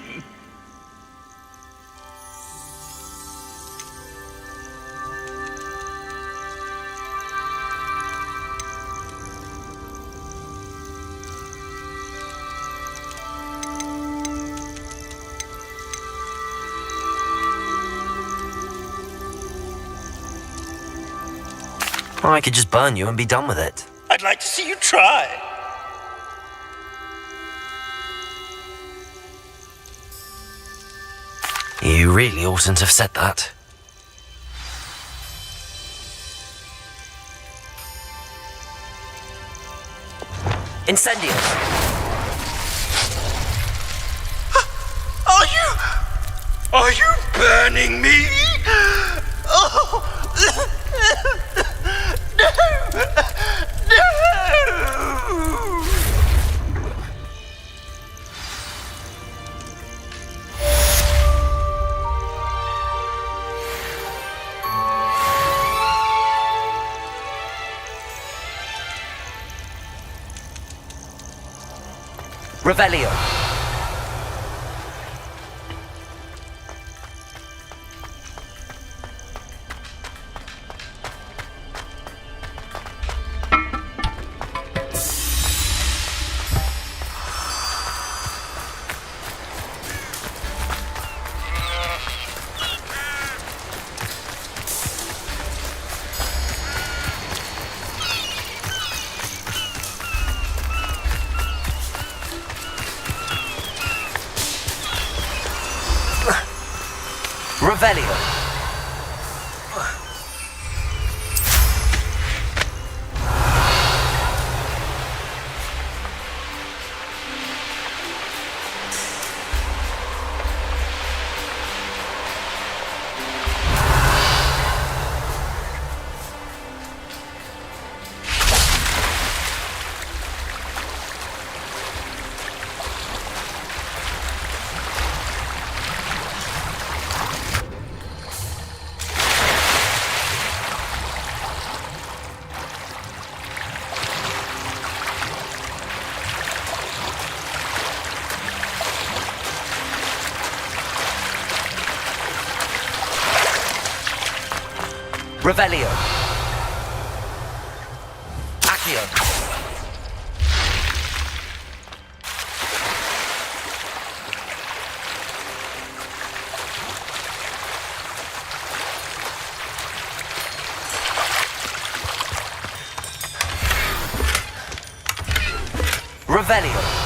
I could just burn you and be done with it. I'd like to see you try. You really oughtn't have said that. Incendios! Are you burning me? Oh! No! Revelio. Revelio. Revelio. Accio. Revelio.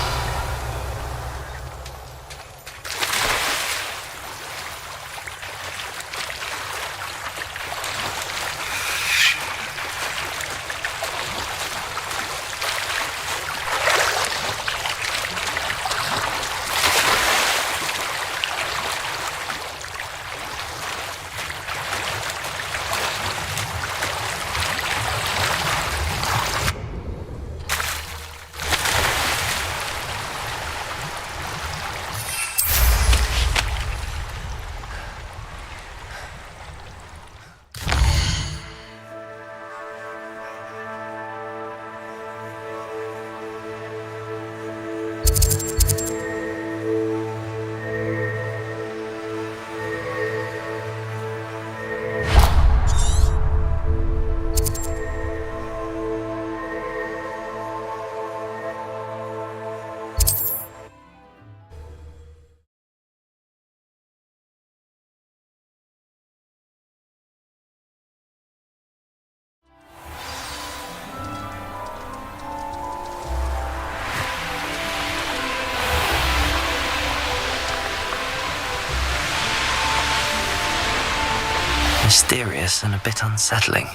Mysterious and a bit unsettling.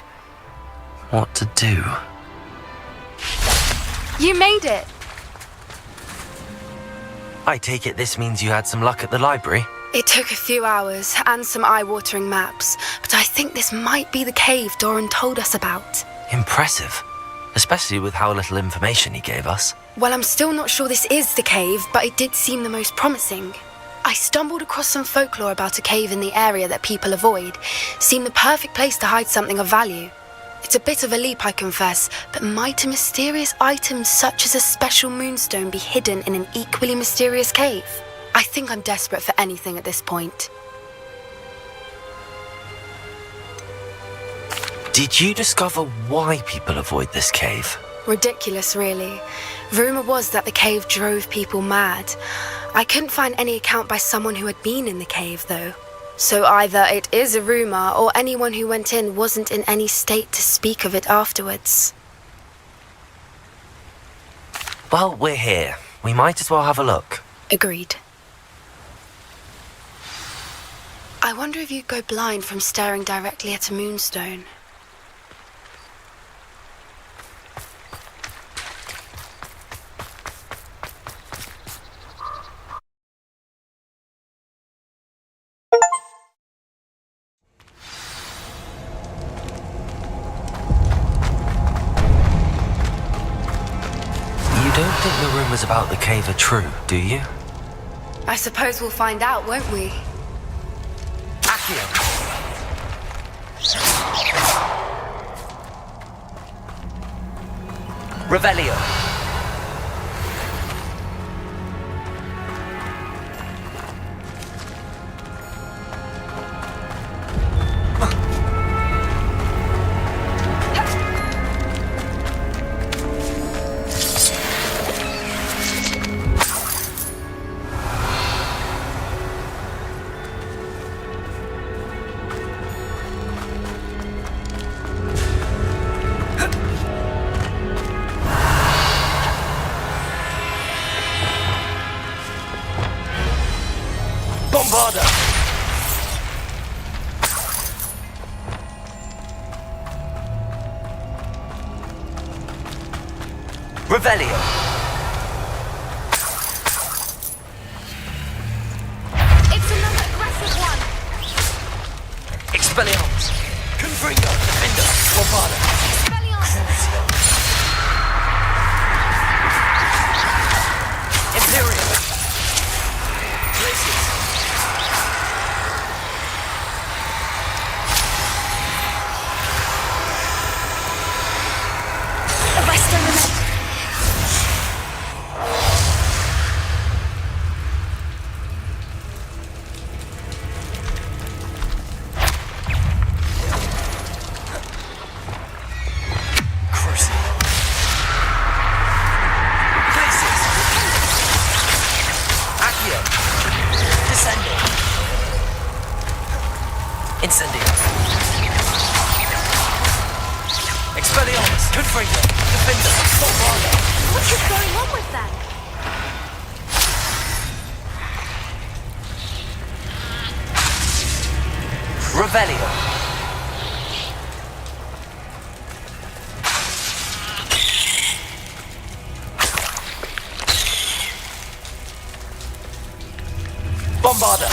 What to do? You made it! I take it this means you had some luck at the library? It took a few hours and some eye-watering maps, but I think this might be the cave Doran told us about. Impressive. Especially with how little information he gave us. Well, I'm still not sure this is the cave, but it did seem the most promising. I stumbled across some folklore about a cave in the area that people avoid. Seemed the perfect place to hide something of value. It's a bit of a leap, I confess, but might a mysterious item such as a special moonstone be hidden in an equally mysterious cave? I think I'm desperate for anything at this point. Did you discover why people avoid this cave? Ridiculous, really. Rumour was that the cave drove people mad. I couldn't find any account by someone who had been in the cave, though. So either it is a rumour, or anyone who went in wasn't in any state to speak of it afterwards. Well, we're here. We might as well have a look. Agreed. I wonder if you'd go blind from staring directly at a moonstone. You don't think the rumours about the cave are true, do you? I suppose we'll find out, won't we? Accio. Revelio. Bombarda! Revelio! It's another aggressive one! Expelliarmus! Confringo! Defender! Bombarda! Imperial! Places! Incendio. Expelliarmus. Confringo. Defender. Bombarda. What is going on with them? Revelio. Bombarda.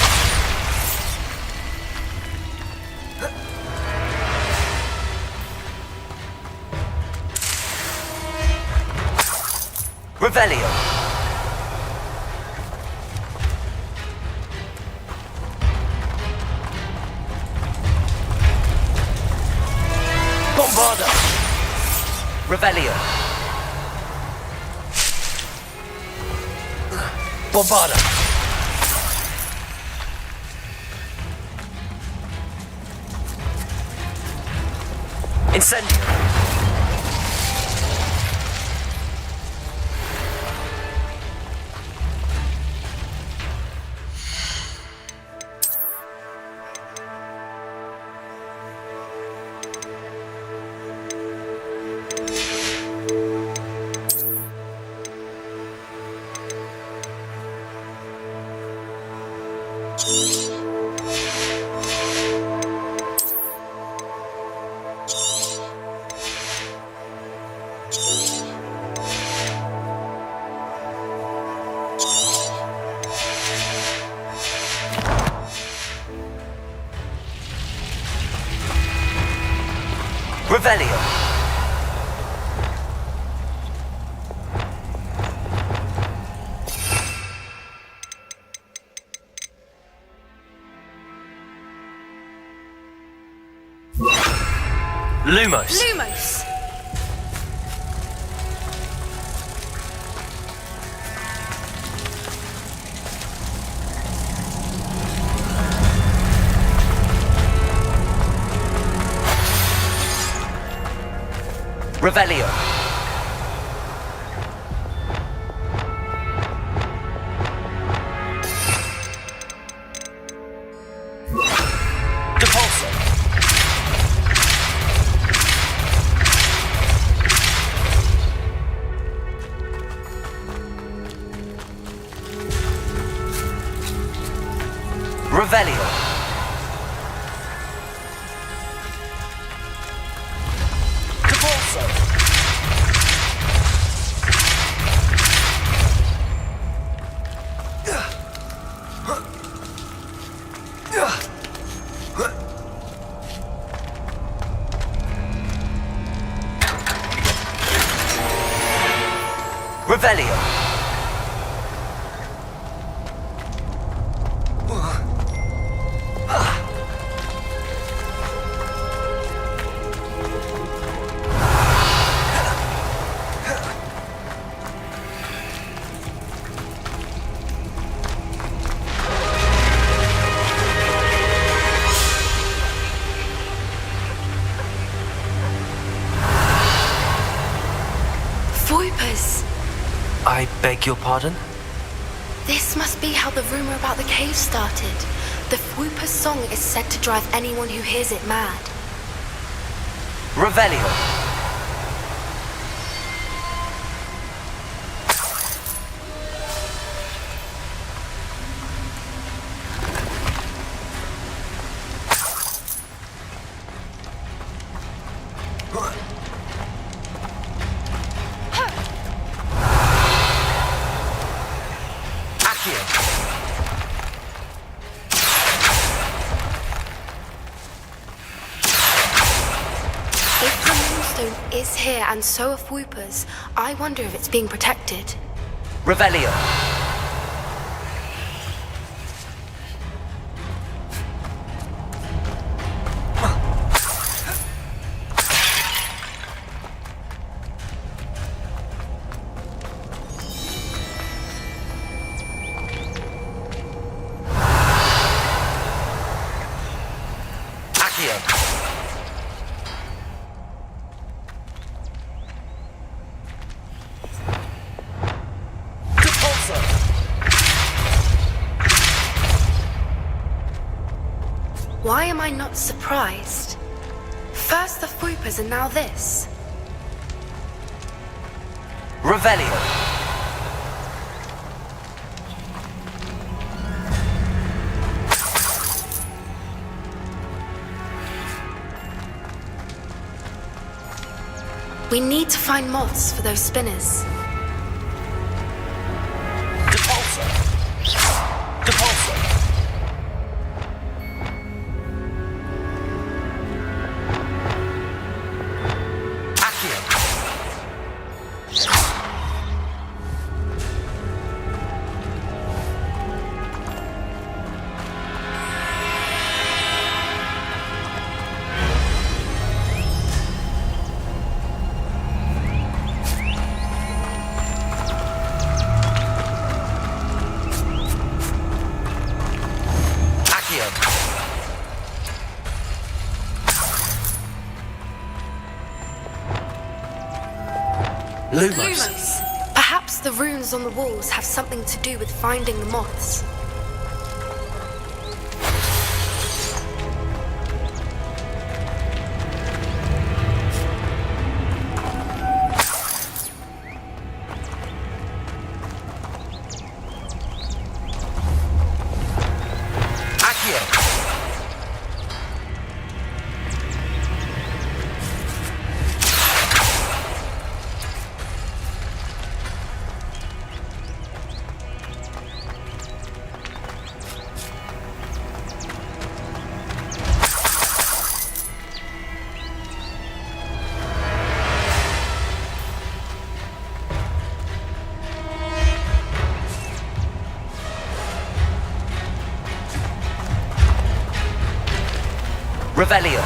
Revelio. Bombarda. Revelio. Bombarda. Incendio. Revelio. Lumos. Lumos! Revelio. Depulso. Revelio. Depulso. Revelio. Voipers! I beg your pardon? This must be how the rumor about the cave started. The Whooper's song is said to drive anyone who hears it mad. Revelio. If the moonstone is here and so are Whoopers, I wonder if it's being protected. Revelio. Accio. Depulso. Why am I not surprised? First the Whoopers and now this. Revelio. We need to find moths for those spinners. Depulso. Depulso. Accio. Accio. Lumos. Perhaps the runes on the walls have something to do with finding the moths. Accio. Revelio.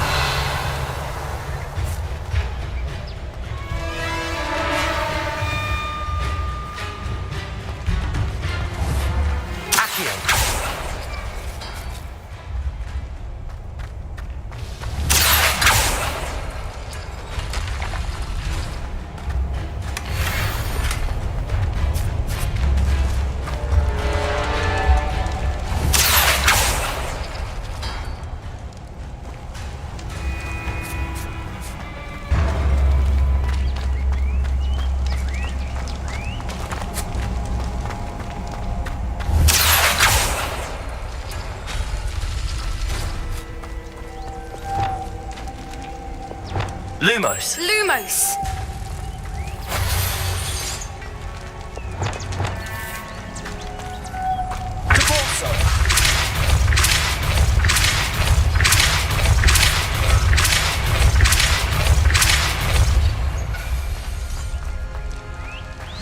Lumos. Lumos!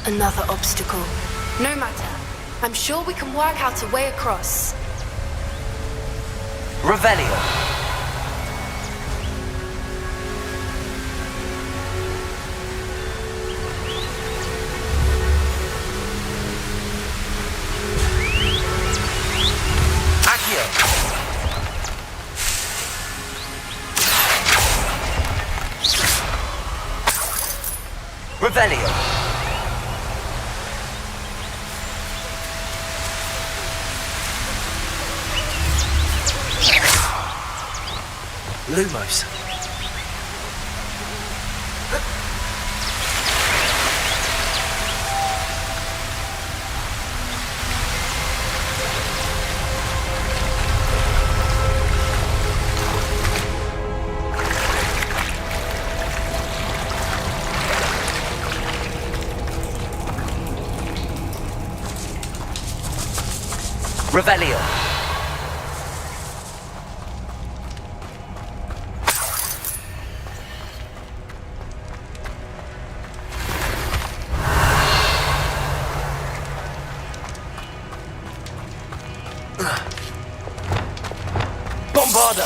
Another obstacle. No matter. I'm sure we can work out a way across. Revelio. Accio. Revelio. Lumos. Revelio. Bombarda.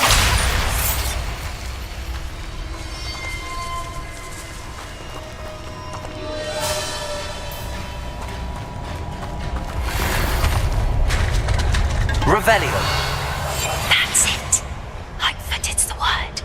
Revelio. That's it. Lightfooted's the word.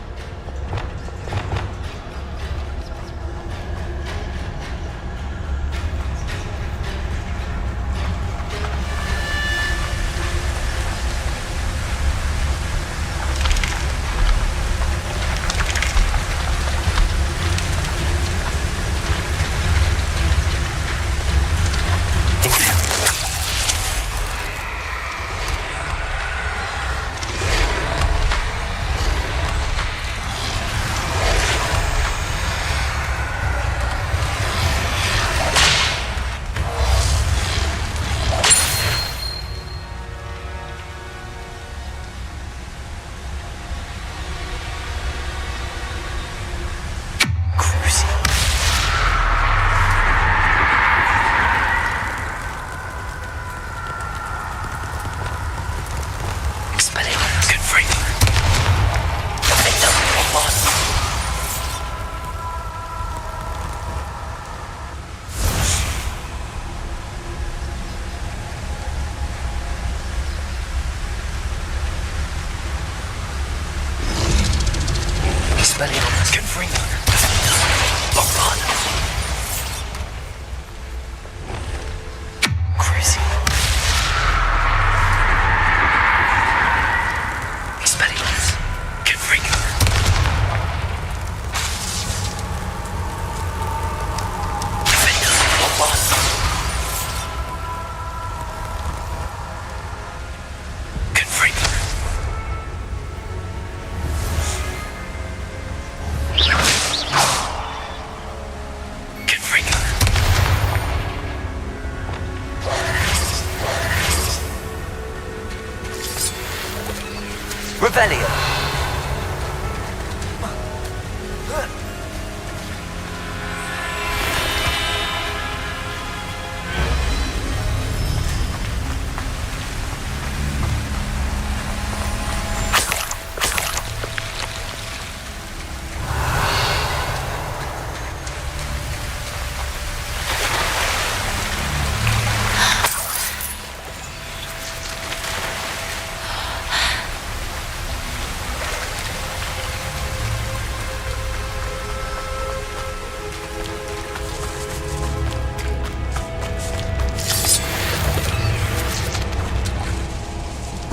Revelio.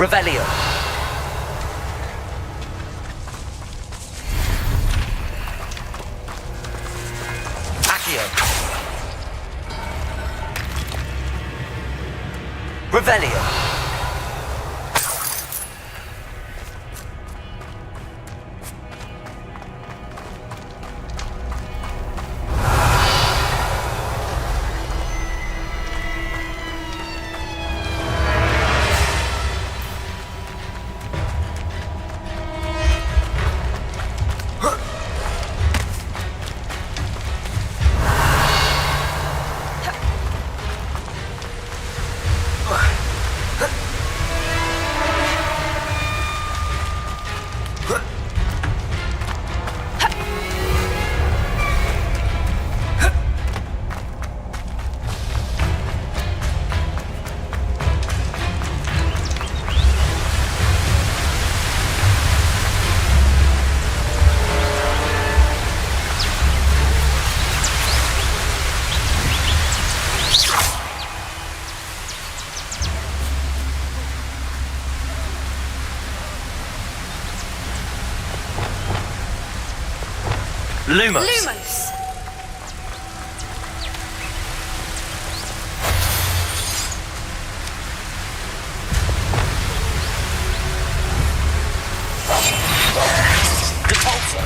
Revelio. Accio. Revelio. Lumos. Lumos! Depulsor.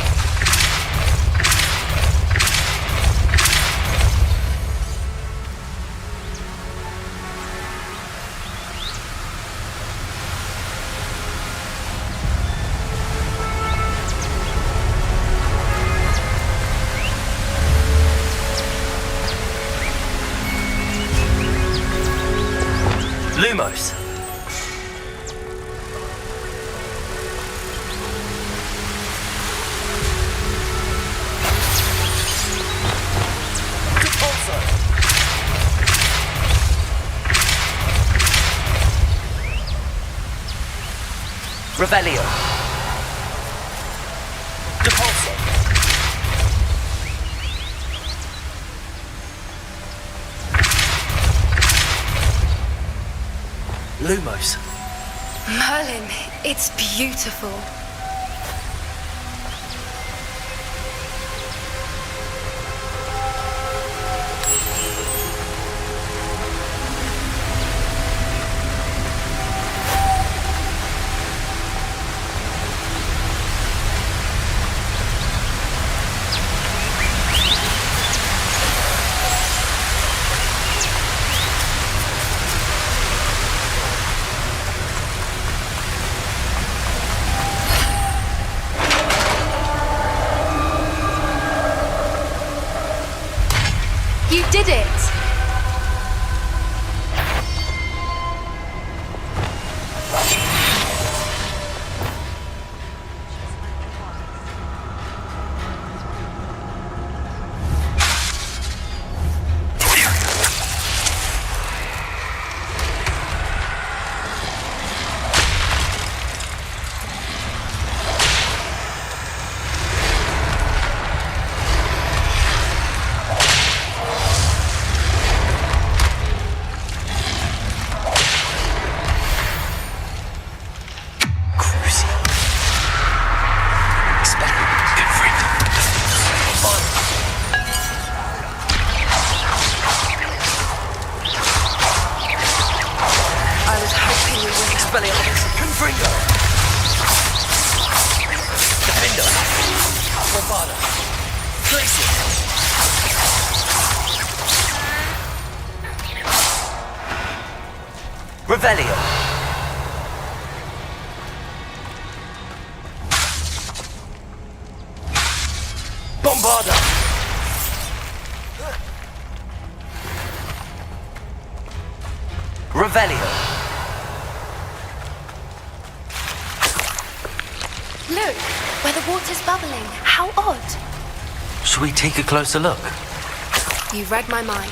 Lumos. Depulsor. Revelio. Depulsor. Lumos. Merlin, it's beautiful. You did it! I was hoping you would. Expelliarmus. Confringo. Defender. Bombarda. Glacier. Revelio. Bombarda. Revelio. Look, where the water's bubbling. How odd. Should we take a closer look? You read my mind.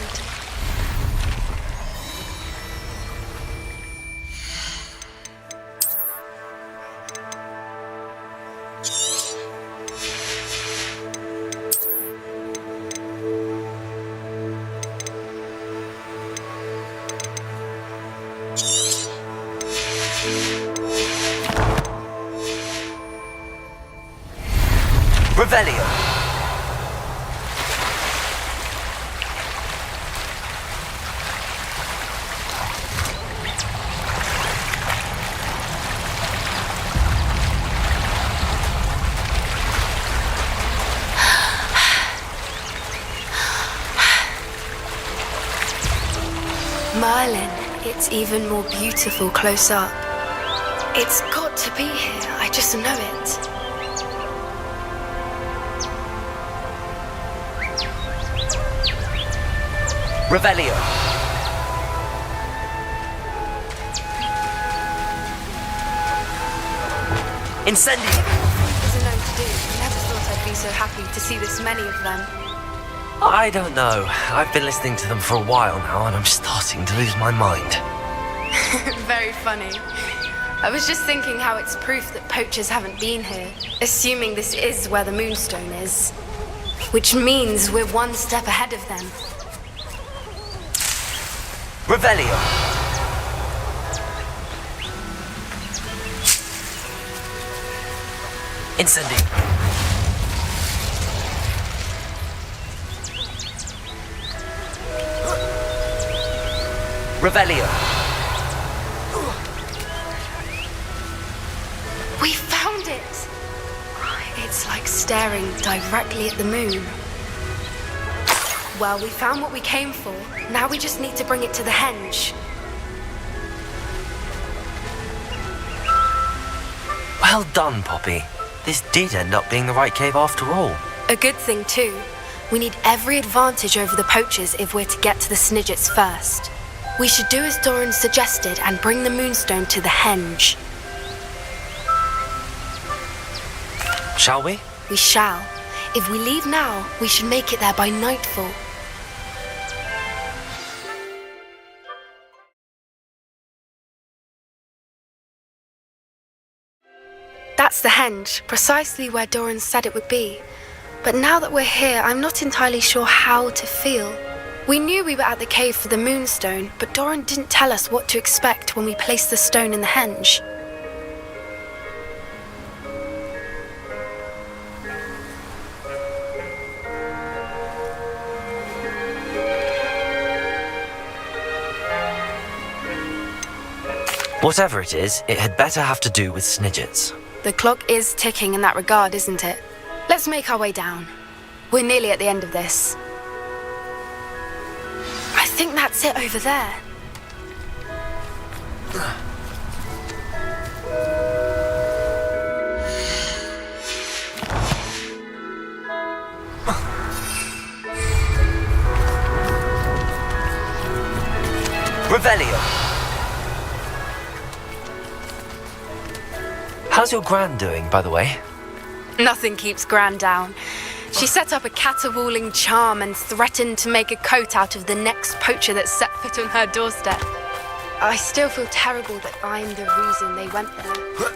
Revelio. Merlin, it's even more beautiful close up. It's got to be here, I just know it. Revelio. Incendio. There's a note to do. I never thought I'd be so happy to see this many of them. I don't know. I've been listening to them for a while now, and I'm starting to lose my mind. Very funny. I was just thinking how it's proof that poachers haven't been here, assuming this is where the Moonstone is. Which means we're one step ahead of them. Revelio. Incendio. Revelio. We found it! It's like staring directly at the moon. Well, we found what we came for. Now we just need to bring it to the henge. Well done, Poppy. This did end up being the right cave after all. A good thing, too. We need every advantage over the poachers if we're to get to the Snidgets first. We should do as Doran suggested and bring the moonstone to the henge. Shall we? We shall. If we leave now, we should make it there by nightfall. That's the henge, precisely where Doran said it would be. But now that we're here, I'm not entirely sure how to feel. We knew we were at the cave for the moonstone, but Doran didn't tell us what to expect when we placed the stone in the henge. Whatever it is, it had better have to do with Snidgets. The clock is ticking in that regard, isn't it? Let's make our way down. We're nearly at the end of this. I think that's it over there. Revelio. How's your Gran doing, by the way? Nothing keeps Gran down. She set up a caterwauling charm and threatened to make a coat out of the next poacher that set foot on her doorstep. I still feel terrible that I'm the reason they went there.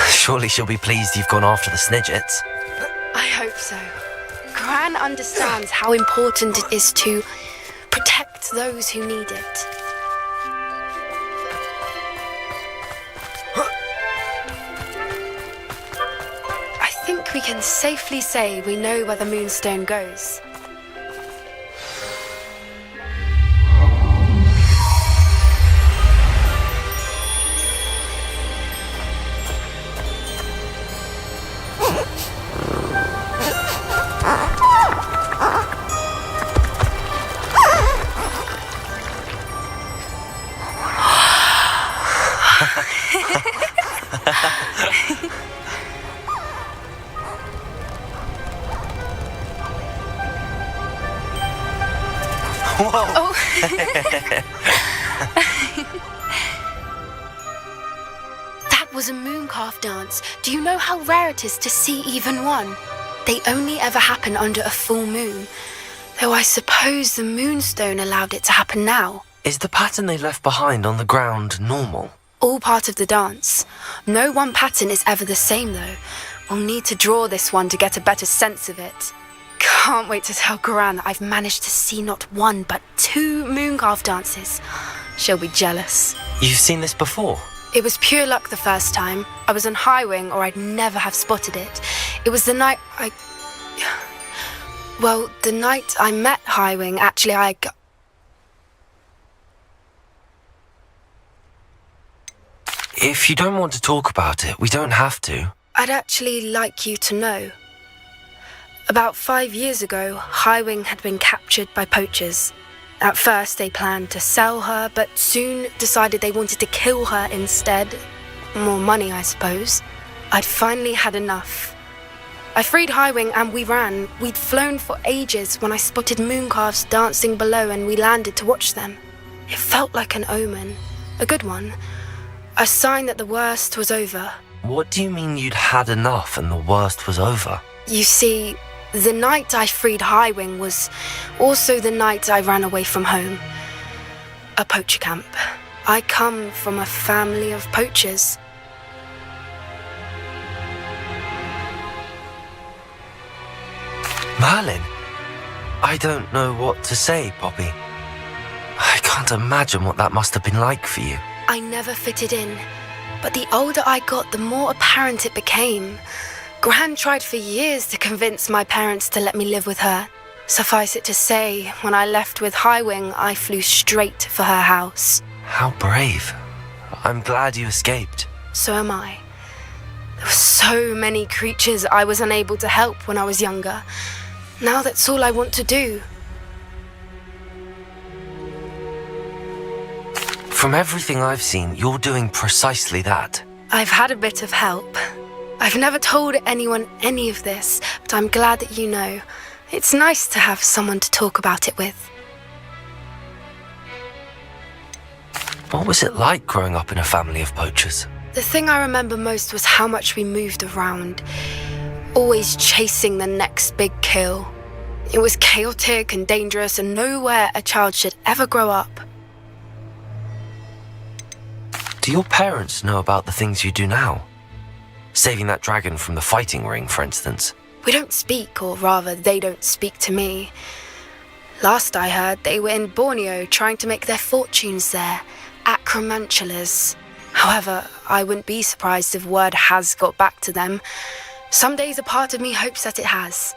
Surely she'll be pleased you've gone after the Snidgets. I hope so. Gran understands how important it is to protect those who need it. I think we can safely say we know where the moonstone goes. Whoa! That was a mooncalf dance. Do you know how rare it is to see even one? They only ever happen under a full moon. Though I suppose the moonstone allowed it to happen now. Is the pattern they left behind on the ground normal? All part of the dance. No one pattern is ever the same, though. We'll need to draw this one to get a better sense of it. Can't wait to tell Gran that I've managed to see not one, but 2 mooncalf dances. She'll be jealous. You've seen this before? It was pure luck the first time. I was on Highwing, or I'd never have spotted it. It was the night Well, the night I met Highwing, actually, If you don't want to talk about it, we don't have to. I'd actually like you to know. About 5 years ago, Highwing had been captured by poachers. At first, they planned to sell her, but soon decided they wanted to kill her instead. More money, I suppose. I'd finally had enough. I freed Highwing and we ran. We'd flown for ages when I spotted mooncalves dancing below and we landed to watch them. It felt like an omen. A good one. A sign that the worst was over. What do you mean you'd had enough and the worst was over? You see, the night I freed Highwing was also the night I ran away from home. A poacher camp. I come from a family of poachers. Merlin? I don't know what to say, Poppy. I can't imagine what that must have been like for you. I never fitted in, but the older I got, the more apparent it became. Gran tried for years to convince my parents to let me live with her. Suffice it to say, when I left with Highwing, I flew straight for her house. How brave. I'm glad you escaped. So am I. There were so many creatures I was unable to help when I was younger. Now that's all I want to do. From everything I've seen, you're doing precisely that. I've had a bit of help. I've never told anyone any of this, but I'm glad that you know. It's nice to have someone to talk about it with. What was it like growing up in a family of poachers? The thing I remember most was how much we moved around, always chasing the next big kill. It was chaotic and dangerous, and nowhere a child should ever grow up. Do your parents know about the things you do now? Saving that dragon from the fighting ring, for instance. We don't speak, or rather, they don't speak to me. Last I heard, they were in Borneo trying to make their fortunes there, acromantulas. However, I wouldn't be surprised if word has got back to them. Some days a part of me hopes that it has.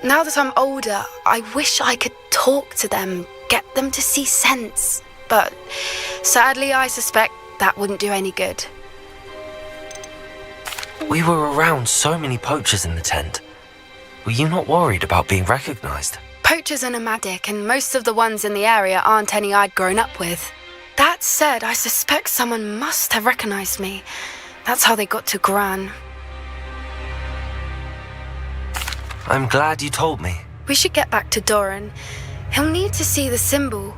Now that I'm older, I wish I could talk to them, get them to see sense. But sadly, I suspect that wouldn't do any good. We were around so many poachers in the tent. Were you not worried about being recognized? Poachers are nomadic, and most of the ones in the area aren't any I'd grown up with. That said, I suspect someone must have recognized me. That's how they got to Gran. I'm glad you told me. We should get back to Doran. He'll need to see the symbol,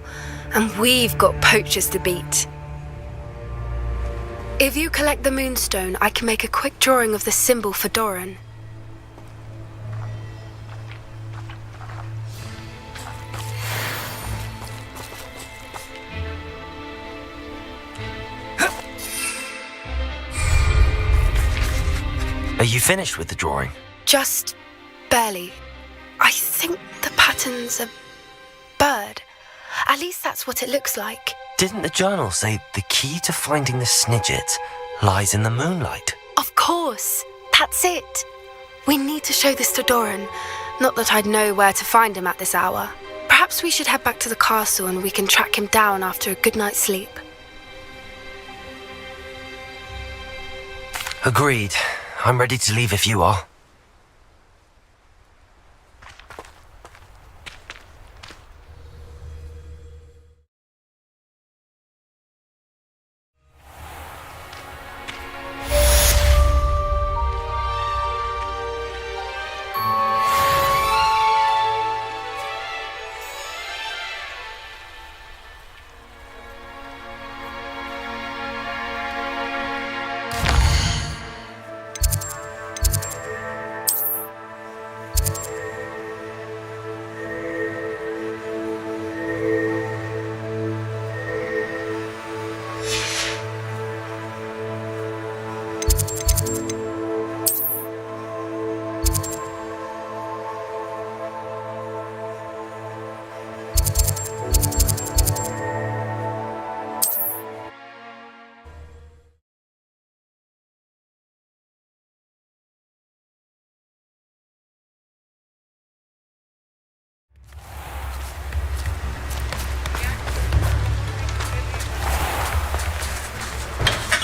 and we've got poachers to beat. If you collect the moonstone, I can make a quick drawing of the symbol for Doran. Are you finished with the drawing? Just barely. I think the pattern's a bird. At least that's what it looks like. Didn't the journal say the key to finding the Snidget lies in the moonlight? Of course. That's it. We need to show this to Doran. Not that I'd know where to find him at this hour. Perhaps we should head back to the castle and we can track him down after a good night's sleep. Agreed. I'm ready to leave if you are.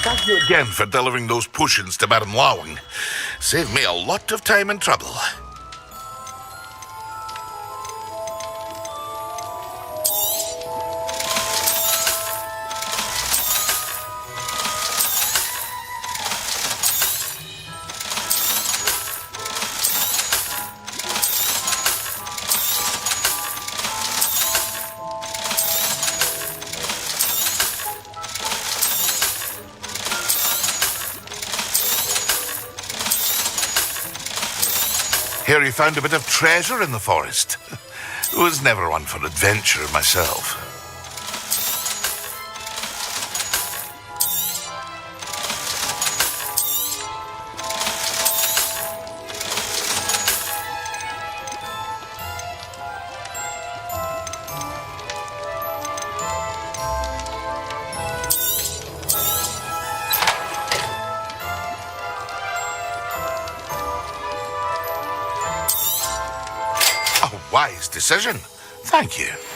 Thank you again for delivering those potions to Baron Lawing. Saved me a lot of time and trouble. Hear you found a bit of treasure in the forest. Was never one for adventure myself. wise decision. Thank you.